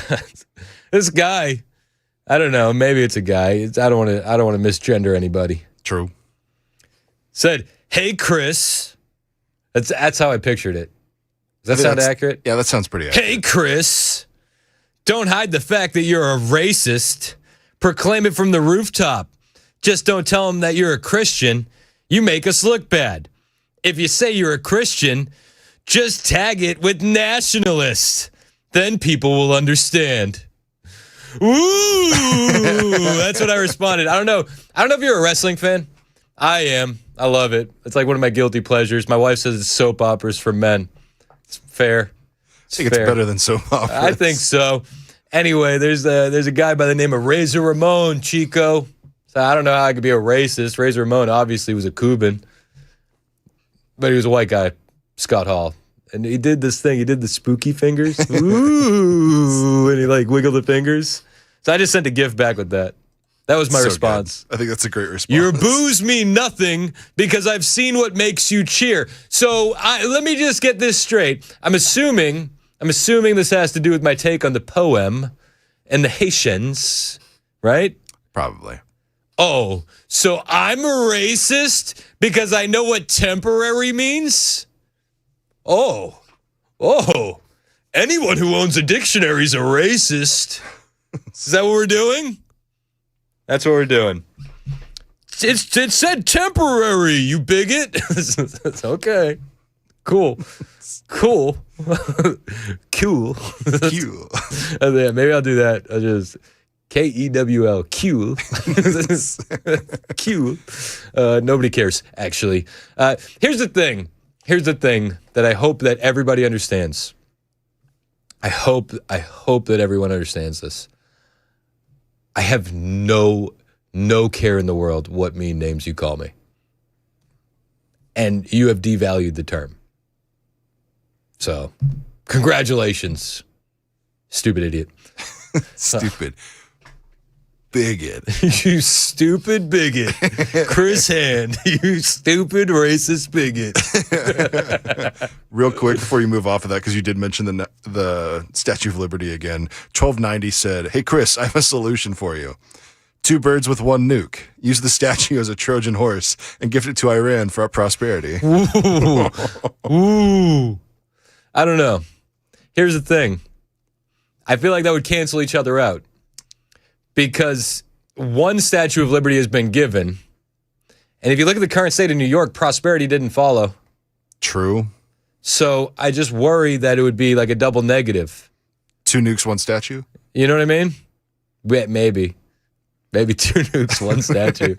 this guy, I don't know, maybe it's a guy. I don't want to misgender anybody. True. Said, "Hey Chris." That's how I pictured it. Does that sound accurate? Yeah, that sounds pretty accurate. "Hey Chris, don't hide the fact that you're a racist. Proclaim it from the rooftop. Just don't tell them that you're a Christian. You make us look bad. If you say you're a Christian, just tag it with nationalist. Then people will understand." Ooh, that's what I responded. I don't know if you're a wrestling fan, I am. I love it. It's like one of my guilty pleasures. My wife says it's soap operas for men. It's fair. I think it's better than soap operas. I think so. Anyway, there's a guy by the name of Razor Ramon, Chico. So I don't know how I could be a racist. Razor Ramon obviously was a Cuban, but he was a white guy, Scott Hall. And he did this thing. He did the spooky fingers. Ooh, and he like wiggled the fingers. So I just sent a gift back with that. That was my response. Good. I think that's a great response. Your boos mean nothing because I've seen what makes you cheer. So let me just get this straight. I'm assuming this has to do with my take on the poem and the Haitians, right? Probably. Oh, so I'm a racist because I know what temporary means? Oh, anyone who owns a dictionary is a racist. Is that what we're doing? That's what we're doing. It said temporary, you bigot. It's okay. Cool. Cool. Yeah, maybe I'll do that. I'll just Kewl. Q. Nobody cares, actually. Here's the thing that I hope that everybody understands. I hope that everyone understands this. I have no care in the world what mean names you call me. And you have devalued the term. So, congratulations, stupid idiot. Stupid bigot. You stupid bigot. Chris Hand, you stupid racist bigot. Real quick before you move off of that, because you did mention the Statue of Liberty again. 1290 said, "Hey, Chris, I have a solution for you. 2 birds with 1 nuke. Use the statue as a Trojan horse and gift it to Iran for our prosperity." Ooh. I don't know. Here's the thing. I feel like that would cancel each other out. Because one Statue of Liberty has been given. And if you look at the current state of New York, prosperity didn't follow. True. So I just worry that it would be like a double negative. 2 nukes, 1 statue? You know what I mean? Maybe. Maybe 2 nukes, 1 statue.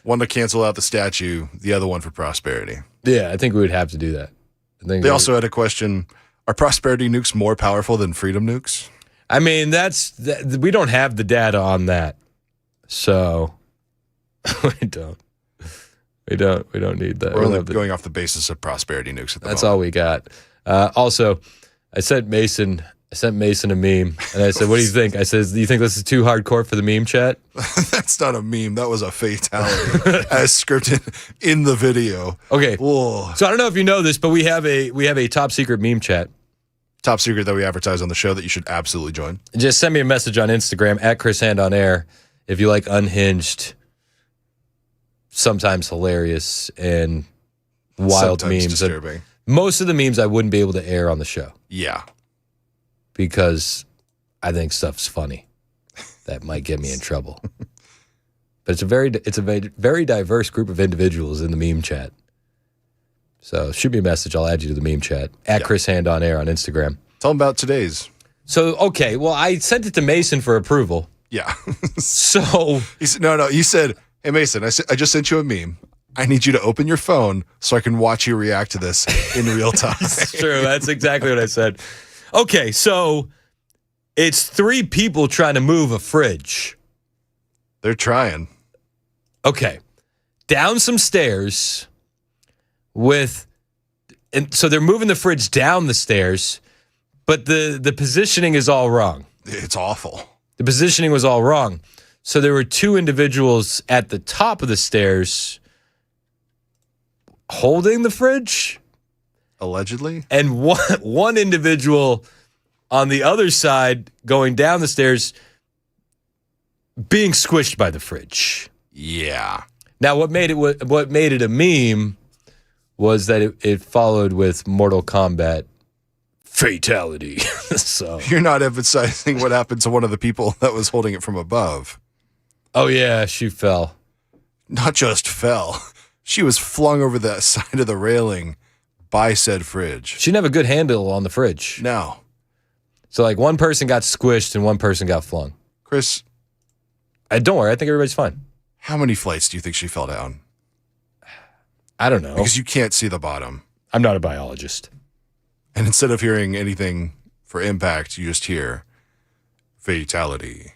One to cancel out the statue, the other one for prosperity. Yeah, I think we would have to do that. They also had a question, are prosperity nukes more powerful than freedom nukes? I mean, we don't have the data on that. So we don't need that. We're only going off the basis of prosperity nukes at the That's moment. all we got. Also, I sent Mason a meme, and I said, "What do you think?" I said, "Do you think this is too hardcore for the meme chat?" That's not a meme. That was a fatality, as scripted in the video. Okay. Whoa. So I don't know if you know this, but we have a top secret meme chat. Top secret that we advertise on the show that you should absolutely join. Just send me a message on Instagram at Chris Hand on Air if you like unhinged, sometimes hilarious and wild Sometimes memes. disturbing. Most of the memes I wouldn't be able to air on the show. Yeah. Because I think stuff's funny that might get me in trouble. But it's a very diverse group of individuals in the meme chat. So shoot me a message. I'll add you to the meme chat at Chris Hand on Air on Instagram. Tell them about today's. So, okay. Well, I sent it to Mason for approval. Yeah. So he said, no. You said, "Hey, Mason, I just sent you a meme. I need you to open your phone so I can watch you react to this in real time." It's true. That's exactly what I said. Okay, so it's 3 people trying to move a fridge. They're trying. Okay. Down some stairs and so they're moving the fridge down the stairs, but the positioning is all wrong. It's awful. The positioning was all wrong. So there were 2 individuals at the top of the stairs holding the fridge. Allegedly. And one individual on the other side going down the stairs being squished by the fridge. Yeah. Now, what made it a meme was that it followed with Mortal Kombat fatality. So you're not emphasizing what happened to one of the people that was holding it from above. Oh yeah, she fell. Not just fell. She was flung over the side of the railing by said fridge. She didn't have a good handle on the fridge. No. So like one person got squished and one person got flung. Chris, don't worry, I think everybody's fine. How many flights do you think she fell down? I don't know. Because you can't see the bottom. I'm not a biologist. And instead of hearing anything for impact, you just hear fatality.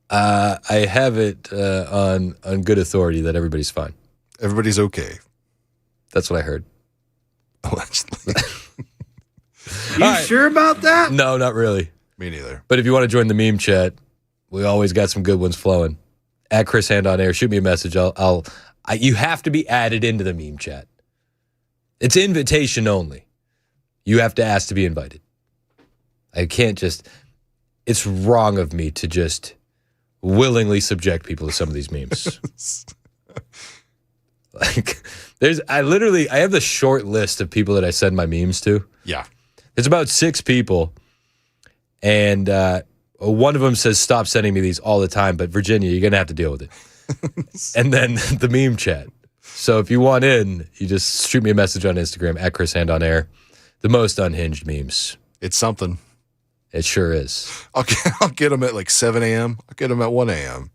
I have it on good authority that everybody's fine. Everybody's okay. That's what I heard. Allegedly. You sure about that? No, not really. Me neither. But if you want to join the meme chat, we always got some good ones flowing. At Chris Hand on Air, shoot me a message. You have to be added into the meme chat. It's invitation only. You have to ask to be invited. I can't just. It's wrong of me to just willingly subject people to some of these memes. Like, I have the short list of people that I send my memes to. Yeah. There's about 6 people, and one of them says, stop sending me these all the time, but Virginia, you're going to have to deal with it. And then the meme chat. So if you want in, you just shoot me a message on Instagram, at Chris Hand on Air. The most unhinged memes. It's something. It sure is. I'll get them at like 7 a.m. I'll get them at 1 a.m.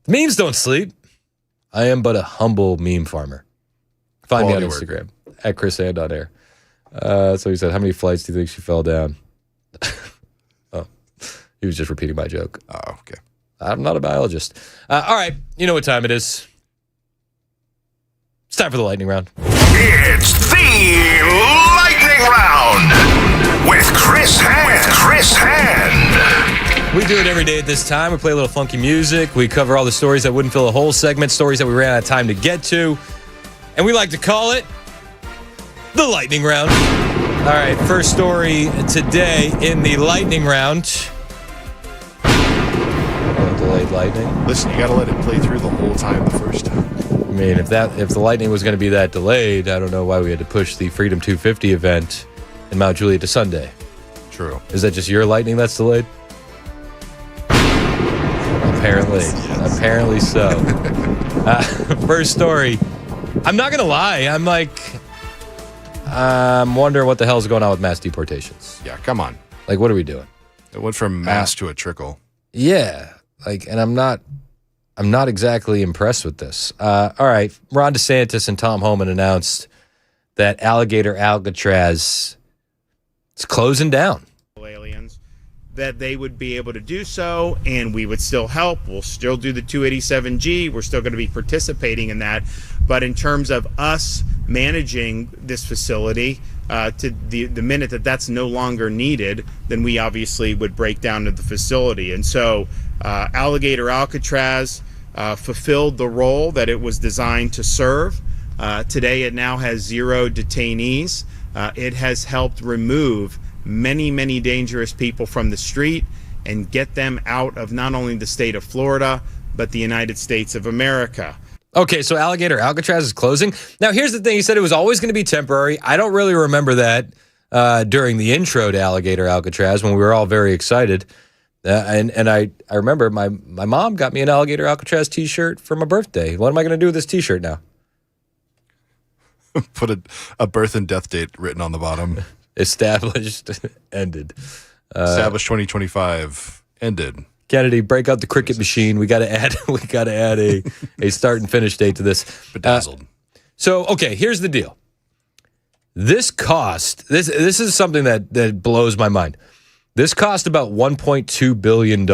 The memes don't sleep. I am but a humble meme farmer. Find me on Instagram, at Chris Hand on Air. So he said, how many flights do you think she fell down? Oh, he was just repeating my joke. Oh, okay. I'm not a biologist. All right, you know what time it is. It's time for the lightning round. It's the lightning round with Chris Hand. We do it every day at this time. We play a little funky music. We cover all the stories that wouldn't fill a whole segment, stories that we ran out of time to get to. And we like to call it the lightning round. All right, first story today in the lightning round. Delayed lightning. Listen, you got to let it play through the whole time the first time. I mean, if the lightning was going to be that delayed, I don't know why we had to push the Freedom 250 event in Mount Juliet to Sunday. True. Is that just your lightning that's delayed? Apparently. Yes. Apparently so. First story. I'm not going to lie. I'm wondering what the hell's going on with mass deportations. Yeah, come on. Like, what are we doing? It went from mass to a trickle. Yeah. And I'm not exactly impressed with this. All right. Ron DeSantis and Tom Homan announced that Alligator Alcatraz is closing down. Aliens, that they would be able to do so, and we would still help. We'll still do the 287G. We're still going to be participating in that. But in terms of us managing this facility, to the minute that that's no longer needed, then we obviously would break down to the facility. And so Alligator Alcatraz fulfilled the role that it was designed to serve. Today it now has 0 detainees. It has helped remove many, many dangerous people from the street and get them out of not only the state of Florida, but the United States of America. Okay, so Alligator Alcatraz is closing. Now, here's the thing. He said it was always going to be temporary. I don't really remember that during the intro to Alligator Alcatraz when we were all very excited. And I remember my mom got me an Alligator Alcatraz T-shirt for my birthday. What am I going to do with this T-shirt now? Put a birth and death date written on the bottom. Established, ended. Established 2025, ended. Kennedy, break out the cricket machine. We got to add a start and finish date to this. Bedazzled. So, okay, here's the deal. This is something that blows my mind. This cost about $1.2 billion.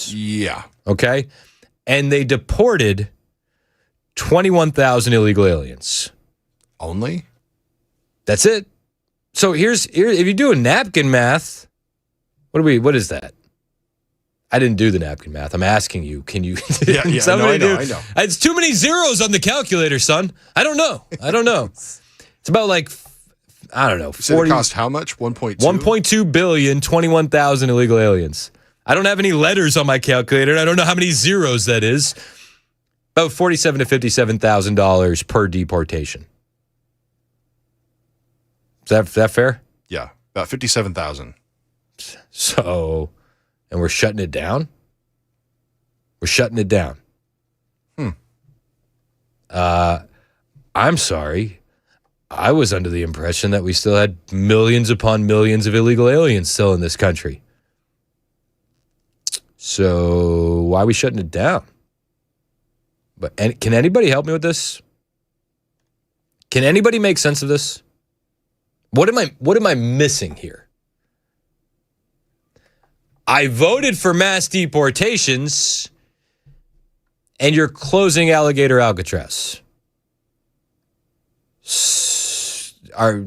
Yeah. Okay? And they deported 21,000 illegal aliens. Only? That's it. So here, if you do a napkin math, what is that? I didn't do the napkin math. I'm asking you. Can you? Yeah, I know. It's too many zeros on the calculator, son. I don't know. It's about like, I don't know. 40. It cost how much? 1.2? 1.2 billion, 21,000 illegal aliens. I don't have any letters on my calculator, and I don't know how many zeros that is. About $47,000 to $57,000 per deportation. Is that fair? Yeah, about 57,000. So, and we're shutting it down? We're shutting it down. I'm sorry. I was under the impression that we still had millions upon millions of illegal aliens still in this country. So why are we shutting it down? And can anybody help me with this? Can anybody make sense of this? What am I missing here? I voted for mass deportations, and you're closing Alligator Alcatraz.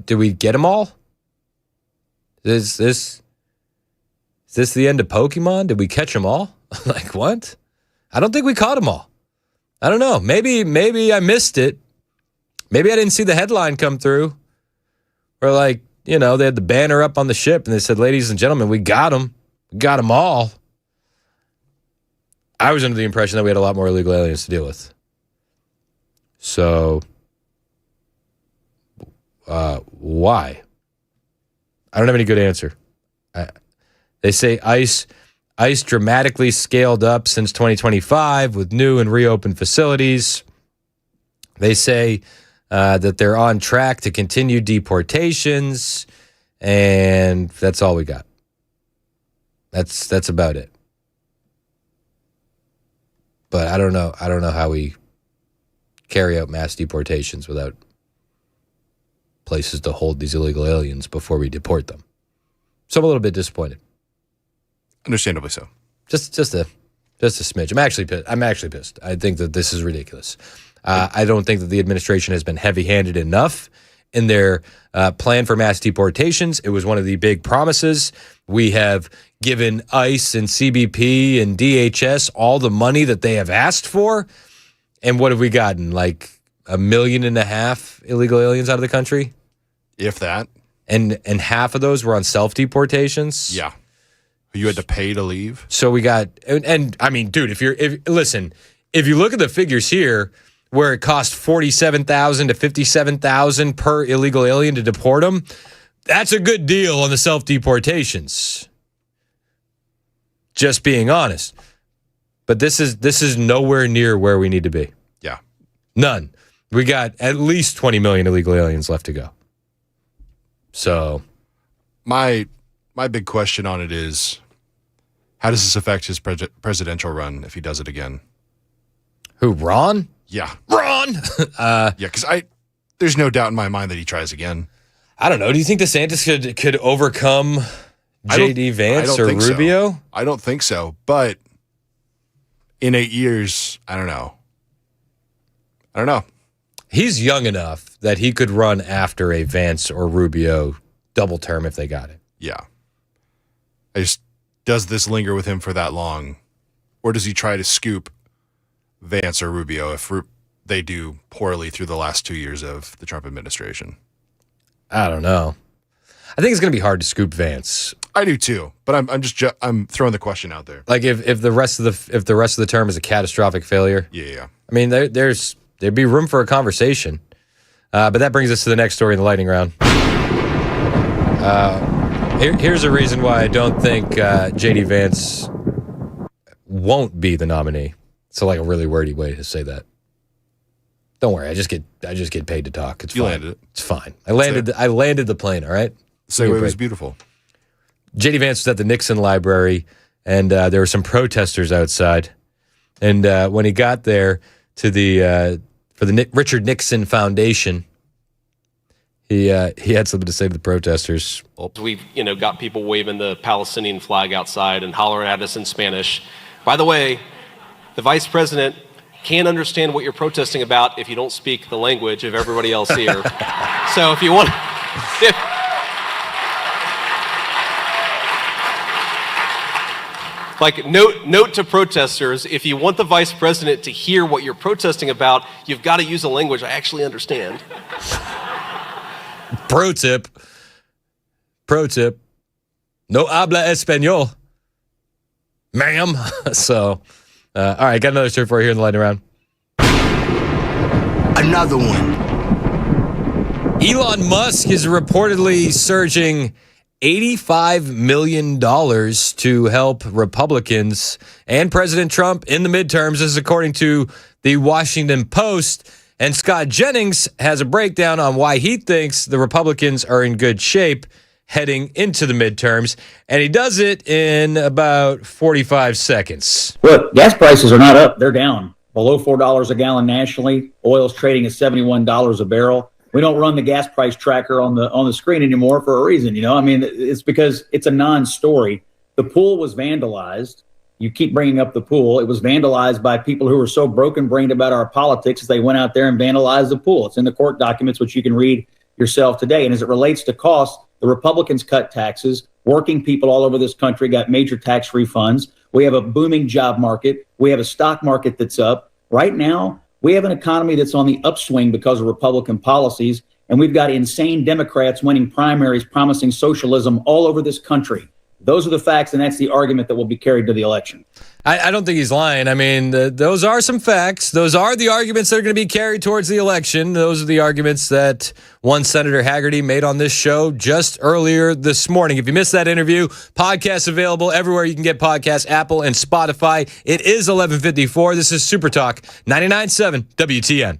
Did we get them all? Is this the end of Pokemon? Did we catch them all? Like what? I don't think we caught them all. I don't know. Maybe I missed it. Maybe I didn't see the headline come through. Or like, they had the banner up on the ship and they said, ladies and gentlemen, we got them. We got them all. I was under the impression that we had a lot more illegal aliens to deal with. So, why? I don't have any good answer. They say ICE dramatically scaled up since 2025 with new and reopened facilities. They say that they're on track to continue deportations, and that's all we got. That's about it. But I don't know how we carry out mass deportations without places to hold these illegal aliens before we deport them. So I'm a little bit disappointed. Understandably so. Just a smidge. I'm actually pissed. I think that this is ridiculous. I don't think that the administration has been heavy-handed enough in their plan for mass deportations. It was one of the big promises. We have given ICE and CBP and DHS all the money that they have asked for. And what have we gotten? Like 1.5 million illegal aliens out of the country? If that. And half of those were on self-deportations? Yeah. You had to pay to leave? So we got, and I mean, dude, if you look at the figures here, where it cost $47,000 to $57,000 per illegal alien to deport them, that's a good deal on the self-deportations. Just being honest. But this is nowhere near where we need to be. Yeah. None. We got at least 20 million illegal aliens left to go. So my big question on it is, how does this affect his presidential run if he does it again? Who, Ron? Yeah. Ron! Yeah, because there's no doubt in my mind that he tries again. I don't know. Do you think DeSantis could overcome J.D. Vance or Rubio? So. I don't think so. But in 8 years, I don't know. He's young enough that he could run after a Vance or Rubio double term if they got it. Yeah. Does this linger with him for that long? Or does he try to scoop Vance or Rubio if they do poorly through the last 2 years of the Trump administration? I don't know. I think it's going to be hard to scoop Vance. I do too, but I'm throwing the question out there. Like if the rest of the term is a catastrophic failure. Yeah. I mean, there'd be room for a conversation. But that brings us to the next story in the lightning round. Here's a reason why I don't think J.D. Vance won't be the nominee. It's like a really wordy way to say that. Don't worry, I just get paid to talk. It's fine. You landed it. It's fine. I landed the plane. All right. The segue was beautiful. J.D. Vance was at the Nixon Library, and there were some protesters outside. And when he got there to for the Richard Nixon Foundation, he had something to say to the protesters. We've got people waving the Palestinian flag outside and hollering at us in Spanish. By the way, the vice president can't understand what you're protesting about if you don't speak the language of everybody else here. So if you want, note to protesters, if you want the vice president to hear what you're protesting about, you've got to use a language I actually understand. Pro tip. No habla español, ma'am. So, all right, got another story for you here in the lightning round. Another one. Elon Musk is reportedly surging $85 million to help Republicans and President Trump in the midterms. This is according to the Washington Post. And Scott Jennings has a breakdown on why he thinks the Republicans are in good shape heading into the midterms, and he does it in about 45 seconds. Look, gas prices are not up. They're down. Below $4 a gallon nationally. Oil's trading at $71 a barrel. We don't run the gas price tracker on the screen anymore for a reason. I mean, it's because it's a non-story. The pool was vandalized. You keep bringing up the pool. It was vandalized by people who were so broken-brained about our politics, they went out there and vandalized the pool. It's in the court documents, which you can read yourself today. And as it relates to costs, the Republicans cut taxes. Working people all over this country got major tax refunds. We have a booming job market. We have a stock market that's up. Right now, we have an economy that's on the upswing because of Republican policies. And we've got insane Democrats winning primaries promising socialism all over this country. Those are the facts, and that's the argument that will be carried to the election. I don't think he's lying. I mean, those are some facts. Those are the arguments that are going to be carried towards the election. Those are the arguments that one Senator Hagerty made on this show just earlier this morning. If you missed that interview, podcast available everywhere you can get podcasts, Apple and Spotify. It is 11:54. This is Super Talk 99.7 WTN.